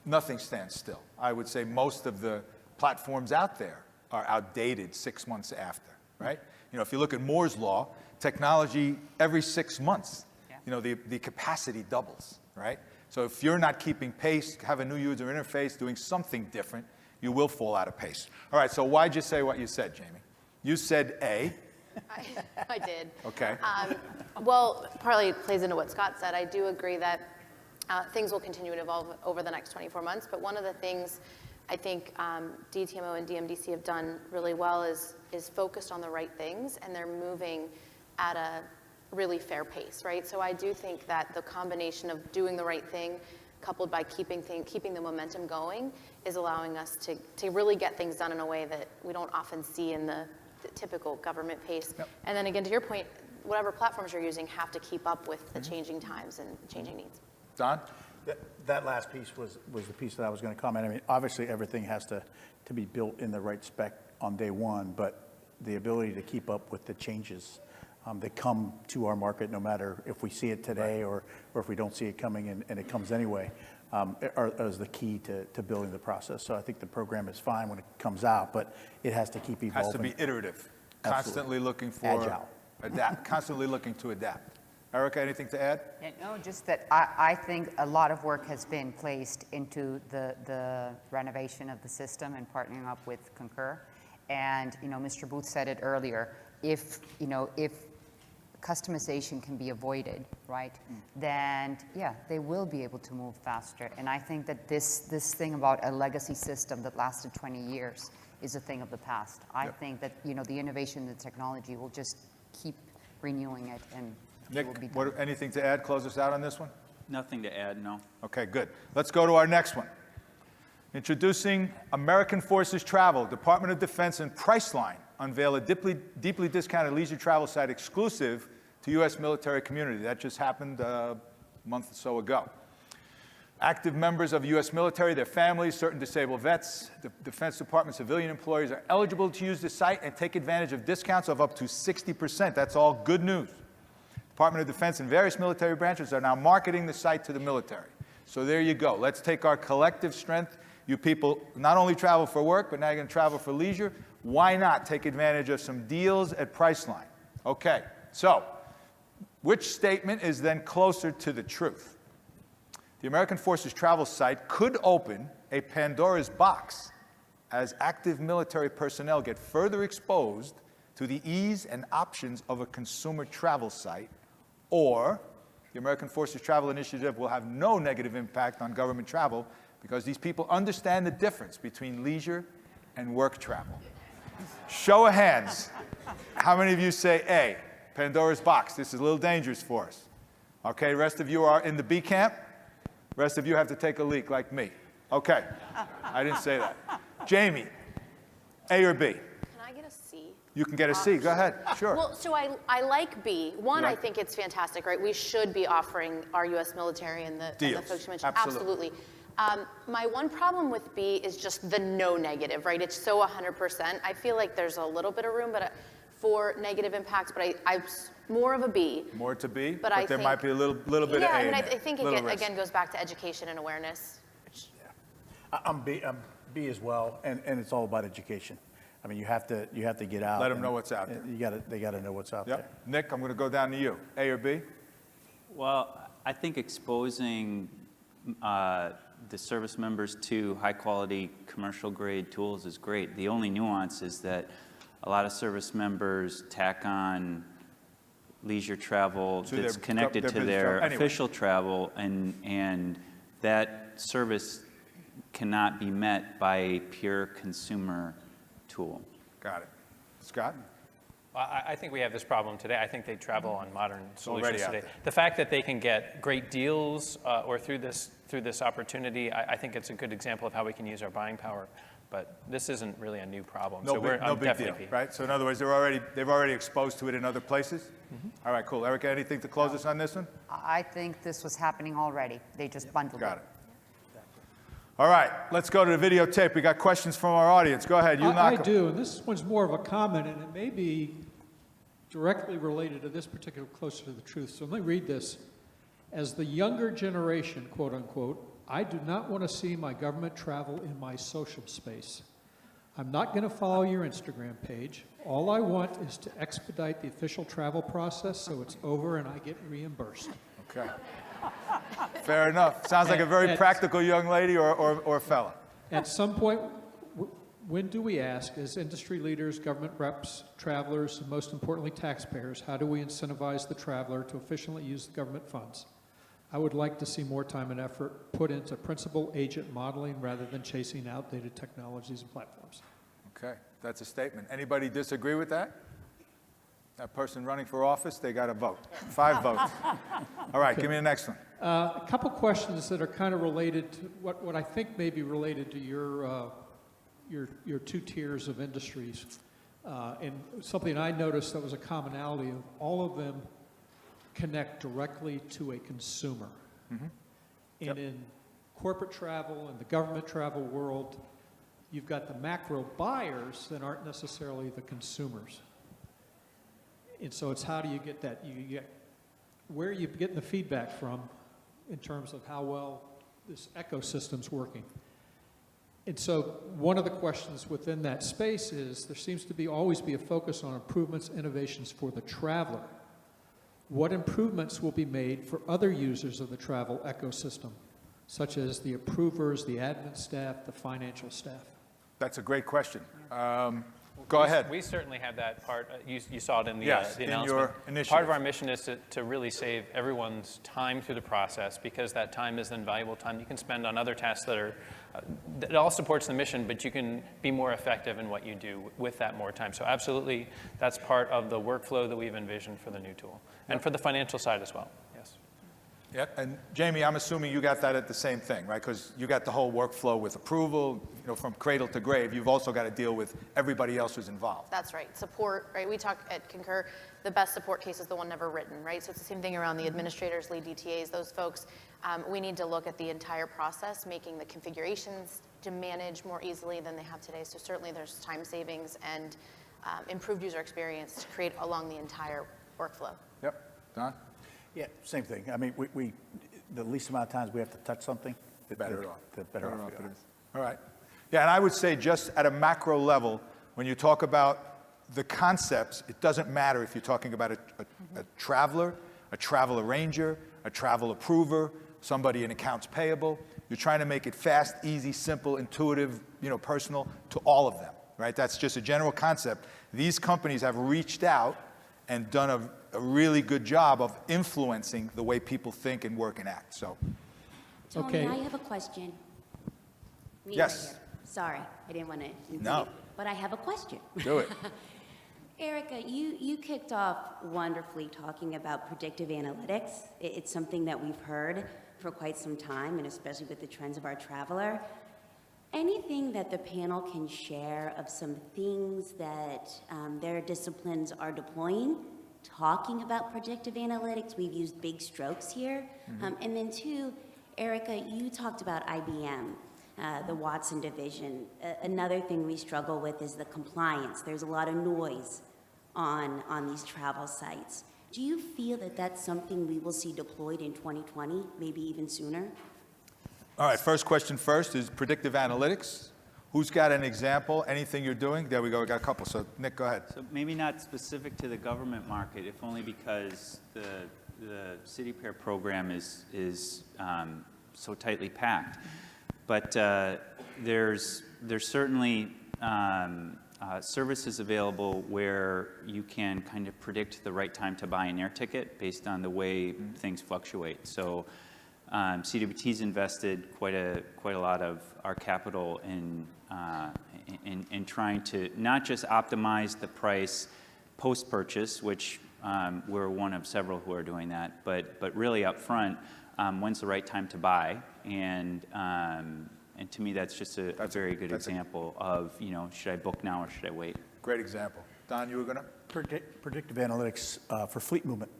nothing stands still. I would say most of the platforms out there are outdated 6 months after, right? You know, if you look at Moore's Law, technology every 6 months, you know, the capacity doubles, right? So if you're not keeping pace, have a new user interface, doing something different, you will fall out of pace. All right, so why'd you say what you said, Jamie? You said A. I did. Okay. Well, partly plays into what Scott said. I do agree that things will continue to evolve over the next 24 months, but one of the things I think DTMO and DMDC have done really well is focused on the right things, and they're moving at a really fair pace, right? So I do think that the combination of doing the right thing coupled by keeping the momentum going is allowing us to really get things done in a way that we don't often see in the typical government pace. Yep. And then again, to your point, whatever platforms you're using have to keep up with the changing times and changing needs. Don? That last piece was the piece that I was going to comment. I mean, obviously, everything has to be built in the right spec on day one, but the ability to keep up with the changes that come to our market, no matter if we see it today or if we don't see it coming and it comes anyway, is the key to building the process. So I think the program is fine when it comes out, but it has to keep evolving. Has to be iterative, Absolutely. constantly looking for Agile. constantly looking to adapt. Erica, anything to add? Yeah, no, just that I think a lot of work has been placed into the renovation of the system and partnering up with Concur. And, you know, Mr. Booth said it earlier, if customization can be avoided, right, then, yeah, they will be able to move faster. And I think that this thing about a legacy system that lasted 20 years is a thing of the past. I think that, you know, the innovation and the technology will just keep renewing it, and it will be done. Anything to add? Close us out on this one? Nothing to add, no. Okay, good. Let's go to our next one. Introducing American Forces Travel, Department of Defense and Priceline unveil a deeply discounted leisure travel site exclusive to U.S. military community. That just happened a month or so ago. Active members of the U.S. military, their families, certain disabled vets, the Defense Department civilian employees are eligible to use the site and take advantage of discounts of up to 60%. That's all good news. Department of Defense and various military branches are now marketing the site to the military. So there you go. Let's take our collective strength. You people not only travel for work, but now you're going to travel for leisure. Why not take advantage of some deals at Priceline? Okay, so which statement is then closer to the truth? The American Forces Travel site could open a Pandora's box as active military personnel get further exposed to the ease and options of a consumer travel site, or the American Forces Travel Initiative will have no negative impact on government travel because these people understand the difference between leisure and work travel. Show of hands. How many of you say A, Pandora's box? This is a little dangerous for us. Okay, rest of you are in the B camp. Rest of you have to take a leak like me. Okay, I didn't say that. Jamie, A or B? Can I get a C? You can get a C. Go ahead. Sure. Well, so I like B. One, You I like- think it's fantastic, right? We should be offering our U.S. military and the Deals. folks you mentioned. Absolutely. My one problem with B is just the no negative, right? It's so 100%. I feel like there's a little bit of room for negative impacts, but I'm more of a B. More to B, But but I there think- might be a little bit of A Yeah, I in mean, I there. think Little it risk. again goes back to education and awareness. I'm B as well, and it's all about education. I mean, you have to get out. Let 'em and- know what's out there. They got to know what's out there. Yep. Nick, I'm going to go down to you. A or B? Well, I think exposing the service members to high-quality commercial-grade tools is great. The only nuance is that a lot of service members tack on leisure travel To that's their connected to business their travel. Anyway. official travel, and that service cannot be met by a pure consumer tool. Got it. Scott? Well, I think we have this problem today. I think they travel on modern already solutions out today. there. The fact that they can get great deals or through this opportunity, I think it's a good example of how we can use our buying power. But this isn't really a new problem. No so big, no I'm big deal, definitely right? So in other words, they've already exposed to it in other places? All right, cool. Erica, anything to close us on this one? I think this was happening already. They just bundled Got it. All right, let's go to the videotape. We got questions from our audience. Go ahead, you knock I 'em. do, and this one's more of a comment, and it may be directly related to this particular Closer to the Truth. So let me read this. As the younger generation, quote unquote, I do not want to see my government travel in my social space. I'm not going to follow your Instagram page. All I want is to expedite the official travel process so it's over and I get reimbursed. Okay. Fair enough. Sounds like a very practical young lady or fella. At some point, when do we ask, as industry leaders, government reps, travelers, and most importantly taxpayers, how do we incentivize the traveler to efficiently use the government funds? I would like to see more time and effort put into principal agent modeling rather than chasing outdated technologies and platforms. Okay, that's a statement. Anybody disagree with that? That person running for office, they got a vote. 5 votes. All right, give me the next one. A couple questions that are kind of related to what I think may be related to your 2 tiers of industries. And something I noticed that was a commonality of all of them connect directly to a consumer. And in corporate travel and the government travel world, you've got the macro buyers that aren't necessarily the consumers. And so it's how do you get that? Where are you getting the feedback from in terms of how well this ecosystem's working? And so one of the questions within that space is there seems to always be a focus on improvements, innovations for the traveler. What improvements will be made for other users of the travel ecosystem, such as the approvers, the admin staff, the financial staff? That's a great question. Go ahead. We certainly have that part. You saw it in the, Yes, the in announcement. your initiative. Part of our mission is to really save everyone's time through the process, because that time is then valuable time you can spend on other tasks that are, that all supports the mission, but you can be more effective in what you do with that more time. So absolutely, that's part of the workflow that we've envisioned for the new tool, and for the financial side as well. Yes. Yep, and Jamie, I'm assuming you got that at the same thing, right? Because you got the whole workflow with approval, from cradle to grave. You've also got to deal with everybody else who's involved. That's right. Support, right? We talk at Concur, the best support case is the one never written, right? So it's the same thing around the administrators, lead DTAs, those folks. We need to look at the entire process, making the configurations to manage more easily than they have today. So certainly there's time savings and improved user experience to create along the entire workflow. Yep, Don? Yeah, same thing. I mean, we the least amount of times we have to touch something, The better off. the better off we are. All right. Yeah, and I would say just at a macro level, when you talk about the concepts, it doesn't matter if you're talking about a traveler, a travel arranger, a travel approver, somebody in accounts payable. You're trying to make it fast, easy, simple, intuitive, personal to all of them, right? That's just a general concept. These companies have reached out and done a really good job of influencing the way people think and work and act. So, Tony, Okay. I have a question. Me Yes. right here. Sorry, I didn't want to intrude. No. But I have a question. do it. Erica, you kicked off wonderfully talking about predictive analytics. It's something that we've heard for quite some time, and especially with the trends of our traveler. Anything that the panel can share of some things that their disciplines are deploying, talking about predictive analytics? We've used big strokes here. And then 2, Erica, you talked about IBM, the Watson division. Another thing we struggle with is the compliance. There's a lot of noise on these travel sites. Do you feel that that's something we will see deployed in 2020, maybe even sooner? All right, first question first is predictive analytics. Who's got an example, anything you're doing? There we go, we got a couple. So Nick, go ahead. So maybe not specific to the government market, if only because the City Pair program is so tightly packed. But there's certainly services available where you can kind of predict the right time to buy an air ticket based on the way things fluctuate. So CWT's invested quite a lot of our capital in trying to not just optimize the price post-purchase, which we're one of several who are doing that, but really up front, when's the right time to buy? And to me, that's just a very good example of, should I book now or should I wait? Great example. Don, you were going to? Predictive analytics for fleet movement.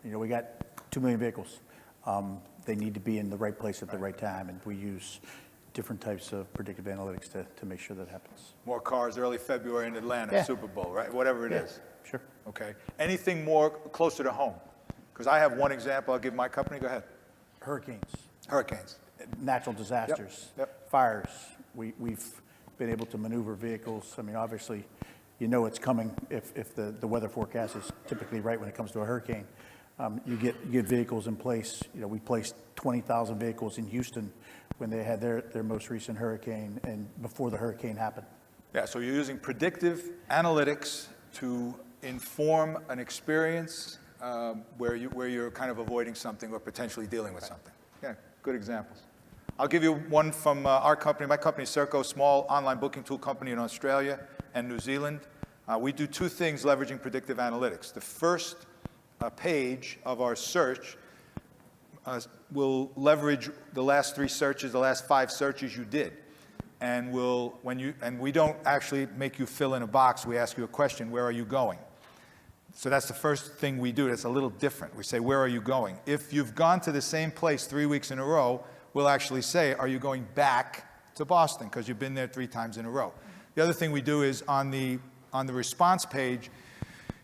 We got 2 million vehicles. They need to be in the right place at the right time, and we use different types of predictive analytics to make sure that happens. More cars early February in Atlanta, Yeah. Super Bowl, right? Whatever it is. Sure. Okay. Anything more closer to home? Because I have one example I'll give my company. Go ahead. Hurricanes. Natural disasters. Yep. Fires. We've been able to maneuver vehicles. I mean, obviously, it's coming if the weather forecast is typically right when it comes to a hurricane. You get vehicles in place. We placed 20,000 vehicles in Houston when they had their most recent hurricane and before the hurricane happened. Yeah, so you're using predictive analytics to inform an experience where you're kind of avoiding something or potentially dealing with something. Yeah, good examples. I'll give you one from our company. My company, Serco, small online booking tool company in Australia and New Zealand. We do 2 things leveraging predictive analytics. The first page of our search will leverage the last 3 searches, the last 5 searches you did. And we don't actually make you fill in a box. We ask you a question, where are you going? So that's the first thing we do. That's a little different. We say, where are you going? If you've gone to the same place 3 weeks in a row, we'll actually say, are you going back to Boston? Because you've been there 3 times in a row. The other thing we do is on the response page,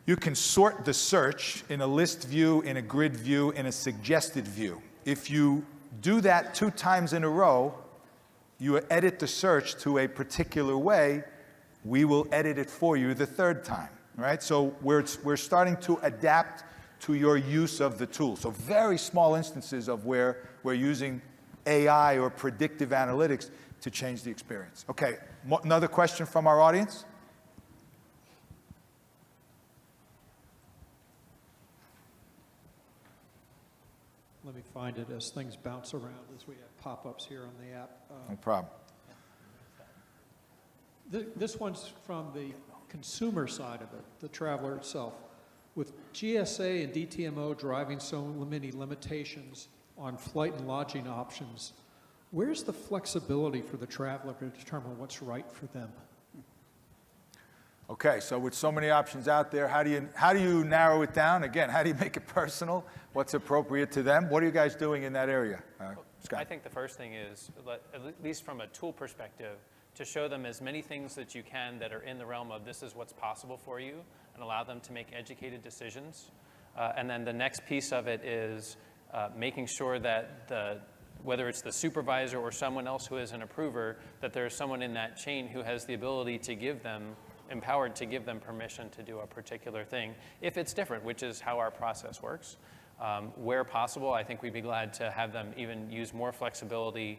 you can sort the search in a list view, in a grid view, in a suggested view. If you do that 2 times in a row, you edit the search to a particular way, we will edit it for you the 3rd time, right? So we're starting to adapt to your use of the tool. So very small instances of where we're using AI or predictive analytics to change the experience. Okay, another question from our audience? Let me find it as things bounce around as we have pop-ups here on the app. No problem. This one's from the consumer side of it, the traveler itself. With GSA and DTMO driving so many limitations on flight and lodging options, where's the flexibility for the traveler to determine what's right for them? Okay, so with so many options out there, how do you narrow it down? Again, how do you make it personal? What's appropriate to them? What are you guys doing in that area? Scott? I think the first thing is, at least from a tool perspective, to show them as many things that you can that are in the realm of this is what's possible for you and allow them to make educated decisions. And then the next piece of it is making sure that whether it's the supervisor or someone else who is an approver, that there's someone in that chain who has the ability to give them empowered to give them permission to do a particular thing, if it's different, which is how our process works. Where possible, I think we'd be glad to have them even use more flexibility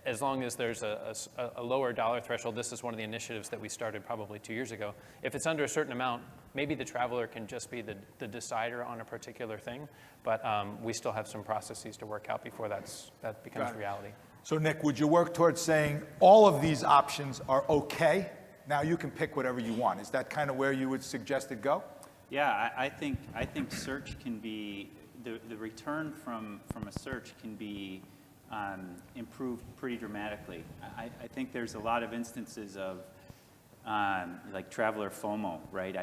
as long as there's a lower dollar threshold. This is one of the initiatives that we started probably 2 years ago. If it's under a certain amount, maybe the traveler can just be the decider on a particular thing, but we still have some processes to work out before that becomes reality. So Nick, would you work towards saying all of these options are okay? Now you can pick whatever you want. Is that kind of where you would suggest it go? Yeah, I think search can be, the return from a search can be improved pretty dramatically. I think there's a lot of instances of like traveler FOMO, right?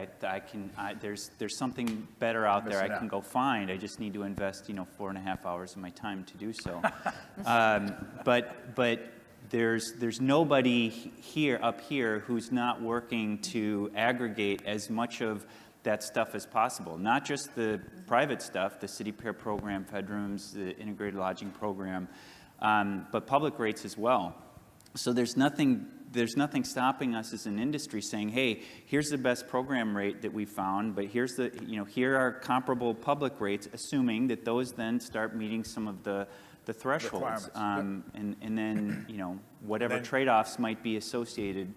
There's something better out there I can go find. I just need to invest 4.5 hours of my time to do so. But there's nobody up here who's not working to aggregate as much of that stuff as possible. Not just the private stuff, the city pair program, FedRooms, the integrated lodging program, but public rates as well. So there's nothing stopping us as an industry saying, hey, here's the best program rate that we found, but here are comparable public rates, assuming that those then start meeting some of the thresholds, and then whatever trade-offs might be associated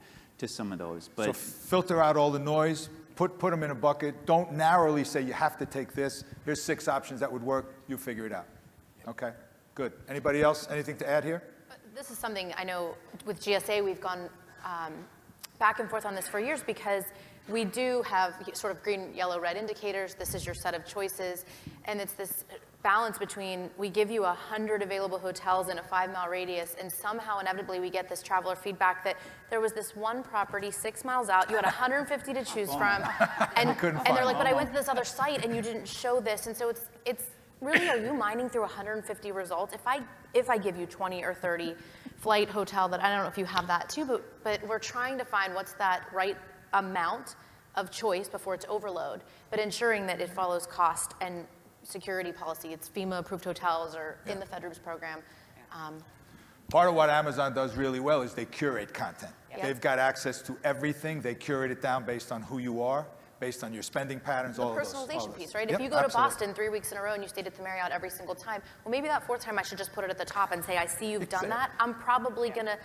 some of those. So But filter out all the noise, put them in a bucket. Don't narrowly say you have to take this. Here's 6 options that would work. You figure it out. Okay, good. Anybody else? Anything to add here? This is something I know with GSA, we've gone back and forth on this for years because we do have sort of green, yellow, red indicators. This is your set of choices. And it's this balance between we give you 100 available hotels in a 5-mile radius, and somehow inevitably we get this traveler feedback that there was this one property 6 miles out, you had 150 to choose from, and they're like, but I went to this other site and you didn't show this. And so it's really, are you mining through 150 results? If I give you 20 or 30 flight hotel, that I don't know if you have that too, but we're trying to find what's that right amount of choice before it's overload, but ensuring that it follows cost and security policy. It's FEMA-approved hotels or in the FedRooms program. Part of what Amazon does really well is they curate content. Yep. They've got access to everything. They curate it down based on who you are, based on your spending patterns, all of those. The personalization piece, right? Yep, If you go to absolutely. Boston 3 weeks in a row and you stayed at the Marriott every single time, well, maybe that 4th time I should just put it at the top and say, I see you've done that. I'm probably gonna,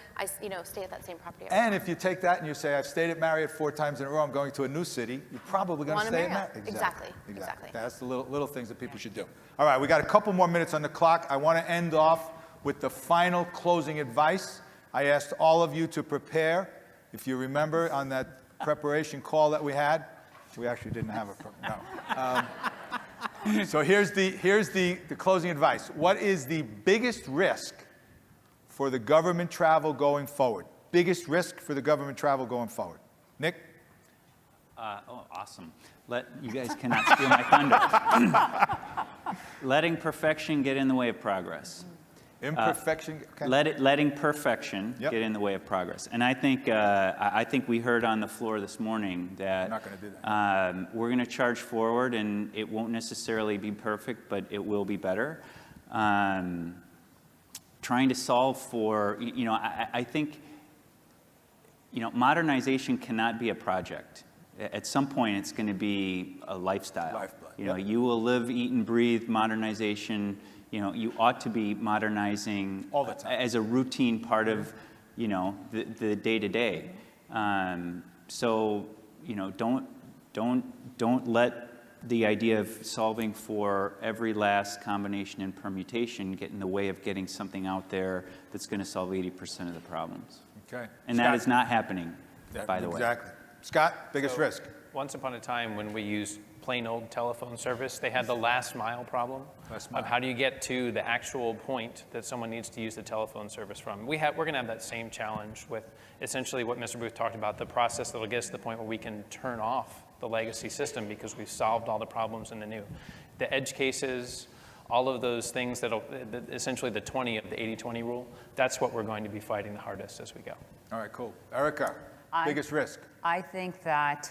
stay at that same property. every And time. if you take that and you say, I've stayed at Marriott 4 times in a row, I'm going to a new city, you're probably going to Want a stay at Marriott. Marriott. Exactly. That's the little things that people should do. All right, we got a couple more minutes on the clock. I want to end off with the final closing advice. I asked all of you to prepare. If you remember on that preparation call that we had, we actually didn't have no. So here's the closing advice. What is the biggest risk for the government travel going forward? Biggest risk for the government travel going forward? Nick? awesome. You guys cannot steal my thunder. Letting perfection get in the way of progress. Imperfection? Okay. Letting perfection Yep. get in the way of progress. And I think we heard on the floor this morning that We're not gonna do that. we're going to charge forward, and it won't necessarily be perfect, but it will be better. Trying to solve for, I think, modernization cannot be a project. At some point, it's going to be a lifestyle. Lifeblood. You will live, eat, and breathe modernization. You ought to be modernizing All the time. as a routine part of, the day-to-day. So, don't let the idea of solving for every last combination and permutation get in the way of getting something out there that's going to solve 80% of the problems. Okay. And Scott? that is not happening, by the way. Exactly. Scott, biggest risk? Once upon a time, when we used plain old telephone service, they had the last mile problem of how do you get to the actual point that someone needs to use the telephone service from. We're going to have that same challenge with essentially what Mr. Booth talked about, the process that will get us to the point where we can turn off the legacy system because we've solved all the problems in the new. The edge cases, all of those things essentially the 20 of the 80-20 rule, that's what we're going to be fighting the hardest as we go. All right, cool. Erica, biggest risk? I think that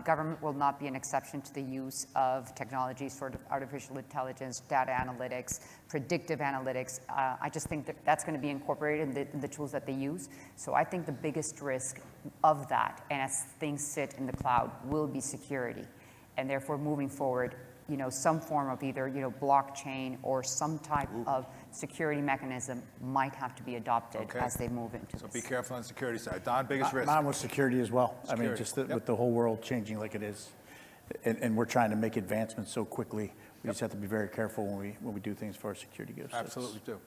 government will not be an exception to the use of technology, sort of artificial intelligence, data analytics, predictive analytics. I just think that that's going to be incorporated in the tools that they use. So I think the biggest risk of that, and as things sit in the cloud, will be security. And therefore, moving forward, some form of either, blockchain or some type of security mechanism might have to be adopted as they move into So this. be careful on the security side. Don, biggest risk? Mine was security as well. I mean, Security, just yep. with the whole world changing like it is, and we're trying to make advancements so quickly, we just have to be very careful when we do things for our security goes. Absolutely do.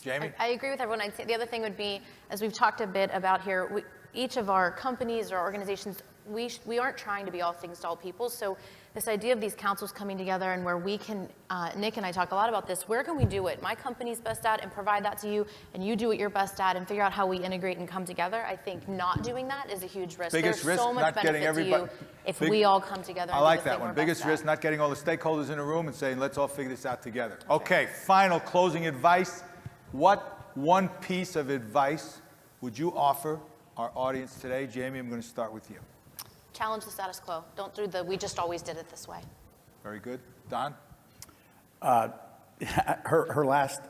Jamie? I agree with everyone. I'd say the other thing would be, as we've talked a bit about here, each of our companies or organizations, we aren't trying to be all things to all people. So this idea of these councils coming together and where we can, Nick and I talk a lot about this, where can we do it? My company's best at and provide that to you, and you do what you're best at and figure out how we integrate and come together. I think not doing that is a huge risk. Biggest There's risk, so much not getting benefit to you everybody. if we all come together and I do like the that thing one. we're Biggest best risk, at. not getting all the stakeholders in a room and saying, let's all figure this out together. Okay, final closing advice. What one piece of advice would you offer our audience today? Jamie, I'm going to start with you. Challenge the status quo. Don't do we just always did it this way. Very good. Don? Her last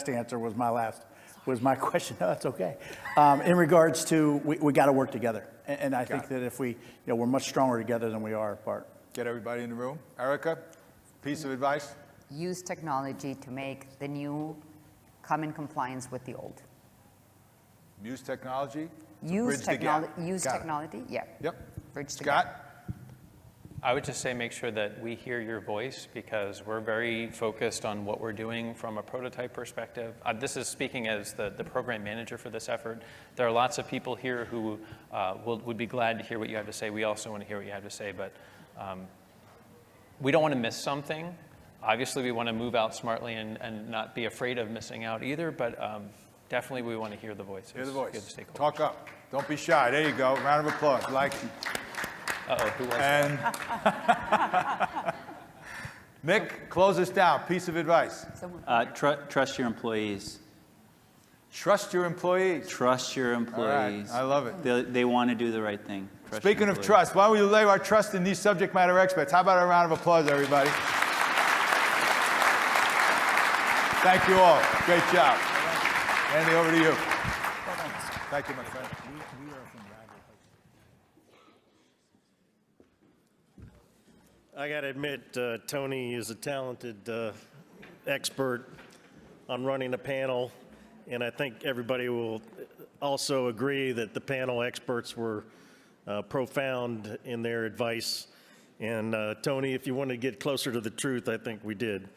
answer was my question. No, that's okay. In regards to, we got to work together. And I think that if we're much stronger together than we are apart. Get everybody in the room. Erica, piece of advice? Use technology to make the new come in compliance with the old. Use technology bridge the gap. Use Got it. technology, yeah. Yep. Bridge the gap. Scott? I would just say make sure that we hear your voice because we're very focused on what we're doing from a prototype perspective. This is speaking as the program manager for this effort. There are lots of people here who would be glad to hear what you have to say. We also want to hear what you have to say, but we don't want to miss something. Obviously, we want to move out smartly and not be afraid of missing out either, but definitely we want to hear the voices. Hear the Hear voice. the stakeholders. Talk up. Don't be shy. There you go. Round of applause. Like. Uh-oh, who was And Nick, close us down. Piece of advice. Trust your employees. Trust your employees. Trust your All right. employees. I love it. They want to do the right thing. Trust your Speaking of employees. trust, why don't we lay our trust in these subject matter experts? How about a round of applause, everybody? Thank you all. Great job. Andy, over to you. Thank you, my friend. I got to admit, Tony is a talented expert on running a panel, and I think everybody will also agree that the panel experts were profound in their advice. And Tony, if you wanted to get closer to the truth, I think we did.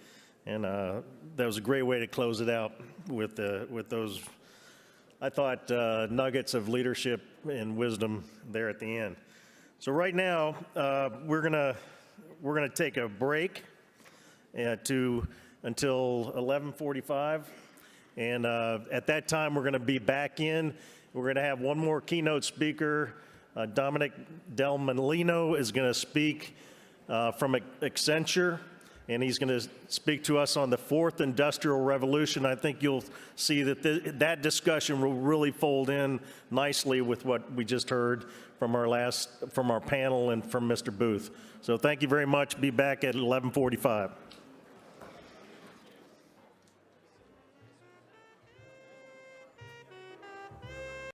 And that was a great way to close it out with those, I thought, nuggets of leadership and wisdom there at the end. So right now, we're gonna take a break until 11:45, and at that time we're going to be back in. We're going to have one more keynote speaker. Dominic Del Molino is going to speak from Accenture, and he's going to speak to us on the fourth industrial revolution. I think you'll see that that discussion will really fold in nicely with what we just heard from our panel and from Mr. Booth. So thank you very much. Be back at 11:45.